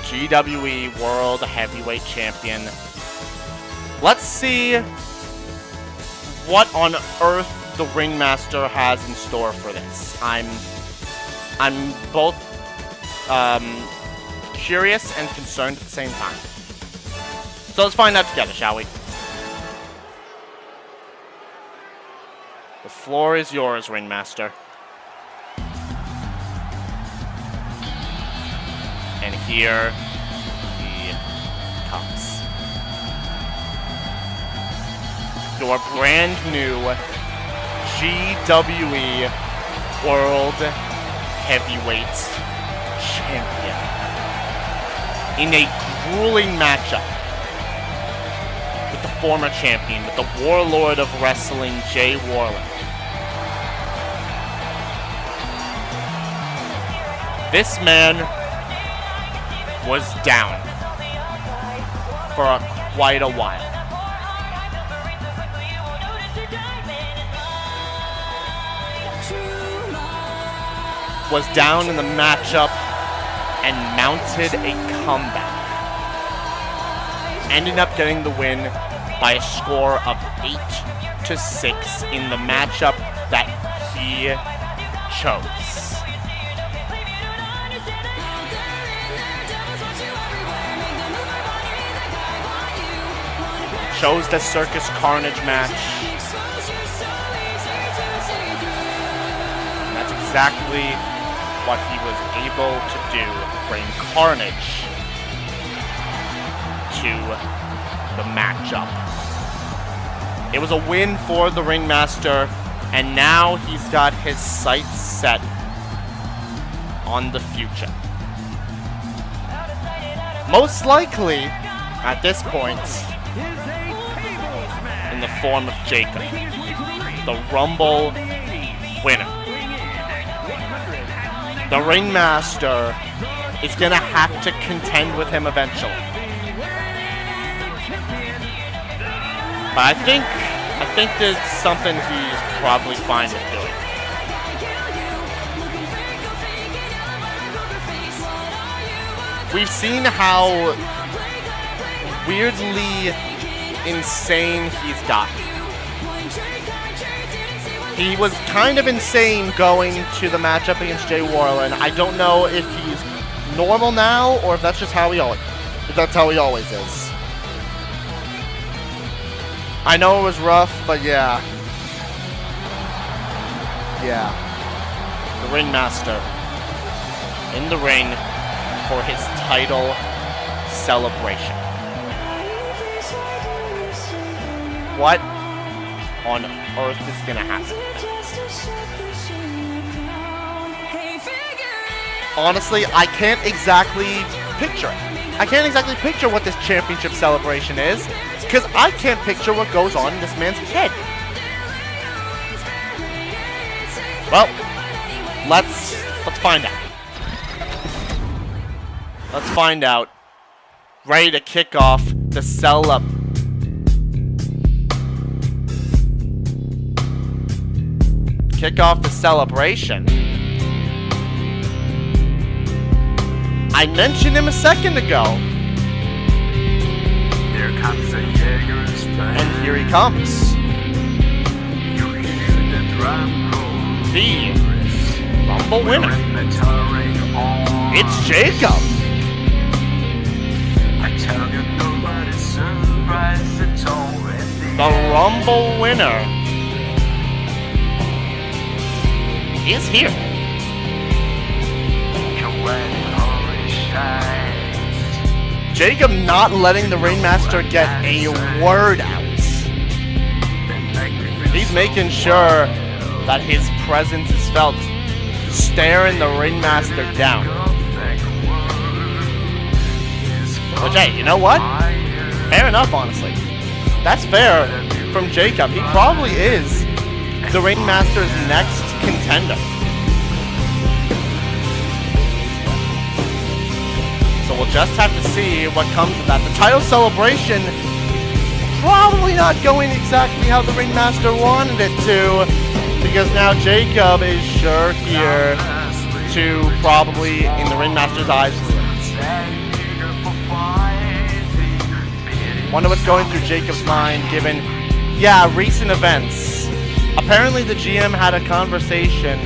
GWE World Heavyweight Champion. Let's see what on earth the Ringmaster has in store for this. I'm both curious and concerned at the same time. So let's find out together, shall we? The floor is yours, Ringmaster. And here he comes. Your brand new GWE World Heavyweight Champion. In a grueling matchup with the former champion, with the Warlord of Wrestling, Jay Warland. This man was down for quite a while. Was down in the matchup and mounted a comeback. Ended up getting the win by a score of 8-6 in the matchup that he chose. Chose the Circus Carnage match. And that's exactly what he was able to do, bring carnage to the matchup. It was a win for the Ringmaster, and now he's got his sights set on the future. Most likely, at this point, in the form of Jacob, the Rumble winner. The Ringmaster is going to have to contend with him eventually. But I think there's something he's probably fine with doing. We've seen how weirdly insane he's gotten. He was kind of insane going to the matchup against Jay Warland. I don't know if he's normal now or if that's just how he always is. I know it was rough, but yeah. Yeah. The Ringmaster in the ring for his title celebration. What on earth is gonna happen? Honestly, I can't exactly picture it. I can't exactly picture what this championship celebration is, because I can't picture what goes on in this man's head. Well, let's find out. Let's find out. Ready to kick off the celeb. kick off the celebration. I mentioned him a second ago. There comes the Jaeger's band. And here he comes. You hear the drum roll. The Rumble winner. When the touring on. It's Jacob. I tell you nobody's surprised at all. The Rumble winner is here. Jacob not letting the Ringmaster get a word out. He's making sure that his presence is felt, staring the Ringmaster down. Which, hey, you know what? Fair enough, honestly. That's fair from Jacob. He probably is the Ringmaster's next contender. So we'll just have to see what comes of that. The title celebration probably not going exactly how the Ringmaster wanted it to, because now Jacob is sure here to probably, in the Ringmaster's eyes, wonder what's going through Jacob's mind given, recent events. Apparently the GM had a conversation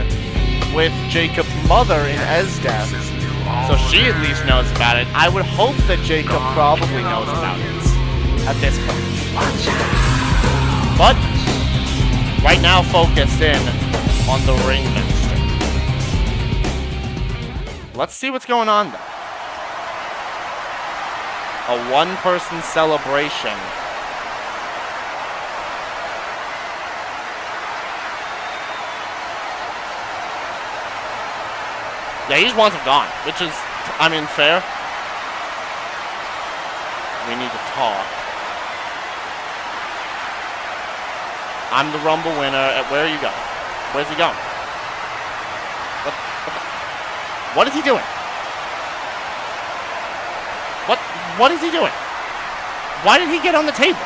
with Jacob's mother in Erza, so she at least knows about it. I would hope that Jacob probably knows about it at this point. But right now focus in on the Ringmaster. Let's see what's going on though. A one-person celebration. Yeah, he just wants him gone, which is, I mean, fair. We need to talk. I'm the Rumble winner. Where are you going? Where's he going? What is he doing? What is he doing? Why did he get on the table?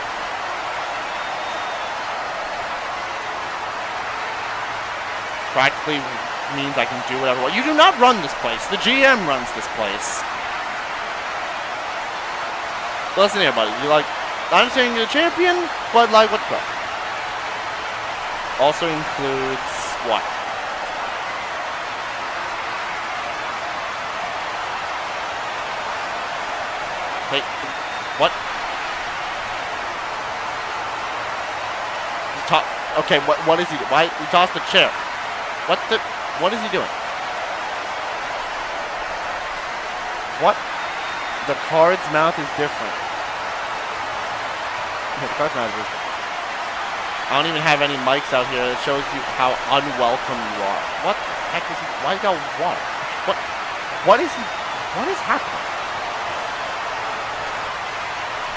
Practically means I can do whatever I want. You do not run this place. The GM runs this place. Listen here, buddy. You like, I'm saying you're the champion, but like, what's up? Also includes what? Hey, what? Okay, what is he doing? Why? He tossed the chair. What is he doing? What? The card's mouth is different. Yeah, the card's mouth is different. I don't even have any mics out here. It shows you how unwelcome you are. What the heck is he? Why you got water? What is he? What is happening?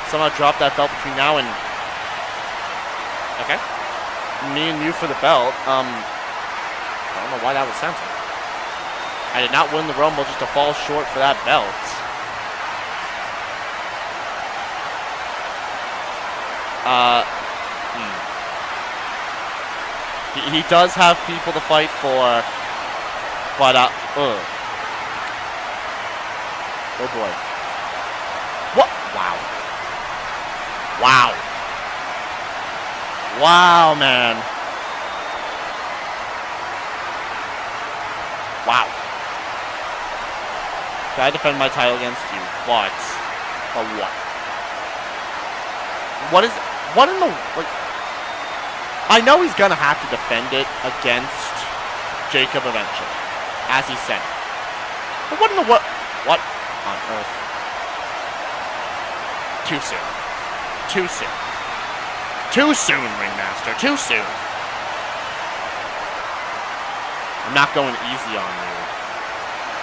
Somehow drop that belt between now and... Okay. Me and you for the belt. I don't know why that was sensible. I did not win the Rumble just to fall short for that belt. He does have people to fight for, but, oh boy. What? Wow. Wow. Wow, man. Wow. I defend my title against you, but what? What in the, like, I know he's gonna have to defend it against Jacob eventually, as he said. But what in the what on earth? Too soon. Too soon. Too soon, Ringmaster. Too soon. I'm not going easy on you.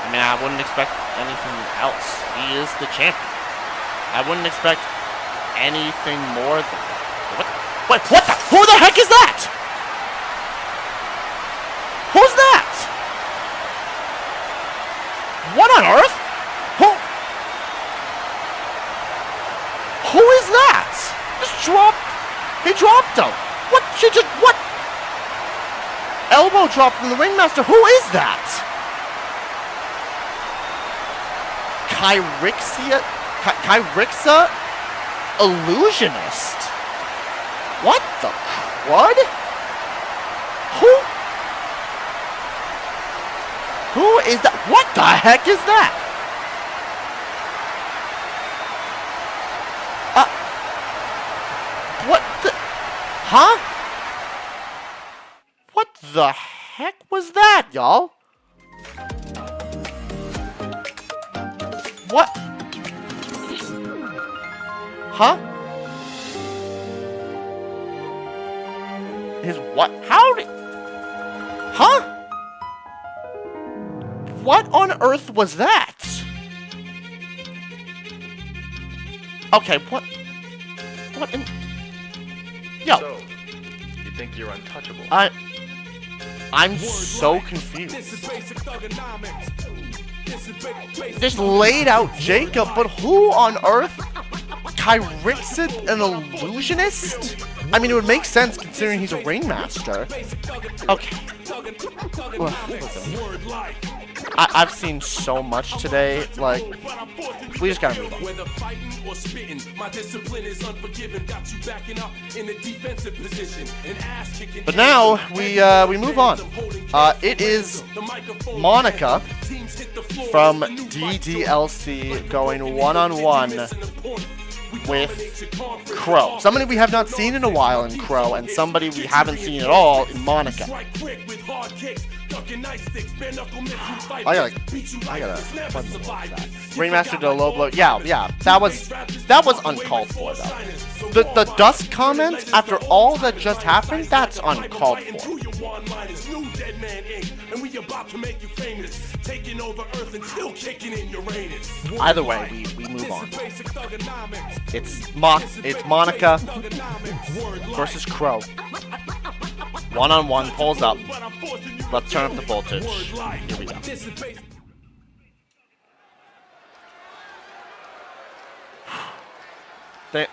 I mean, I wouldn't expect anything else. He is the champion. I wouldn't expect anything more than that. What the? Who the heck is that? Who's that? What on earth? Who is that? He dropped him. What? What? Elbow combo drop from the Ringmaster. Who is that? Kyrixa Illusionist? What the crud? Who is that? What the heck is that? What the? Huh? What the heck was that, y'all? What? Huh? His what? How did... Huh? What on earth was that? Okay, what? What in... Yo. So, you think you're untouchable? I'm so confused. Just laid out Jacob, but who on earth? Kyrixa an illusionist? I mean, it would make sense considering he's a Ringmaster. Okay. Well, listen. I've seen so much today, like, we just gotta move on. But now, we move on. It is Monika from DDLC going one-on-one with Crowe. Somebody we have not seen in a while in Crowe, and somebody we haven't seen at all in Monika. I gotta Ringmaster did a low blow. Yeah, that was uncalled for though. The dust comment after all that just happened, that's uncalled for. Either way, we move on. It's Monika versus Crowe. One-on-one, pulls up. Let's turn up the voltage. Here we go.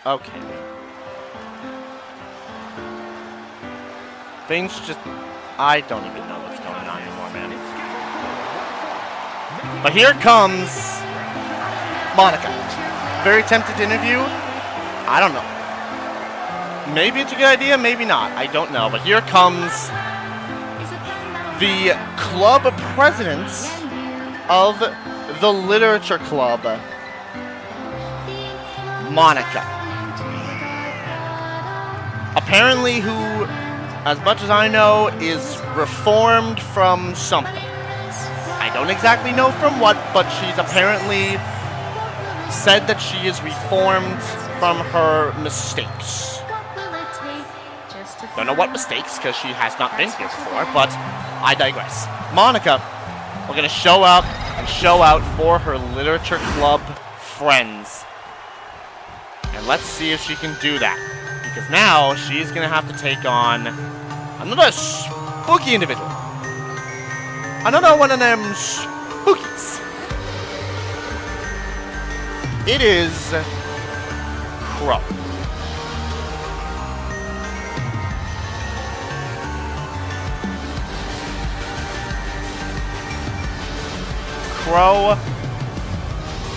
Okay. Things just... I don't even know what's going on anymore, man. But here comes Monika. Very tempted to interview. I don't know. Maybe it's a good idea, maybe not. I don't know. But here comes the club presidents of the Literature Club, Monika. Apparently who, as much as I know, is reformed from something. I don't exactly know from what, but she's apparently said that she is reformed from her mistakes. Don't know what mistakes, because she has not been here before, but I digress. Monika, we're going to show up and show out for her Literature Club friends. And let's see if she can do that. Because now, she's going to have to take on another spooky individual. Another one of them spookies. It is Crowe. Crowe.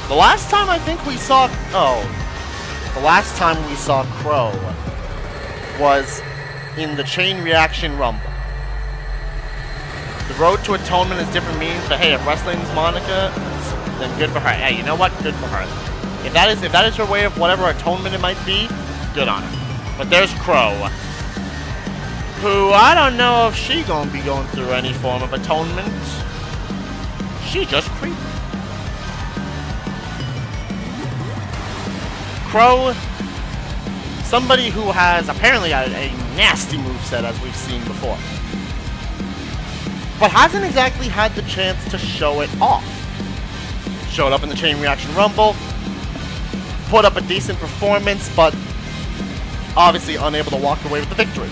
The last time I think we saw... the last time we saw Crowe was in the Chain Reaction Rumble. The road to atonement is different means, but hey, if wrestling's Monika, then good for her. Hey, you know what? Good for her. If that is her way of whatever atonement it might be, good on her. But there's Crowe, who I don't know if she gonna be going through any form of atonement. She just creeped. Crowe, somebody who has apparently a nasty moveset as we've seen before, but hasn't exactly had the chance to show it off. Showed up in the Chain Reaction Rumble, put up a decent performance, but obviously unable to walk away with the victory.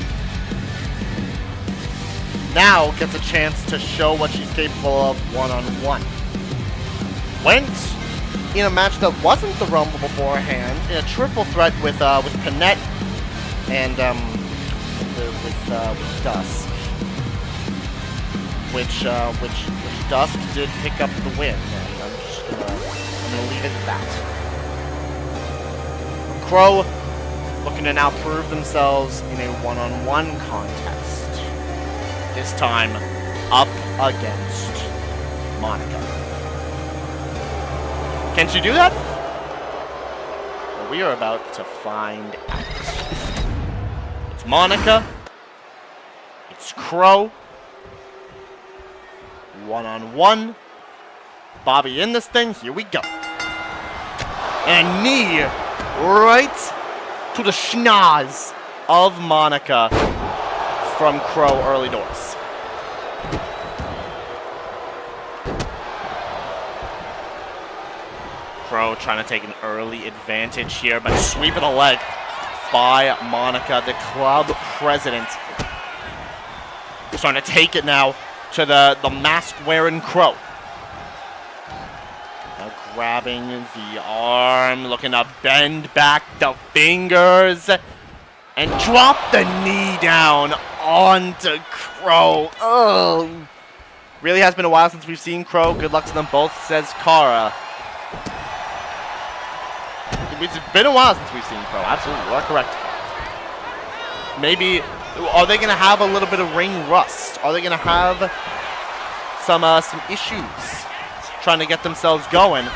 Now gets a chance to show what she's capable of one-on-one. Went in a match that wasn't the Rumble beforehand, in a triple threat with Panette and with Dusk. which Dusk did pick up the win, and I'm gonna leave it at that. Crowe looking to now prove themselves in a one-on-one contest. This time up against Monika. Can she do that? Well, we are about to find out. It's Monika. It's Crowe. One-on-one. Bobby in this thing. Here we go. And a knee right to the schnoz of Monika from Crowe early doors. Crowe trying to take an early advantage here, but sweep of the leg by Monika, the club president. Trying to take it now to the mask-wearing Crowe. Now grabbing the arm, looking to bend back the fingers, and drop the knee down onto Crowe. Oh, really has been a while since we've seen Crowe. Good luck to them both, says Kara. It's been a while since we've seen Crowe. Absolutely, you are correct. Maybe, are they going to have a little bit of ring rust? Are they going to have some issues trying to get themselves going?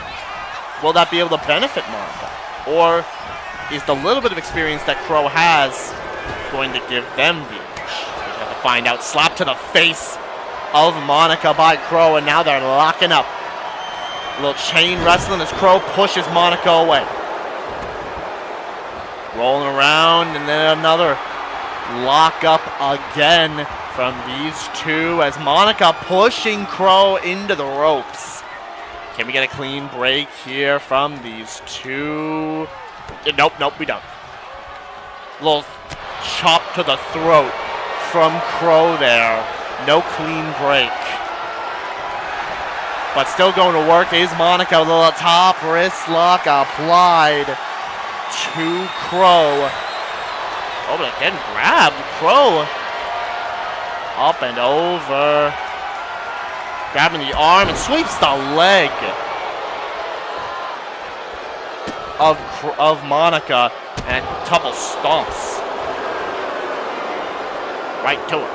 Will that be able to benefit Monika? Or is the little bit of experience that Crowe has going to give them the edge? We have to find out. Slap to the face of Monika by Crowe, and now they're locking up. A little chain wrestling as Crowe pushes Monika away. Rolling around, and then another lock up again from these two as Monika pushing Crowe into the ropes. Can we get a clean break here from these two? Nope, we don't. Little chop to the throat from Crowe there. No clean break. But still going to work is Monika with a little top wrist lock applied to Crowe. Oh, but getting grabbed. Crowe up and over. Grabbing the arm and sweeps the leg of Monika, and a couple stomps right to her.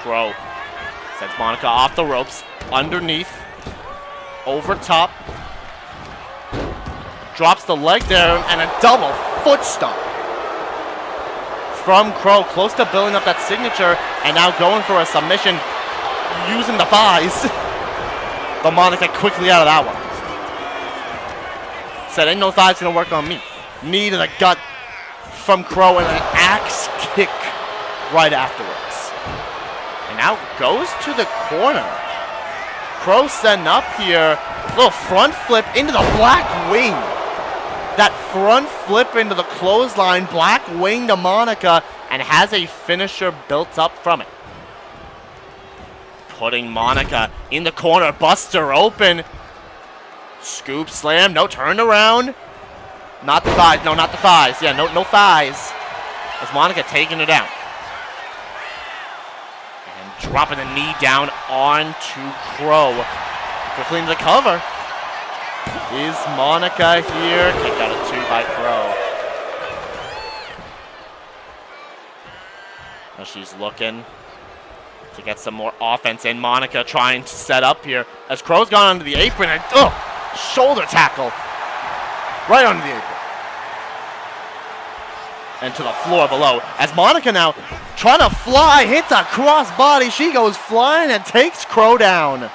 Crowe sends Monika off the ropes, underneath, over top. Drops the leg there, and a double foot stomp from Crowe, close to building up that signature, and now going for a submission using the thighs. But Monika quickly out of that one. Said, ain't no thighs gonna work on me. Knee to the gut from Crowe, and an axe kick right afterwards. And now goes to the corner. Crowe setting up here, little front flip into the black wing. That front flip into the clothesline, black wing to Monika, and has a finisher built up from it. Putting Monika in the corner, Buster open. Scoop slam, no turn around. Not the thighs, no, not the thighs. Yeah, no thighs. As Monika taking her down. And dropping the knee down onto Crowe. Quickly into the cover. Is Monika here? Kick out of 2 by Crowe. Now she's looking to get some more offense in. Monika trying to set up here as Crowe's gone onto the apron, and shoulder tackle right onto the apron. And to the floor below as Monika now trying to fly, hits a crossbody. She goes flying and takes Crowe down.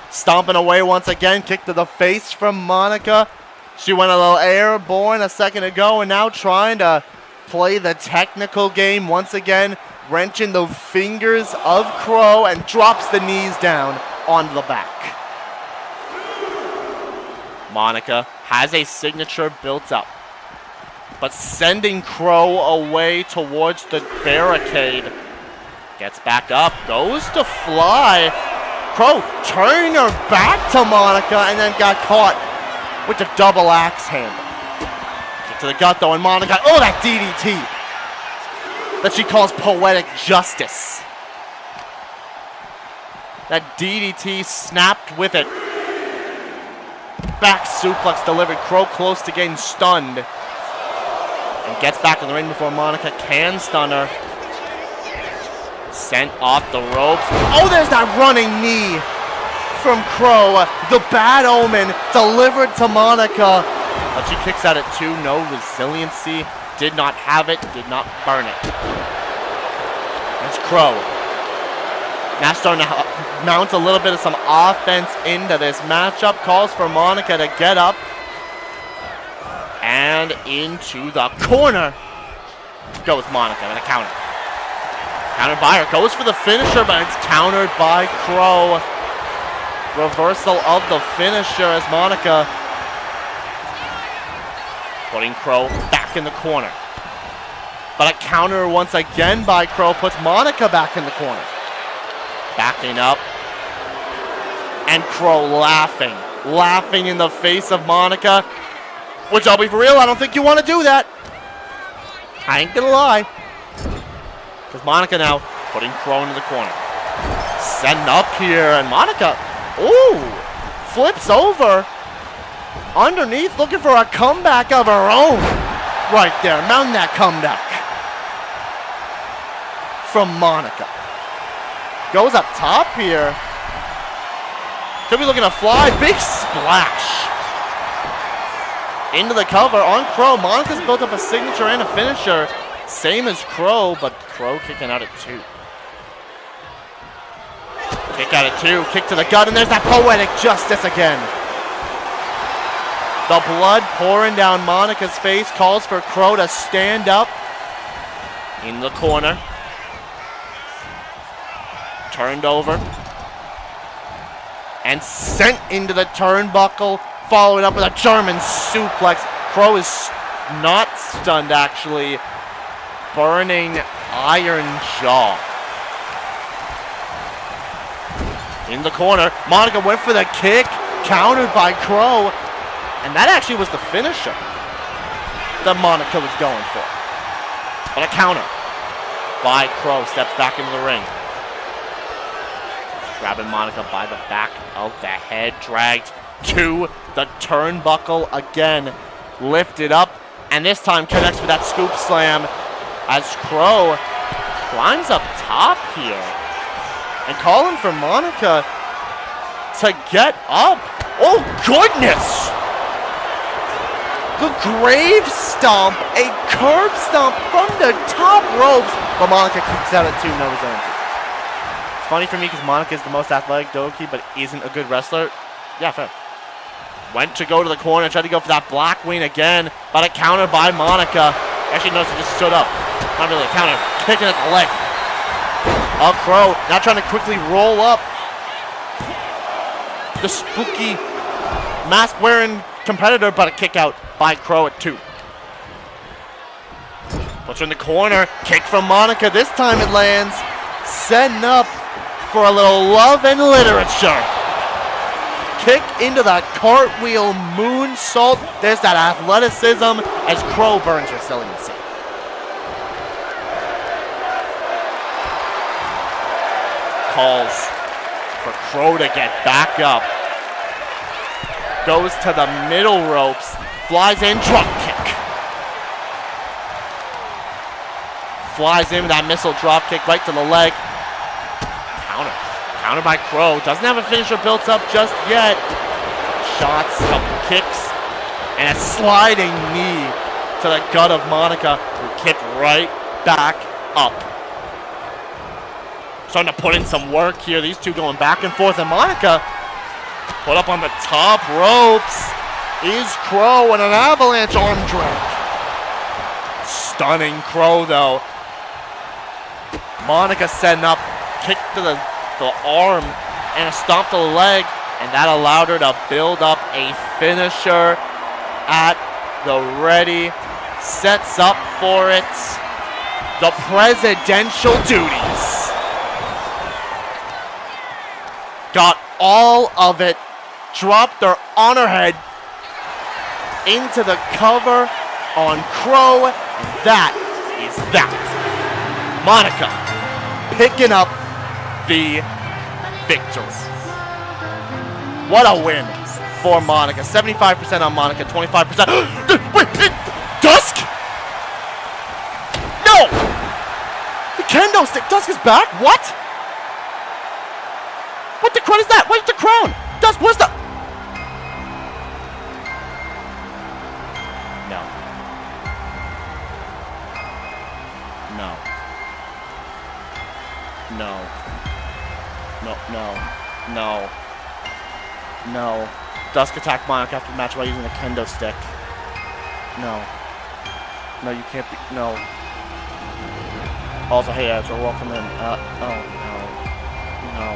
Stomping away once again, kick to the face from Monika. She went a little airborne a second ago, and now trying to play the technical game once again, wrenching the fingers of Crowe and drops the knees down onto the back. Monika has a signature built up, but sending Crowe away towards the barricade. Gets back up, goes to fly. Crowe turning her back to Monika, and then got caught with the double axe handle. Kick to the gut though, and Monika, that DDT. that she calls poetic justice. That DDT snapped with it. Back suplex delivered. Crowe close to getting stunned. And gets back in the ring before Monika can stun her. Sent off the ropes. Oh, there's that running knee from Crowe. The bad omen delivered to Monika. But she kicks out at 2. No resiliency. Did not have it. Did not burn it. That's Crowe. Now starting to mount a little bit of some offense into this matchup. Calls for Monika to get up. And into the corner goes Monika with a counter. Countered by her. Goes for the finisher, but it's countered by Crowe. Reversal of the finisher as Monika putting Crowe back in the corner. But a counter once again by Crowe puts Monika back in the corner. Backing up. And Crowe laughing. Laughing in the face of Monika. Which, I'll be for real, I don't think you want to do that. I ain't gonna lie. Because Monika now putting Crowe into the corner. Setting up here, and Monika, ooh, flips over. Underneath, looking for a comeback of her own. Right there, mounting that comeback. From Monika. Goes up top here. Could be looking to fly. Big splash. Into the cover on Crowe. Monika's built up a signature and a finisher. Same as Crowe, but Crowe kicking out at 2. Kick out at 2. Kick to the gut, and there's that poetic justice again. The blood pouring down Monika's face. Calls for Crowe to stand up. In the corner. Turned over. And sent into the turnbuckle. Followed up with a German suplex. Crowe is not stunned, actually. Burning iron jaw. In the corner. Monika went for the kick. Countered by Crowe. And that actually was the finisher that Monika was going for. But a counter by Crowe. Steps back into the ring. Grabbing Monika by the back of the head. Dragged to the turnbuckle again. Lifted up. And this time connects with that scoop slam. As Crowe climbs up top here. And calling for Monika to get up. Oh, goodness! The grave stomp. A curb stomp from the top ropes. But Monika kicks out at 2. No resiliency. It's funny for me because Monika is the most athletic Doki, but isn't a good wrestler. Yeah, fair. Went to go to the corner. Tried to go for that black wing again. But a counter by Monika. Actually, no, she just stood up. Not really a counter. Kicking at the leg of Crowe. Now trying to quickly roll up the spooky mask-wearing competitor, but a kick out by Crowe at 2. Puts her in the corner. Kick from Monika. This time it lands. Setting up for a little love and literature. Kick into that cartwheel moonsault. There's that athleticism as Crowe burns resiliency. Calls for Crowe to get back up. Goes to the middle ropes. Flies in, drop kick. Flies in with that missile drop kick right to the leg. Counter. Counter by Crowe. Doesn't have a finisher built up just yet. Shots, couple kicks, and a sliding knee to the gut of Monika, who kicked right back up. Starting to put in some work here. These two going back and forth, and Monika put up on the top ropes. Is Crowe and an avalanche arm drag. Stunning Crowe though. Monika setting up, kick to the arm and a stomp to the leg, and that allowed her to build up a finisher at the ready. Sets up for it. The presidential duties. Got all of it. Dropped her on her head into the cover on Crowe. And that is that. Monika picking up the victory. What a win for Monika. 75% on Monika, 25%. Wait, Dusk? No! The kendo stick. Dusk is back? What? What the crud is that? Where's the crown? Dusk, where's the... No. No. No. No, no, no. No. Dusk attacked Monika after the match by using a kendo stick. No. No, you can't be... No. Also, hey, Erza, welcome in. Oh, no. No.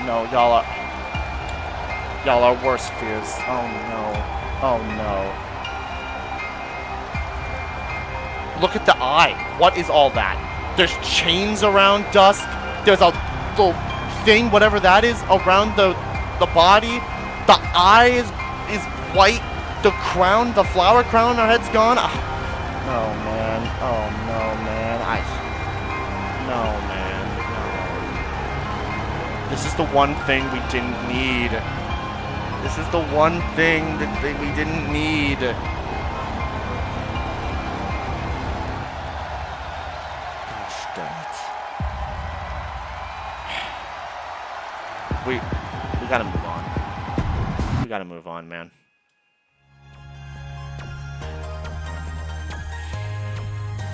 No, y'all are worst fears. Oh, no. Oh, no. Look at the eye. What is all that? There's chains around Dusk. There's a little thing, whatever that is, around the body. The eye is white. The crown, the flower crown on her head's gone. Oh, man. Oh, no, man. No, man. No. This is the one thing we didn't need. This is the one thing that we didn't need. Gosh damn it. We gotta move on. We gotta move on, man.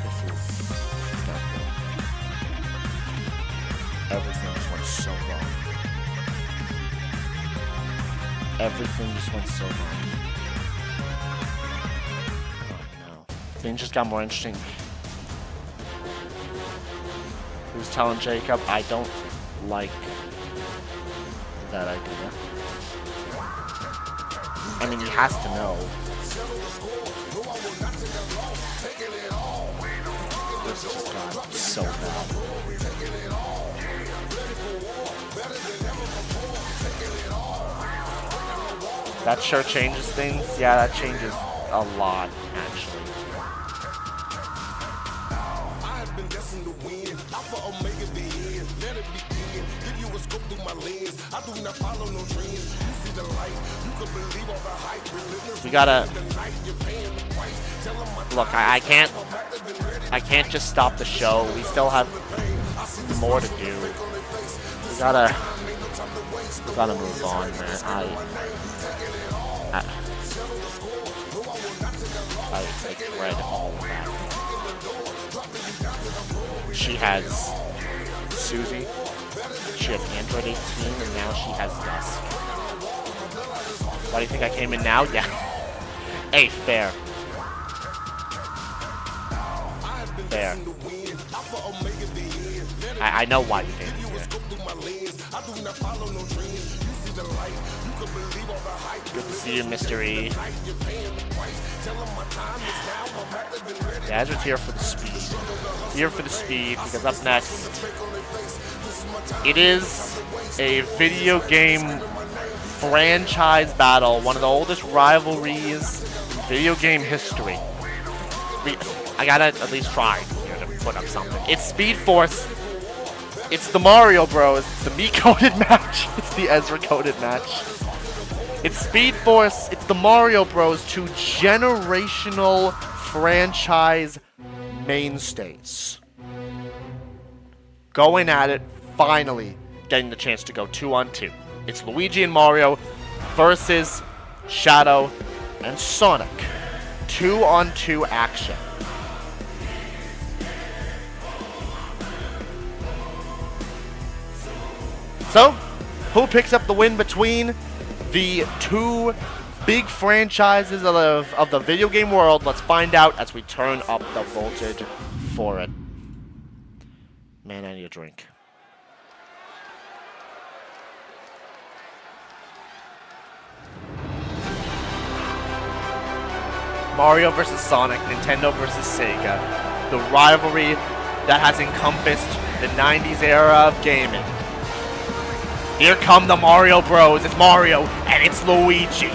This is not good. Everything just went so wrong. Everything just went so wrong. Oh no. Things just got more interesting. He was telling Jacob, I don't like that idea. I mean, he has to know. This just got so bad. That sure changes things. Yeah, that changes a lot, actually. We gotta look. I can't just stop the show. We still have more to do. We gotta move on, man. I read all of that. She has Susie. She has Android 18, and now she has Dusk. Why do you think I came in now? Yeah. Hey, fair. Fair. I know why you came in here. Good to see you, Mystery. Yeah, Ezra's here for the speed. Here for the speed, because up next, it is a video game franchise battle, one of the oldest rivalries in video game history. I gotta at least try here to put up something. It's Speed Force. It's the Mario Bros. It's the me-coded match. It's the Ezra-coded match. It's Speed Force. It's the Mario Bros. Two generational franchise mainstays. Going at it, finally getting the chance to go 2-on-2. It's Luigi and Mario versus Shadow and Sonic. 2-on-2 action. So, who picks up the win between the two big franchises of the video game world? Let's find out as we turn up the voltage for it. Man, I need a drink. Mario vs. Sonic, Nintendo vs. Sega. The rivalry that has encompassed the 90s era of gaming. Here come the Mario Bros. It's Mario and it's Luigi.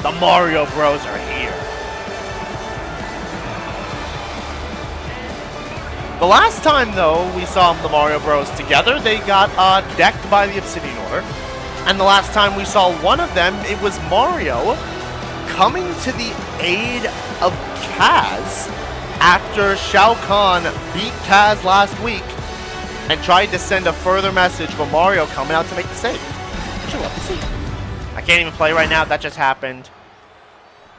The Mario Bros. Are here. The last time, though, we saw the Mario Bros. Together, they got decked by the Obsidian Order. And the last time we saw one of them, it was Mario coming to the aid of Kaz after Shao Kahn beat Kaz last week and tried to send a further message for Mario coming out to make the save. Which I love to see. I can't even play right now. That just happened.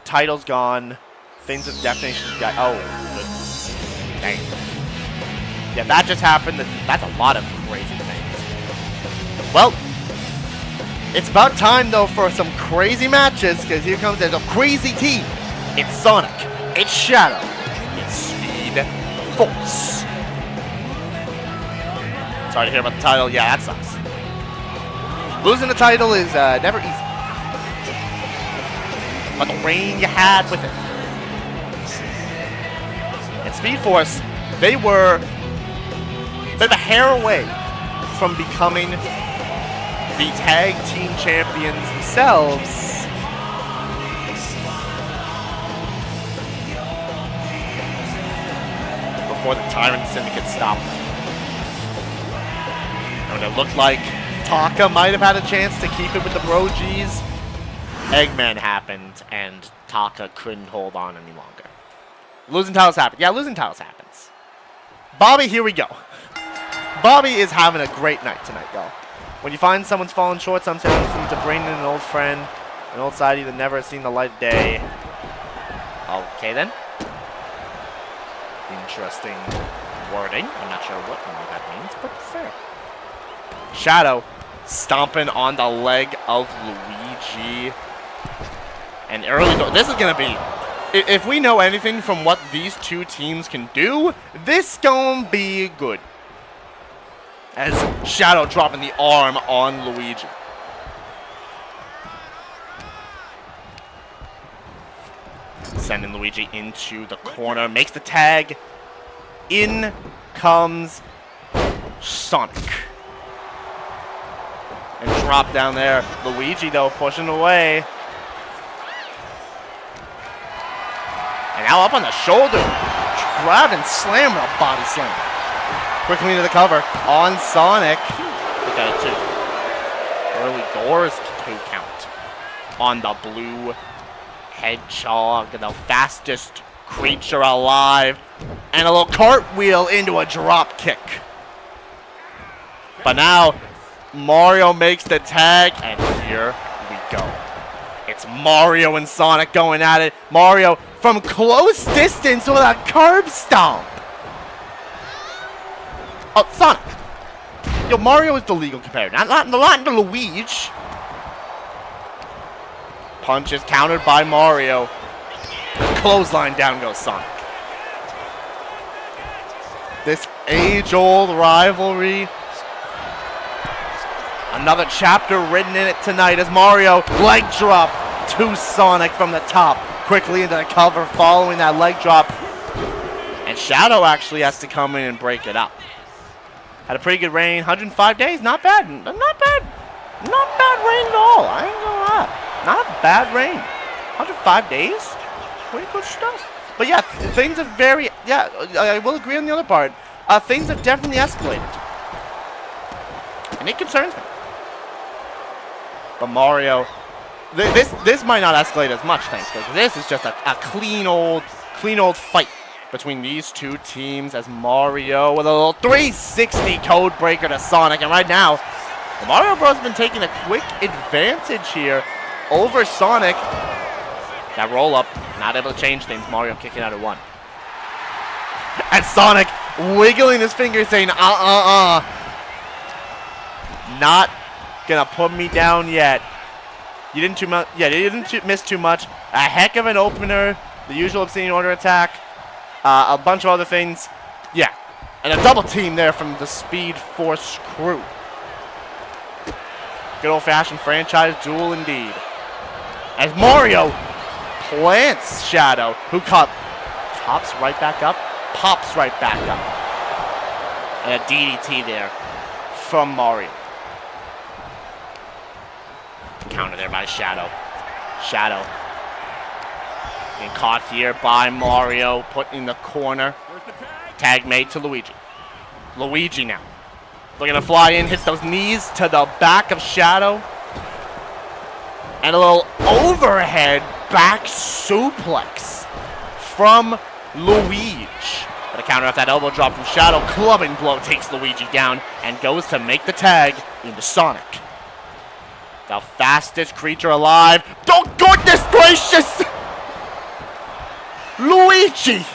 Title's gone. Things of definition got. Oh, goodness. Dang. Yeah, that just happened. That's a lot of crazy things. Well, it's about time, though, for some crazy matches, because here comes a crazy team. It's Sonic. It's Shadow. It's Speed Force. Sorry to hear about the title. Yeah, that sucks. Losing the title is never easy. But the reign you had with it. And Speed Force, they're the hair away from becoming the tag team champions themselves. Before the Tyrant Syndicate stopped them. And it looked like Taka might have had a chance to keep it with the Bro Gs. Eggman happened, and Taka couldn't hold on any longer. Losing titles happen. Yeah, losing titles happens. Bobby, here we go. Bobby is having a great night tonight, y'all. When you find someone's fallen short, sometimes to bring in an old friend, an old sidey that never has seen the light of day. Okay, then. Interesting wording. I'm not sure what that means, but fair. Shadow stomping on the leg of Luigi. And early, this is going to be, if we know anything from what these two teams can do, this going to be good. As Shadow dropping the arm on Luigi. Sending Luigi into the corner, makes the tag. In comes Sonic. And drop down there. Luigi, though, pushing away. And now up on the shoulder. Grab and slam with a body slam. Quickly into the cover on Sonic. Look at it, too. Early doors to count on the blue hedgehog, the fastest creature alive. And a little cartwheel into a drop kick. But now, Mario makes the tag, and here we go. It's Mario and Sonic going at it. Mario from close distance with a curb stomp. Oh, Sonic. Yo, Mario is the legal competitor. Not Luigi. Punch is countered by Mario. Clothesline, down goes Sonic. This age-old rivalry. Another chapter written in it tonight as Mario leg drop to Sonic from the top. Quickly into the cover following that leg drop. And Shadow actually has to come in and break it up. Had a pretty good reign. 105 days. Not bad. Not bad. Not bad reign at all. I ain't gonna lie. Not a bad reign. 105 days. Pretty good stuff. But yeah, things have very... Yeah, I will agree on the other part. Things have definitely escalated. And it concerns me. But Mario... This might not escalate as much, thankfully. This is just a clean old fight between these two teams as Mario with a little 360 code breaker to Sonic. And right now, the Mario Bros. Has been taking a quick advantage here over Sonic. That roll up, not able to change things. Mario kicking out at one. And Sonic wiggling his fingers saying, not gonna put me down yet. You didn't too much. Yeah, you didn't miss too much. A heck of an opener. The usual Obsidian Order attack. A bunch of other things. Yeah. And a double team there from the Speed Force crew. Good old-fashioned franchise duel indeed. As Mario plants Shadow, who pops right back up. Pops right back up. And a DDT there from Mario. Counter there by Shadow. Shadow. Getting caught here by Mario. Put in the corner. Tag made to Luigi. Luigi now. Looking to fly in, hits those knees to the back of Shadow. And a little overhead back suplex from Luigi. But a counter off that elbow drop from Shadow. Clubbing blow takes Luigi down and goes to make the tag into Sonic. The fastest creature alive. Oh, goodness gracious! Luigi!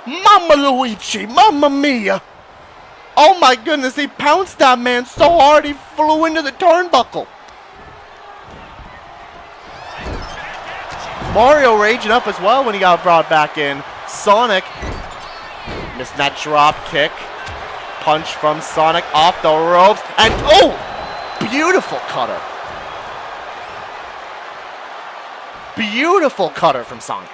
Mamma Luigi! Mamma mia! Oh my goodness, he pounced that man so hard he flew into the turnbuckle. Mario raging up as well when he got brought back in. Sonic missed that drop kick. Punch from Sonic off the ropes. And oh! Beautiful cutter. Beautiful cutter from Sonic.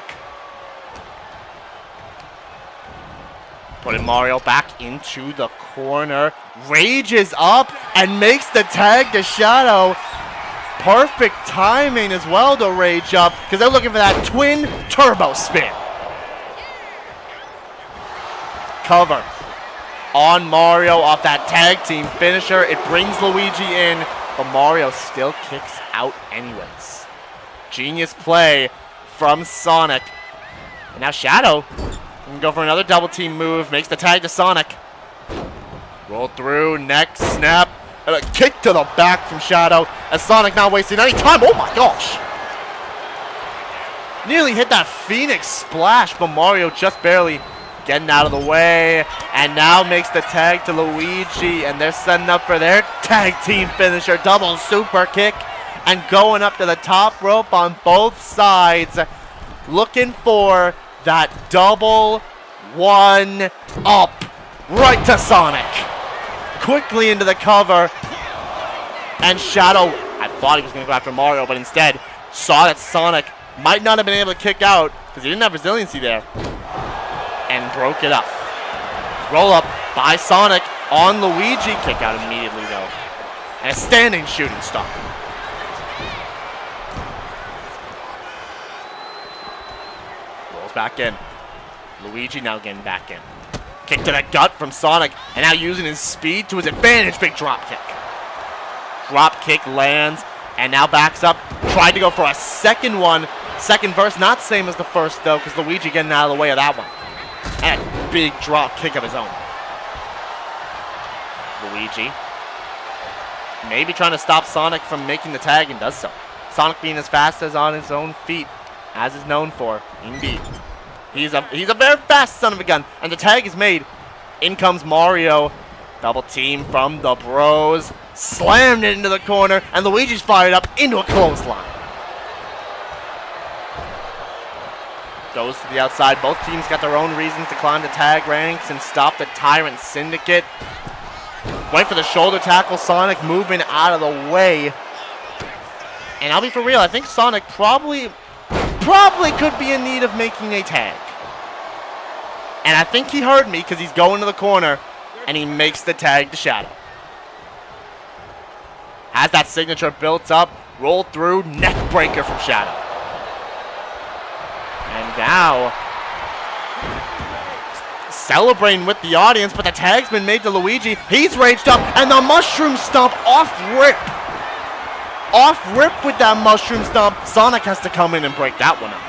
Putting Mario back into the corner. Rages up and makes the tag to Shadow. Perfect timing as well to rage up because they're looking for that twin turbo spin. Cover on Mario off that tag team finisher. It brings Luigi in, but Mario still kicks out anyways. Genius play from Sonic. And now Shadow can go for another double team move. Makes the tag to Sonic. Roll through, neck snap. And a kick to the back from Shadow as Sonic not wasting any time. Oh my gosh. Nearly hit that Phoenix splash, but Mario just barely getting out of the way. And now makes the tag to Luigi. And they're setting up for their tag team finisher. Double super kick. And going up to the top rope on both sides. Looking for that double one up. Right to Sonic. Quickly into the cover, and Shadow, I thought he was going to go after Mario, but instead saw that Sonic might not have been able to kick out because he didn't have resiliency there, and broke it up. Roll up by Sonic on Luigi, kick out immediately though, and a standing shooting star. Rolls back in. Luigi now getting back in. Kick to the gut from Sonic, and now using his speed to his advantage. Big drop kick. Drop kick lands, and now backs up. Tried to go for a second one. Second verse, not same as the first though, because Luigi getting out of the way of that one. And a big drop kick of his own. Luigi maybe trying to stop Sonic from making the tag, and does so. Sonic being as fast as on his own feet, as is known for, indeed. He's a very fast son of a gun. And the tag is made. In comes Mario. Double team from the bros. Slammed it into the corner. And Luigi's fired up into a clothesline. Goes to the outside. Both teams got their own reasons to climb the tag ranks and stop the Tyrant Syndicate. Went for the shoulder tackle. Sonic moving out of the way. And I'll be for real. I think Sonic probably could be in need of making a tag. And I think he heard me because he's going to the corner and he makes the tag to Shadow. Has that signature built up, roll through, neck breaker from Shadow. And now celebrating with the audience, but the tag's been made to Luigi. He's raged up, and the mushroom stomp off rip. Off rip with that mushroom stomp. Sonic has to come in and break that one up.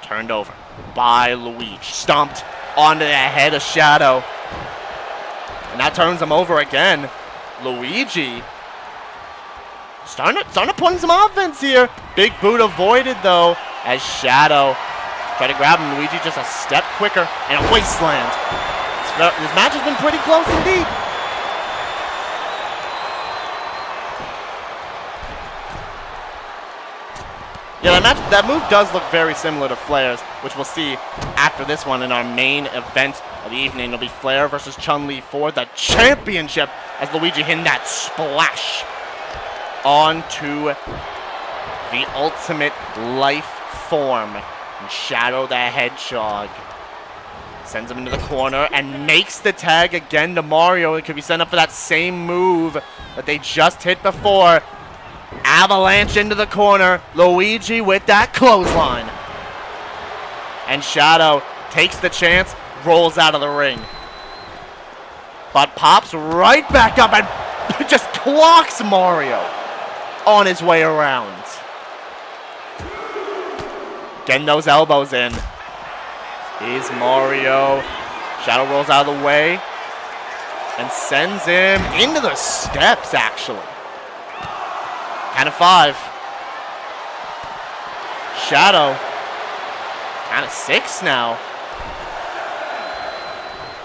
Turned over by Luigi. Stomped onto the head of Shadow. And that turns him over again. Luigi starting to put in some offense here. Big boot avoided though as Shadow tried to grab him. Luigi just a step quicker and a wasteland. This match has been pretty close indeed. Yeah, that move does look very similar to Flair's, which we'll see after this one in our main event of the evening. It'll be Flair versus Chun-Li for the championship as Luigi hitting that splash onto the ultimate life form. And Shadow the Hedgehog sends him into the corner and makes the tag again to Mario. It could be sent up for that same move that they just hit before. Avalanche into the corner. Luigi with that clothesline. And Shadow takes the chance, rolls out of the ring. But pops right back up and just clocks Mario on his way around. Getting those elbows in. Is Mario. Shadow rolls out of the way and sends him into the steps, actually. Count of 5. Shadow. Count of 6 now.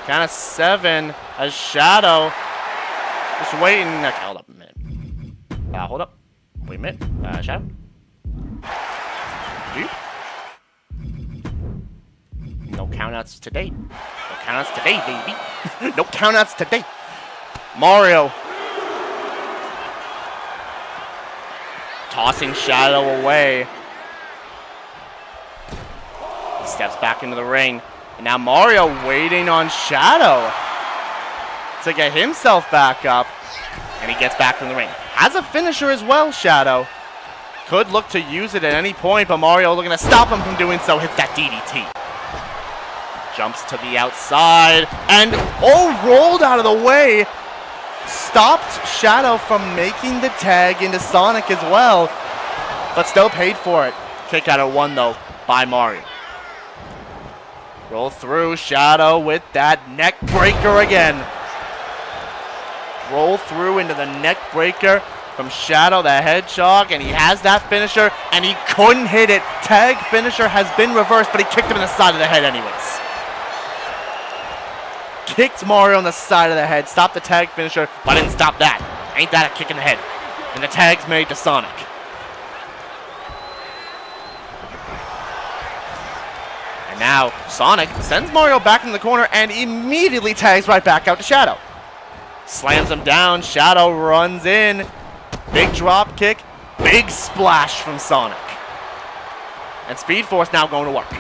Count of 7 as Shadow just waiting. Okay, hold up a minute. Hold up. Wait a minute. Shadow. No countouts today. No countouts today, baby. No countouts today. Mario. Tossing Shadow away. Steps back into the ring. And now Mario waiting on Shadow to get himself back up. And he gets back from the ring. Has a finisher as well, Shadow. Could look to use it at any point, but Mario looking to stop him from doing so. Hits that DDT. Jumps to the outside. And, rolled out of the way. Stopped Shadow from making the tag into Sonic as well. But still paid for it. Kick out of 1, though, by Mario. Roll through. Shadow with that neck breaker again. Roll through into the neck breaker from Shadow the Hedgehog, and he has that finisher, and he couldn't hit it. Tag finisher has been reversed, but he kicked him in the side of the head anyways. Kicked Mario on the side of the head, stopped the tag finisher, but didn't stop that. Ain't that a kick in the head? And the tag's made to Sonic. And now Sonic sends Mario back in the corner and immediately tags right back out to Shadow. Slams him down. Shadow runs in. Big drop kick. Big splash from Sonic. And Speed Force now going to work.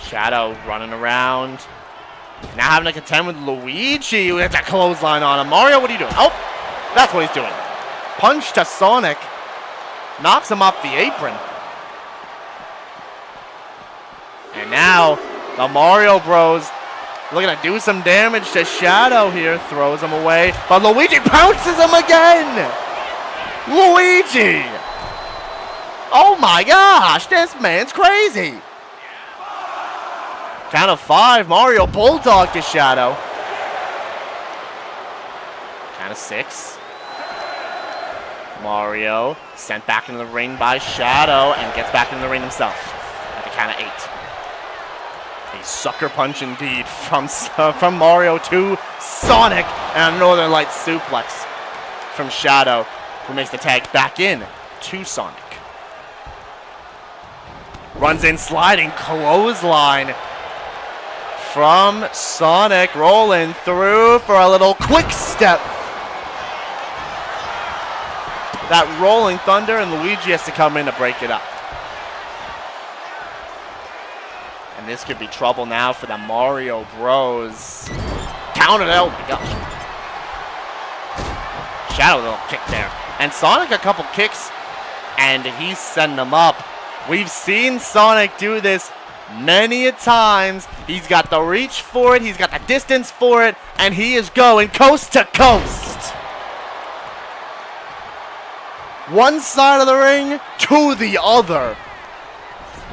Shadow running around. Now having to contend with Luigi with that clothesline on him. Mario, what are you doing? Oh, that's what he's doing. Punch to Sonic. Knocks him off the apron. And now the Mario Bros looking to do some damage to Shadow here. Throws him away. But Luigi pounces him again. Luigi. Oh my gosh. This man's crazy. Count of 5. Mario Bulldog to Shadow. Count of 6. Mario sent back into the ring by Shadow and gets back in the ring himself at the count of 8. A sucker punch indeed from Mario to Sonic, and a Northern Light suplex from Shadow, who makes the tag back in to Sonic. Runs in sliding clothesline from Sonic, rolling through for a little quick step. That rolling thunder, and Luigi has to come in to break it up. And this could be trouble now for the Mario Bros. Counted out. Oh my gosh. Shadow little kick there. And Sonic a couple kicks, and he's setting them up. We've seen Sonic do this many a times. He's got the reach for it, he's got the distance for it, and he is going coast to coast. One side of the ring to the other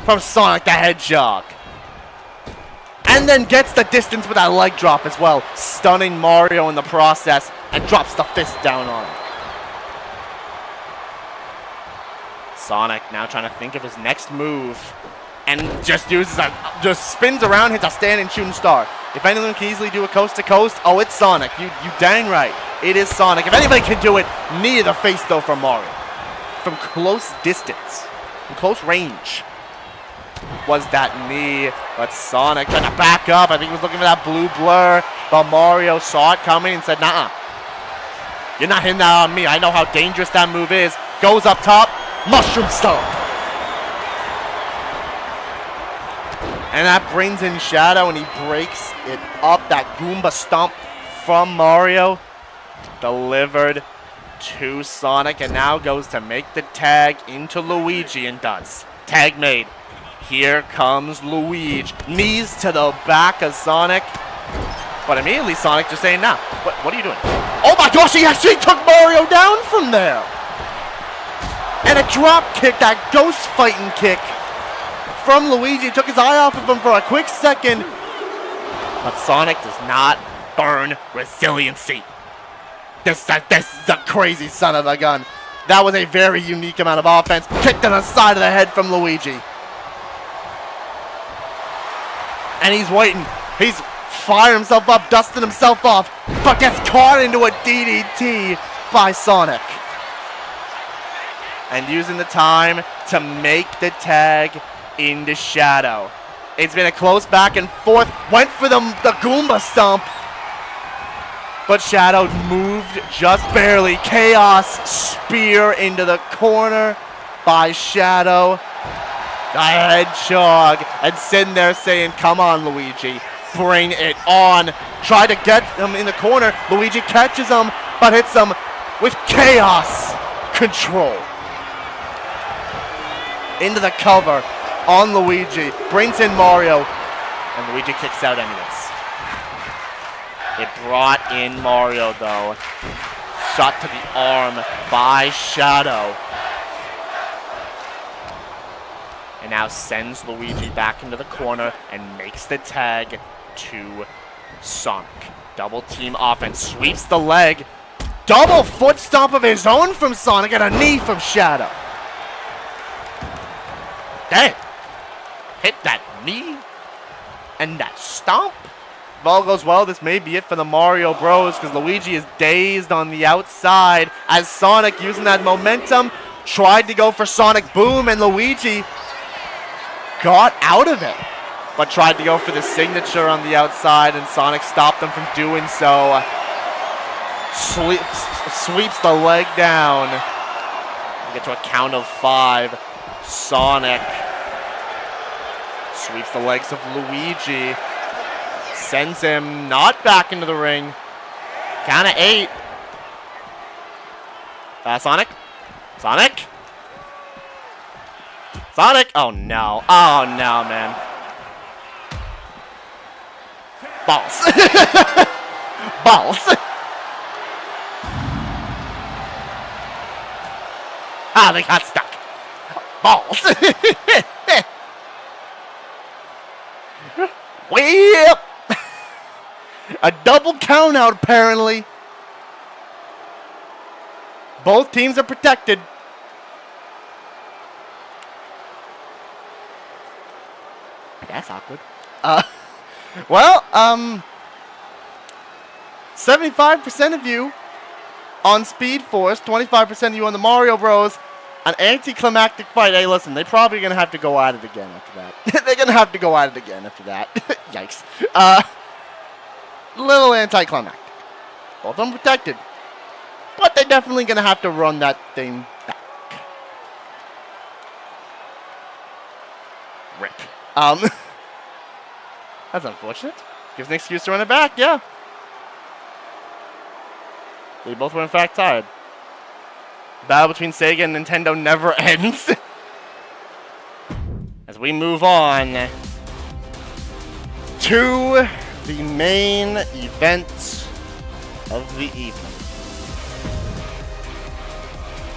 from Sonic the Hedgehog. And then gets the distance with that leg drop as well, stunning Mario in the process, and drops the fist down on him. Sonic now trying to think of his next move, and just spins around, hits a standing shooting star. If anyone can easily do a coast to coast, oh, it's Sonic. You dang right. It is Sonic. If anybody can do it, knee to the face though from Mario. From close distance, from close range, was that knee. But Sonic trying to back up. I think he was looking for that blue blur, but Mario saw it coming and said, "Nah, you're not hitting that on me. I know how dangerous that move is." Goes up top, mushroom stomp. And that brings in Shadow, and he breaks it up. That Goomba stomp from Mario delivered to Sonic and now goes to make the tag into Luigi and does. Tag made. Here comes Luigi. Knees to the back of Sonic. But immediately Sonic just saying, nah, what are you doing? Oh my gosh, he actually took Mario down from there. And a drop kick, that ghost fighting kick from Luigi. Took his eye off of him for a quick second. But Sonic does not burn resiliency. This is a crazy son of a gun. That was a very unique amount of offense. Kicked on the side of the head from Luigi. And he's waiting. He's firing himself up, dusting himself off, but gets caught into a DDT by Sonic. And using the time to make the tag into Shadow. It's been a close back and forth. Went for the Goomba stomp. But Shadow moved just barely. Chaos spear into the corner by Shadow. The hedgehog. And sitting there saying, come on, Luigi. Bring it on. Try to get him in the corner. Luigi catches him, but hits him with chaos control. Into the cover on Luigi. Brings in Mario. And Luigi kicks out anyways. It brought in Mario, though. Shot to the arm by Shadow. And now sends Luigi back into the corner and makes the tag to Sonic. Double team offense. Sweeps the leg. Double foot stomp of his own from Sonic and a knee from Shadow. Dang. Hit that knee and that stomp. If all goes well, this may be it for the Mario Bros. Because Luigi is dazed on the outside as Sonic, using that momentum, tried to go for Sonic Boom, and Luigi got out of it. But tried to go for the signature on the outside, and Sonic stopped him from doing so. Sweeps the leg down. We get to a count of 5. Sonic sweeps the legs of Luigi. Sends him not back into the ring. Count of 8. Sonic? Sonic? Sonic? Oh no. Oh no, man. Balls. Balls. Ah, they got stuck. Balls. Whip. A double count out, apparently. Both teams are protected. That's awkward. 75% of you on Speed Force, 25% of you on the Mario Bros. An anticlimactic fight. Hey, listen, they're probably going to have to go at it again after that. They're going to have to go at it again after that. Yikes. Little anticlimactic. Both of them protected. But they're definitely going to have to run that thing back. Rip. That's unfortunate. Gives an excuse to run it back, yeah. They both were in fact tired. The battle between Sega and Nintendo never ends. As we move on to the main event of the evening.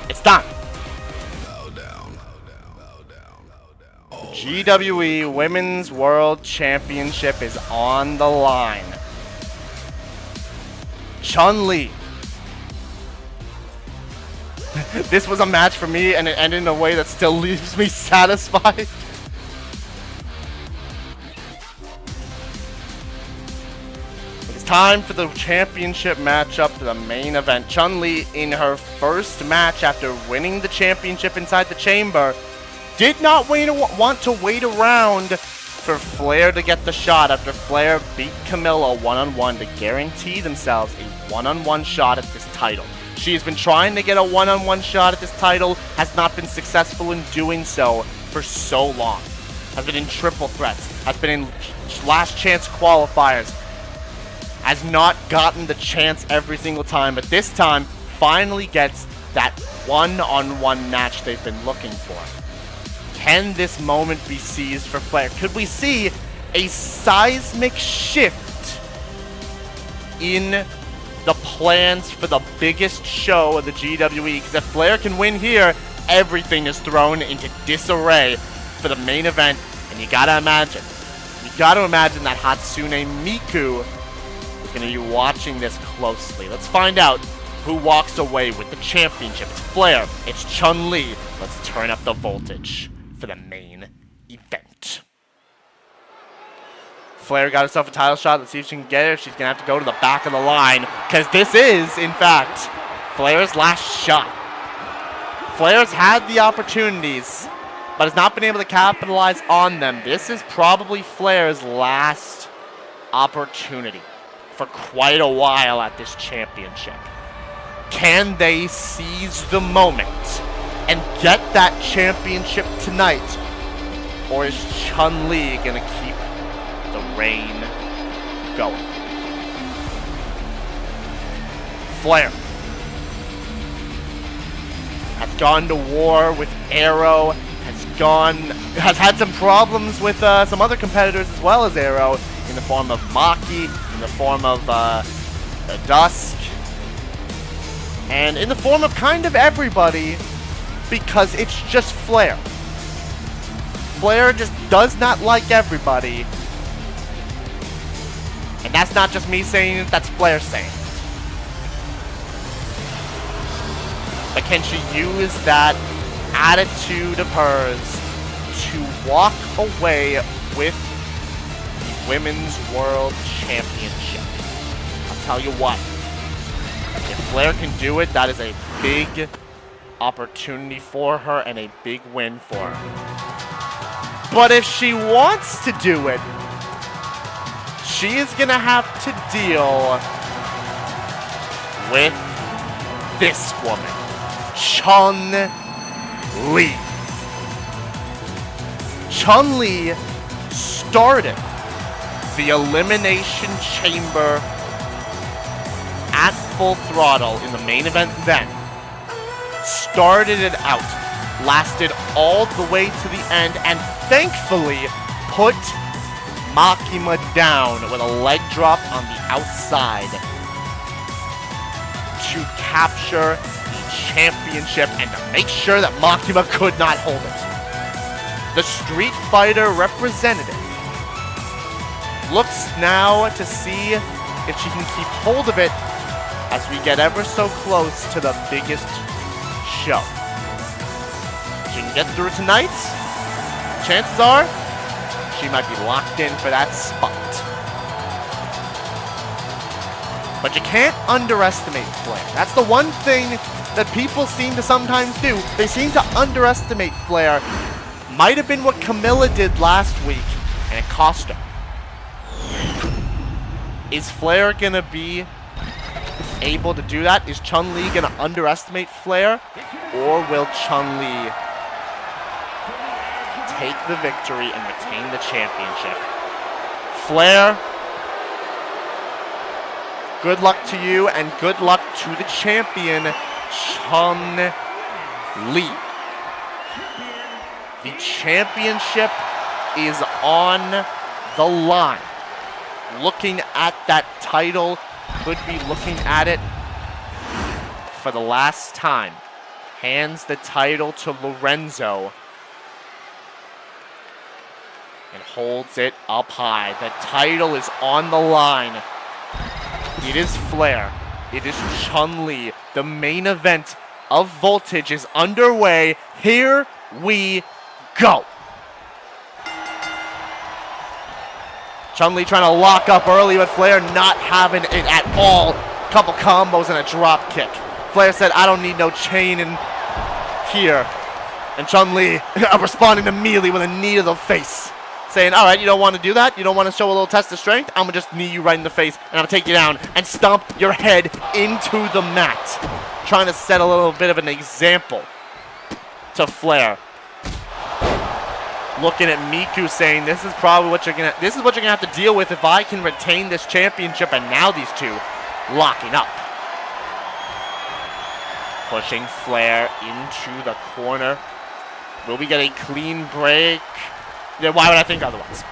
It's time. GWE Women's World Championship is on the line. Chun-Li. This was a match for me, and it ended in a way that still leaves me satisfied. It's time for the championship matchup to the main event. Chun-Li, in her first match after winning the championship inside the chamber, did not want to wait around for Flair to get the shot after Flair beat Camilla one-on-one to guarantee themselves a one-on-one shot at this title. She has been trying to get a one-on-one shot at this title, has not been successful in doing so for so long. Has been in triple threats, has been in last chance qualifiers, has not gotten the chance every single time, but this time finally gets that one-on-one match they've been looking for. Can this moment be seized for Flair? Could we see a seismic shift in the plans for the biggest show of the GWE? Because if Flair can win here, everything is thrown into disarray for the main event. And you gotta imagine that Hatsune Miku is gonna be watching this closely. Let's find out who walks away with the championship. It's Flair, it's Chun-Li. Let's turn up the voltage for the main event. Flair got herself a title shot. Let's see if she can get it. She's gonna have to go to the back of the line, because this is, in fact, Flair's last shot. Flair's had the opportunities, but has not been able to capitalize on them. This is probably Flair's last opportunity for quite a while at this championship. Can they seize the moment and get that championship tonight? Or is Chun-Li gonna keep the reign going? Flair has gone to war with Arrow, has had some problems with some other competitors as well as Arrow, in the form of Maki, in the form of Dusk, and in the form of kind of everybody, because it's just Flair. Flair just does not like everybody. And that's not just me saying it, that's Flair saying it. But can she use that attitude of hers to walk away with the Women's World Championship? I'll tell you what. If Flair can do it, that is a big opportunity for her and a big win for her. But if she wants to do it, she is going to have to deal with this woman, Chun-Li. Chun-Li started the Elimination Chamber at full throttle in the main event then. Started it out, lasted all the way to the end, and thankfully put Makima down with a leg drop on the outside to capture the championship and to make sure that Makima could not hold it. The Street Fighter representative looks now to see if she can keep hold of it as we get ever so close to the biggest show. She can get through tonight. Chances are she might be locked in for that spot. But you can't underestimate Flair. That's the one thing that people seem to sometimes do. They seem to underestimate Flair. Might have been what Camilla did last week, and it cost her. Is Flair gonna be able to do that? Is Chun-Li gonna underestimate Flair? Or will Chun-Li take the victory and retain the championship? Flair, good luck to you, and good luck to the champion, Chun-Li. The championship is on the line. Looking at that title, could be looking at it for the last time. Hands the title to Lorenzo and holds it up high. The title is on the line. It is Flair. It is Chun-Li. The main event of Voltage is underway. Here we go. Chun-Li trying to lock up early, but Flair not having it at all. Couple combos and a drop kick. Flair said, I don't need no chain in here. And Chun-Li responding immediately with a knee to the face. Saying, all right, you don't want to do that? You don't want to show a little test of strength? I'm going to just knee you right in the face, and I'm going to take you down and stomp your head into the mat. Trying to set a little bit of an example to Flair. Looking at Miku saying, this is probably what you're gonna have to deal with if I can retain this championship. And now these two locking up. Pushing Flair into the corner. Will we get a clean break? Yeah, why would I think otherwise?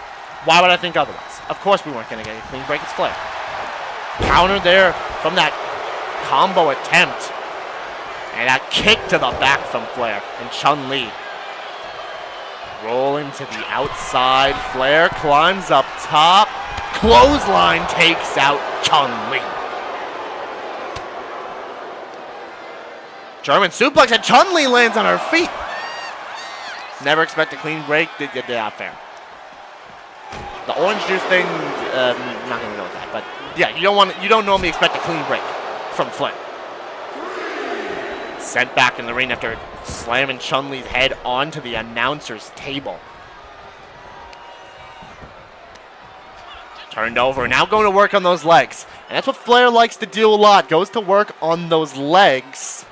Why would I think otherwise? Of course we weren't going to get a clean break. It's Flair. Counter there from that combo attempt. And that kick to the back from Flair. And Chun-Li. Rolling to the outside. Flair climbs up top. Clothesline takes out Chun-Li. German suplex and Chun-Li lands on her feet. Never expect a clean break. Yeah, fair. The orange juice thing, I'm not gonna go with that. But yeah, you don't normally expect a clean break from Flair. Sent back in the ring after slamming Chun-Li's head onto the announcer's table. Turned over, now going to work on those legs. And that's what Flair likes to do a lot. Goes to work on those legs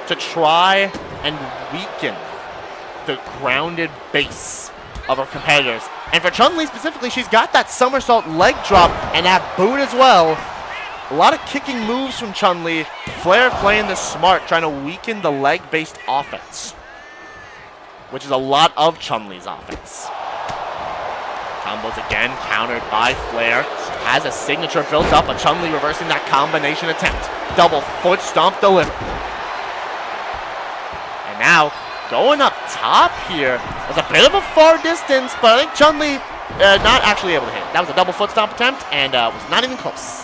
to try and weaken the grounded base of her competitors. And for Chun-Li specifically, she's got that somersault leg drop and that boot as well. A lot of kicking moves from Chun-Li. Flair playing the smart, trying to weaken the leg-based offense, which is a lot of Chun-Li's offense. Combos again, countered by Flair. Has a signature built up, but Chun-Li reversing that combination attempt. Double foot stomp delivered. And now, going up top here. Was a bit of a far distance, but I think Chun-Li not actually able to hit. That was a double foot stomp attempt, and was not even close.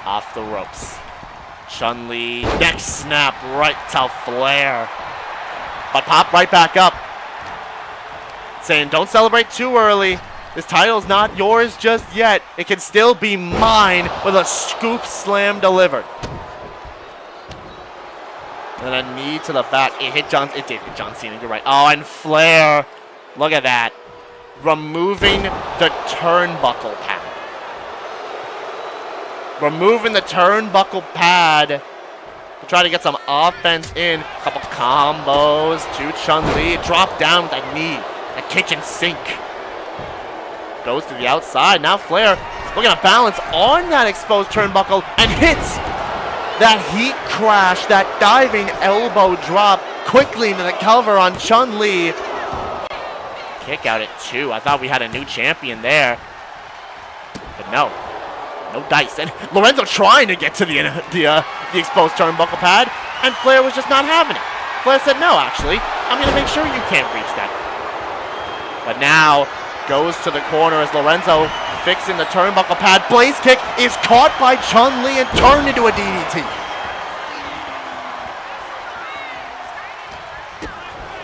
Off the ropes. Chun-Li, neck snap right to Flair. But pop right back up. Saying, don't celebrate too early. This title's not yours just yet. It can still be mine with a scoop slam delivered. And a knee to the back. It did hit John Cena, you're right. Oh, and Flair. Look at that. Removing the turnbuckle pad. Removing the turnbuckle pad to try to get some offense in. A couple combos to Chun-Li. Drop down with that knee. A kitchen sink. Goes to the outside. Now Flair looking to balance on that exposed turnbuckle and hits that heat crash, that diving elbow drop quickly into the cover on Chun-Li. Kick out at 2. I thought we had a new champion there. But no. No dice. And Lorenzo trying to get to the exposed turnbuckle pad, and Flair was just not having it. Flair said, no, actually, I'm going to make sure you can't reach that. But now goes to the corner as Lorenzo fixing the turnbuckle pad. Blaze kick is caught by Chun-Li and turned into a DDT.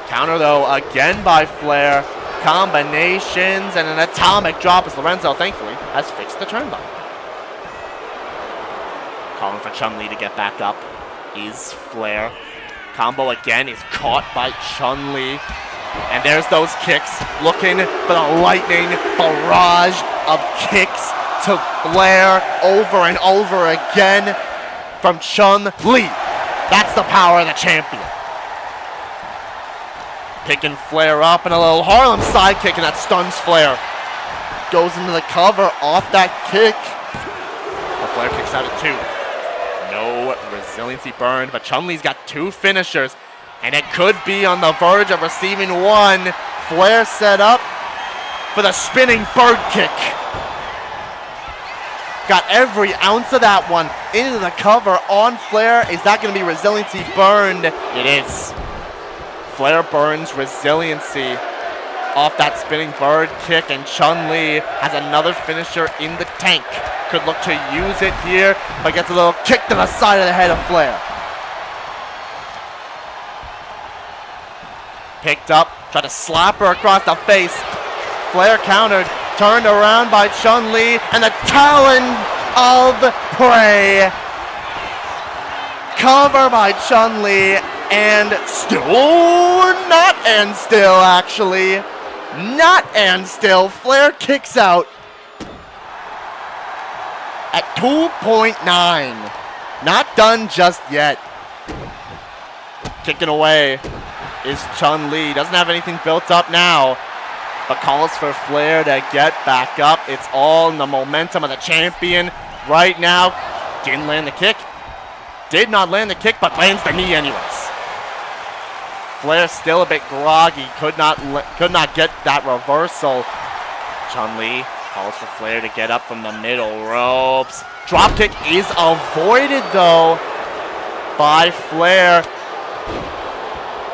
Counter, though, again by Flair. Combinations and an atomic drop as Lorenzo, thankfully, has fixed the turnbuckle. Calling for Chun-Li to get back up is Flair. Combo again is caught by Chun-Li. And there's those kicks, looking for the lightning barrage of kicks to Flair over and over again from Chun-Li. That's the power of the champion. Picking Flair up and a little Harlem sidekick, and that stuns Flair. Goes into the cover off that kick. But Flair kicks out at 2. No resiliency burned, but Chun-Li's got 2 finishers. And it could be on the verge of receiving one. Flair set up for the spinning bird kick. Got every ounce of that one into the cover on Flair. Is that going to be resiliency burned? It is. Flair burns resiliency off that spinning bird kick, and Chun-Li has another finisher in the tank. Could look to use it here, but gets a little kick to the side of the head of Flair. Picked up, tried to slap her across the face. Flair countered, turned around by Chun-Li, and the Talon of Prey. Cover by Chun-Li, and still, actually. Not and still. Flair kicks out at 2.9. Not done just yet. Kicking away is Chun-Li. Doesn't have anything built up now, but calls for Flair to get back up. It's all in the momentum of the champion. right now. Didn't land the kick. Did not land the kick, but lands the knee anyways. Flair still a bit groggy. Could not get that reversal. Chun-Li calls for Flair to get up from the middle ropes. Dropkick is avoided though by Flair.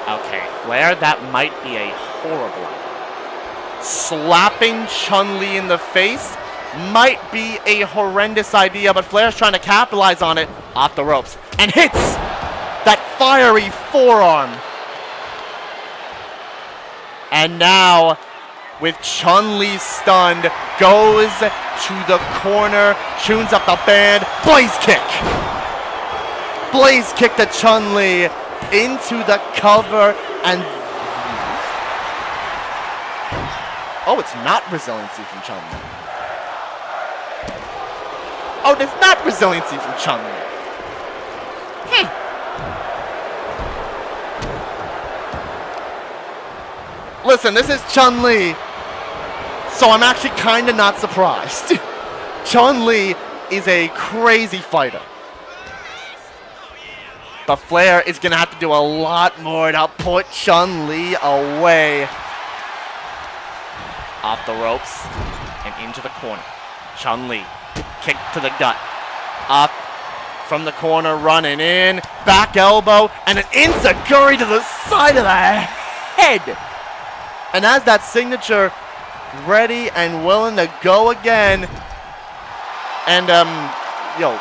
Okay, Flair, that might be a horrible idea. Slapping Chun-Li in the face might be a horrendous idea, but Flair's trying to capitalize on it off the ropes and hits that fiery forearm. And now, with Chun-Li stunned, goes to the corner, tunes up the band, blaze kick. Blaze kick to Chun-Li into the cover, and oh, it's not resiliency from Chun-Li. Oh, there's not resiliency from Chun-Li. Listen, this is Chun-Li, so I'm actually kind of not surprised. Chun-Li is a crazy fighter. But Flair is going to have to do a lot more to put Chun-Li away. Off the ropes and into the corner. Chun-Li, kick to the gut. Up from the corner, running in. Back elbow, and an enziguri to the side of the head. And as that signature ready and willing to go again. And, can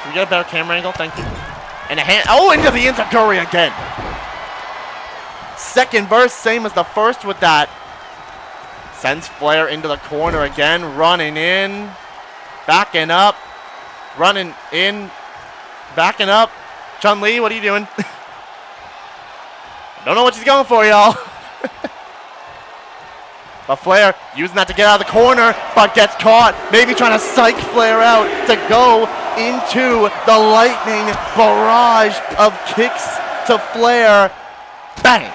we get a better camera angle? Thank you. And a hand, into the enziguri again. Second verse, same as the first with that. Sends Flair into the corner again, running in, backing up, running in, backing up. Chun-Li, what are you doing? I don't know what she's going for, y'all. But Flair using that to get out of the corner, but gets caught. Maybe trying to psych Flair out to go into the lightning barrage of kicks to Flair. Bang!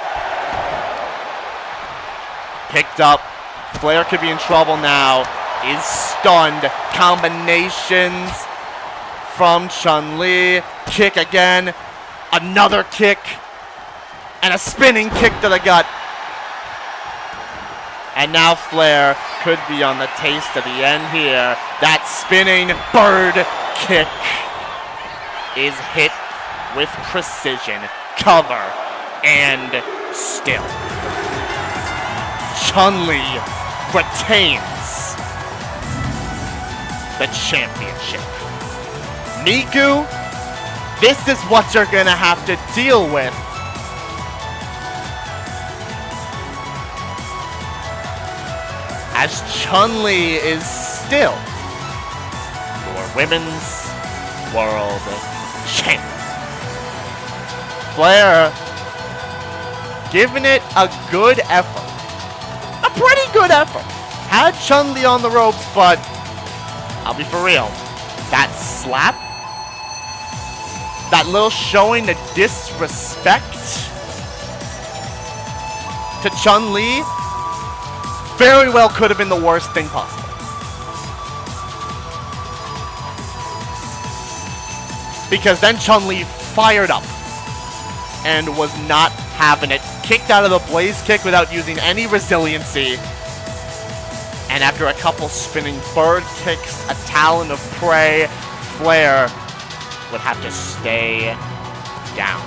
Picked up. Flair could be in trouble now. Is stunned. Combinations from Chun-Li. Kick again. Another kick. And a spinning kick to the gut. And now Flair could be on the taste of the end here. That spinning bird kick is hit with precision. Cover and still. Chun-Li retains the championship. Miku, this is what you're gonna have to deal with. As Chun-Li is still your women's world champion. Flair giving it a good effort. A pretty good effort. Had Chun-Li on the ropes, but I'll be for real. That slap, that little showing the disrespect to Chun-Li, very well could have been the worst thing possible. Because then Chun-Li fired up and was not having it. Kicked out of the blaze kick without using any resiliency. And after a couple spinning bird kicks, a talon of prey, Flair would have to stay down.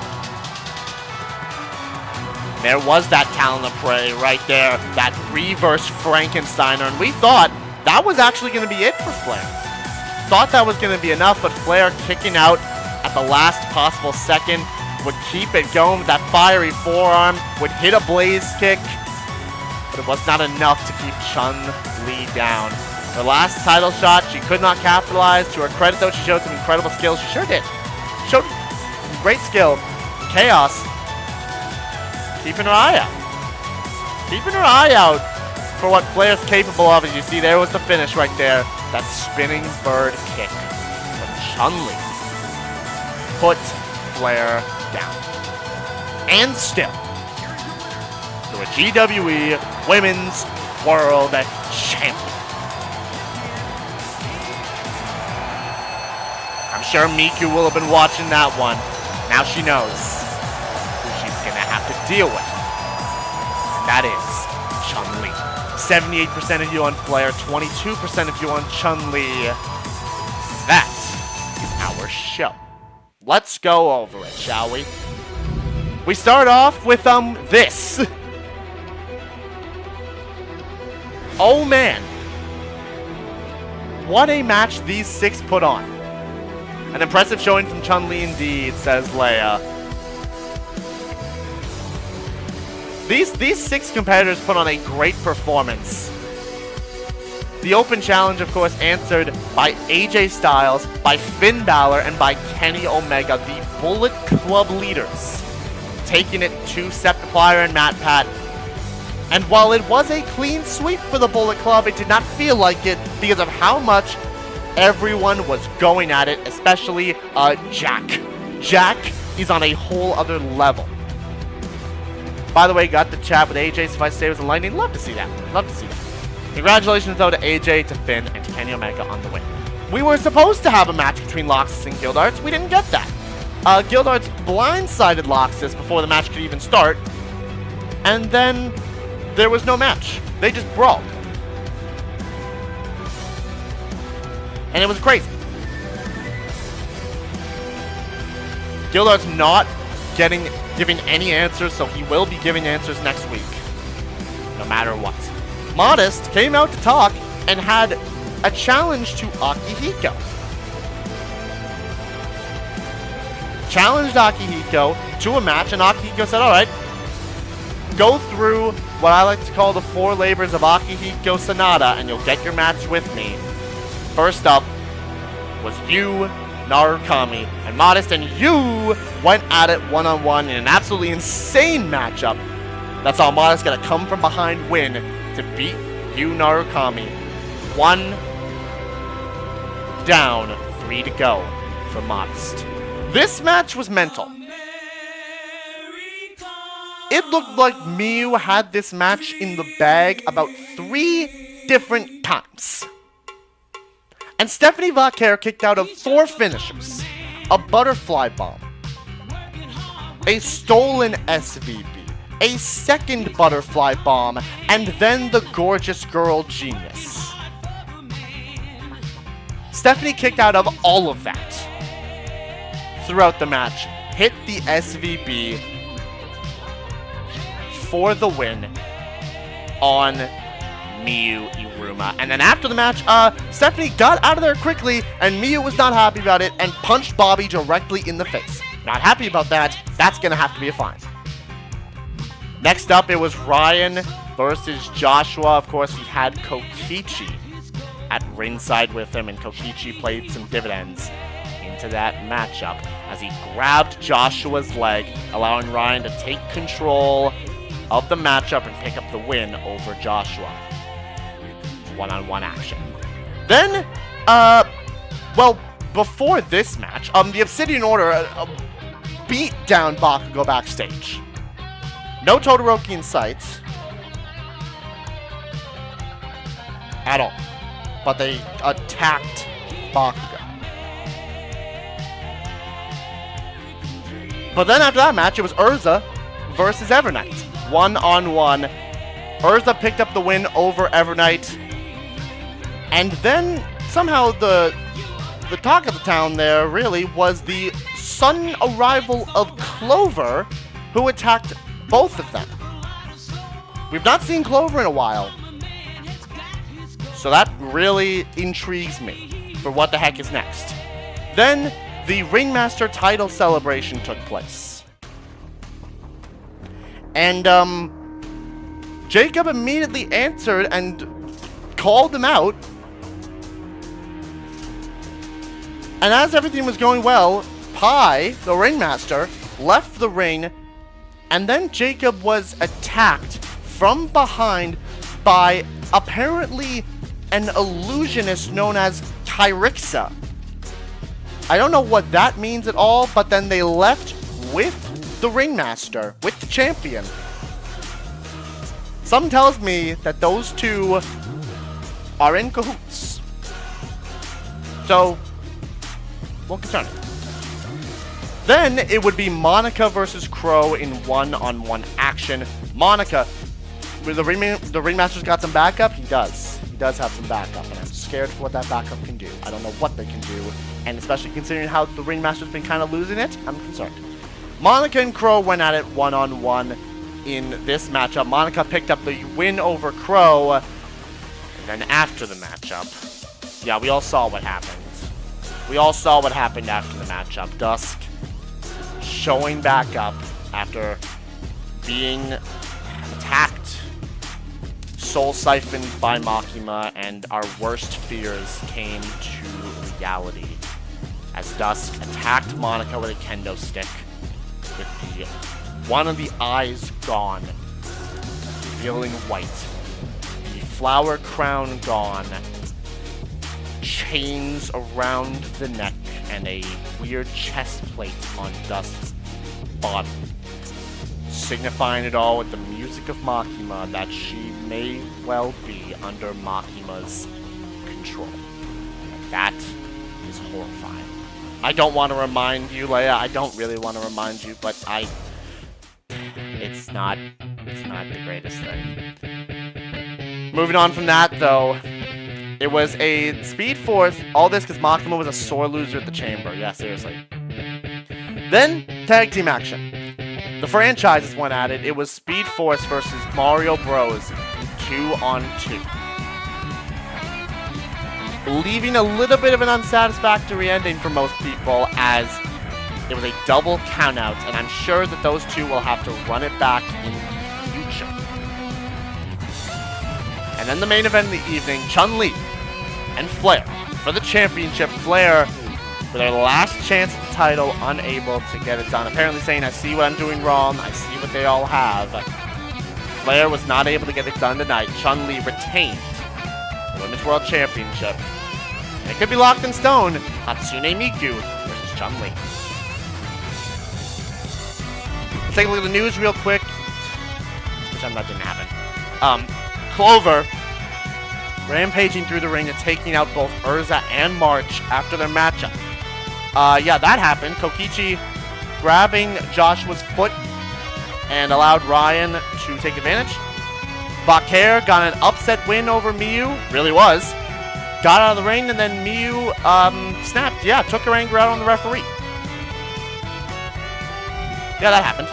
There was that talon of prey right there, that reverse Frankensteiner, and we thought that was actually going to be it for Flair. Thought that was going to be enough, but Flair kicking out at the last possible second would keep it going with that fiery forearm, would hit a blaze kick, but it was not enough to keep Chun-Li down. Her last title shot, she could not capitalize. To her credit, though, she showed some incredible skills. She sure did. Showed great skill. Chaos. Keeping her eye out. Keeping her eye out for what Flair's capable of. As you see, there was the finish right there. That spinning bird kick. But Chun-Li put Flair down. And still, to a GWE Women's World Champion. I'm sure Miku will have been watching that one. Now she knows who she's gonna have to deal with. And that is Chun-Li. 78% of you on Flare, 22% of you on Chun-Li. That is our show. Let's go over it, shall we? We start off with, this. Oh man. What a match these 6 put on. An impressive showing from Chun-Li indeed, says Leia. These 6 competitors put on a great performance. The Open Challenge, of course, answered by AJ Styles, by Finn Balor, and by Kenny Omega, the Bullet Club leaders, taking it to Septiplier and MatPat. And while it was a clean sweep for the Bullet Club, it did not feel like it because of how much everyone was going at it, especially Jack. Jack is on a whole other level. By the way, got the chat with AJ, so if I stay with the Lightning, love to see that. Love to see that. Congratulations, though, to AJ, to Finn, and to Kenny Omega on the win. We were supposed to have a match between Laxus and Gildarts. We didn't get that. Gildarts blindsided Laxus before the match could even start, and then there was no match. They just brawled. And it was crazy. Gildarts not giving any answers, so he will be giving answers next week. No matter what. Modest came out to talk and had a challenge to Akihiko. Challenged Akihiko to a match, and Akihiko said, alright, go through what I like to call the 4 labors of Akihiko Sanada, and you'll get your match with me. First up was you, Narukami, and Modest, and you went at it one-on-one in an absolutely insane matchup. That's how Modest got a come from behind win to beat you, Narukami. 1 down, 3 to go for Modest. This match was mental. It looked like Miyu had this match in the bag about 3 different times. And Stephanie Vaquer kicked out of 4 finishers. A butterfly bomb. A stolen SVB. A second butterfly bomb. And then the gorgeous girl genius. Stephanie kicked out of all of that throughout the match. Hit the SVB for the win on Miyu Iruma. And then after the match, Stephanie got out of there quickly, and Miyu was not happy about it and punched Bobby directly in the face. Not happy about that. That's gonna have to be a fine. Next up, it was Ryan versus Joshua. Of course, he had Kokichi at ringside with him, and Kokichi played some dividends into that matchup as he grabbed Joshua's leg, allowing Ryan to take control of the matchup and pick up the win over Joshua. One-on-one action. Then, well, before this match, the Obsidian Order beat down Bakugo backstage. No Todoroki in sight at all, but they attacked Bakugo. But then after that match, it was Erza versus Evernight. 1-on-1. Erza picked up the win over Evernight. And then somehow the talk of the town there really was the sudden arrival of Clover, who attacked both of them. We've not seen Clover in a while. So that really intrigues me for what the heck is next. Then the Ringmaster title celebration took place. And Jacob immediately answered and called him out. And as everything was going well, Pi, the Ringmaster, left the ring, and then Jacob was attacked from behind by apparently an illusionist known as Kyrixa. I don't know what that means at all, but then they left with the Ringmaster, with the champion. Something tells me that those two are in cahoots. So, Won't concern me. Then it would be Monika versus Crowe in one-on-one action. Monika, the Ringmaster's got some backup? He does. He does have some backup, and I'm scared for what that backup can do. I don't know what they can do, and especially considering how the Ringmaster's been kind of losing it, I'm concerned. Monika and Crowe went at it one-on-one in this matchup. Monika picked up the win over Crowe, and then after the matchup, yeah, we all saw what happened. We all saw what happened after the matchup. Dusk showing back up after being attacked, soul siphoned by Makima, and our worst fears came to reality as Dusk attacked Monika with a kendo stick with one of the eyes gone, revealing white, the flower crown gone, chains around the neck, and a weird chest plate on Dusk's body, signifying it all with the music of Makima that she may well be under Makima's control. That is horrifying. I don't want to remind you, Leia, I don't really want to remind you, but it's not the greatest thing. Moving on from that, though, it was a Speed Force, all this because Makima was a sore loser at the Chamber. Yeah, seriously. Then, tag team action. The franchises went at it. It was Speed Force versus Mario Bros. 2-on-2. Leaving a little bit of an unsatisfactory ending for most people as it was a double countout, and I'm sure that those two will have to run it back in the future. And then the main event of the evening, Chun-Li and Flair for the championship. Flair, for their last chance at the title, unable to get it done. Apparently saying, I see what I'm doing wrong, I see what they all have. Flair was not able to get it done tonight. Chun-Li retained the Women's World Championship. And it could be locked in stone. Hatsune Miku versus Chun-Li. Let's take a look at the news real quick. Which that didn't happen. Clover rampaging through the ring and taking out both Erza and March after their matchup. Yeah, that happened. Kokichi grabbing Joshua's foot and allowed Ryan to take advantage. Vaquer got an upset win over Miyu. Really was. Got out of the ring, and then Miyu snapped. Yeah, took her anger out on the referee. Yeah, that happened.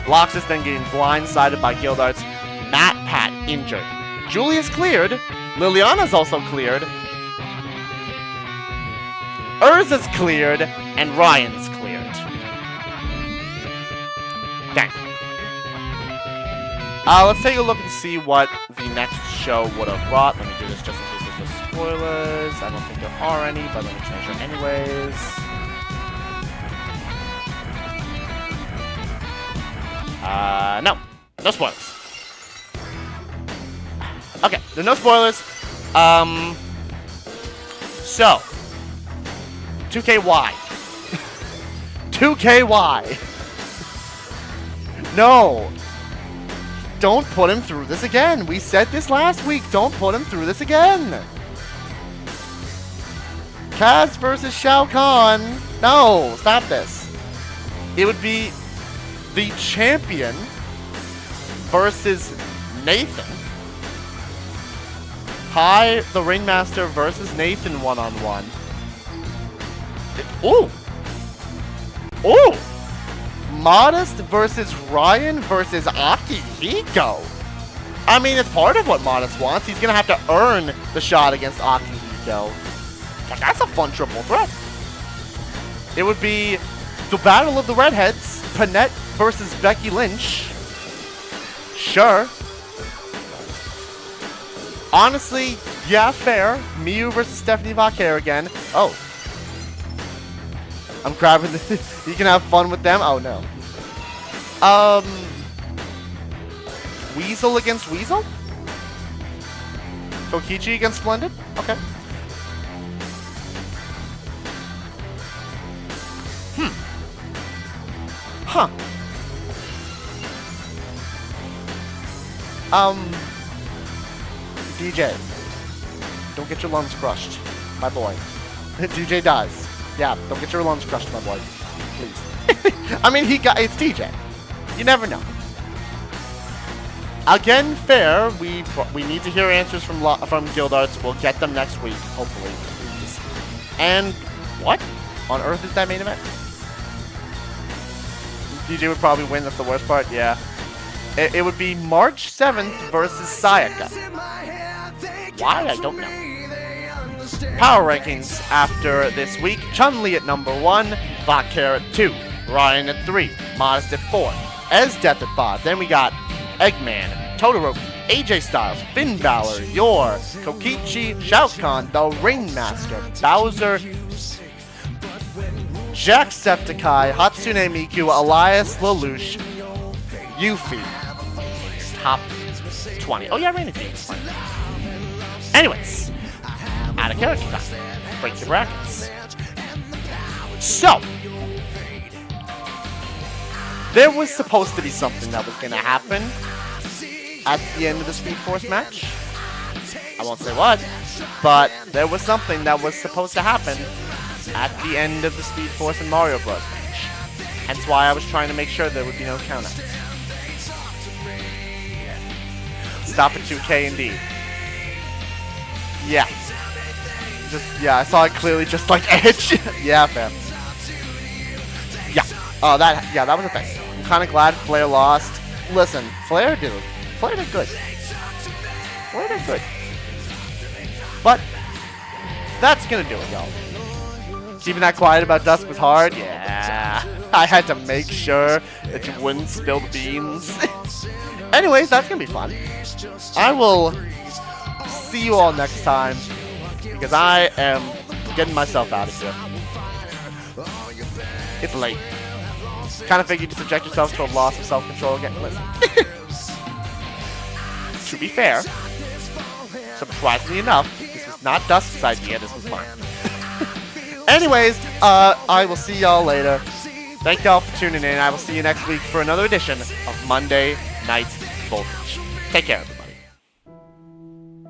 Laxus then getting blindsided by Gildarts. MatPat injured. Julia's cleared. Liliana's also cleared. Erza's cleared. And Ryan's cleared. Dang. Let's take a look and see what the next show would have brought. Let me do this just in case there's no spoilers. I don't think there are any, but let me change it anyways. No. No spoilers. Okay, there are no spoilers. So, 2KY. 2KY. No. Don't put him through this again. We said this last week. Don't put him through this again. Kaz versus Shao Kahn. No, stop this. It would be the champion versus Nathan. Hi, the Ringmaster versus Nathan one-on-one. Ooh. Ooh. Modest versus Ryan versus Akihiko. I mean, it's part of what Modest wants. He's going to have to earn the shot against Akihiko. That's a fun triple threat. It would be the Battle of the Redheads. Panette versus Becky Lynch. Sure. Honestly, yeah, fair. Miyu versus Stephanie Vaquer again. Oh. I'm grabbing this. You can have fun with them. Oh, no. Weasel against Weasel? Kokichi against Splendid? Okay. Huh. DJ. Don't get your lungs crushed. My boy. DJ dies. Yeah, don't get your lungs crushed, my boy. Please. I mean, it's TJ. You never know. Again, fair. We need to hear answers from Gildarts. We'll get them next week, hopefully. Please. And what on earth is that main event? DJ would probably win. That's the worst part. Yeah. It would be March 7th versus Sayaka. Why? I don't know. Power rankings after this week. Chun-Li at number 1. Vaquer at 2. Ryan at 3. Modest at 4. Ezdeath at 5. Then we got Eggman, Todoroki, AJ Styles, Finn Balor, Yor, Kokichi, Shao Kahn, the Ringmaster, Bowser, Jacksepticeye, Hatsune Miku, Elias Lelouch, Yuffie. Top 20. Oh yeah, Rainy Phoenix. Anyways, out of character time. Break the brackets. So, there was supposed to be something that was going to happen at the end of the Speed Force match. I won't say what, but there was something that was supposed to happen at the end of the Speed Force and Mario Bros. Match. Hence why I was trying to make sure there would be no countouts. Stop at 2K indeed. Yeah. Yeah, I saw it clearly just like Edge. Yeah, fam. Yeah. Oh, that was a thing. I'm kind of glad Flair lost. Listen, Flair did good. Flair did good. But that's gonna do it, y'all. Keeping that quiet about Dusk was hard. Yeah. I had to make sure that you wouldn't spill the beans. Anyways, that's gonna be fun. I will see you all next time because I am getting myself out of here. It's late. Kind of figured to subject yourself to a loss of self-control again. Listen. To be fair, surprisingly enough, this was not Dusk's idea, this was mine. Anyways, I will see y'all later. Thank y'all for tuning in. I will see you next week for another edition of Monday Night Voltage. Take care, everybody.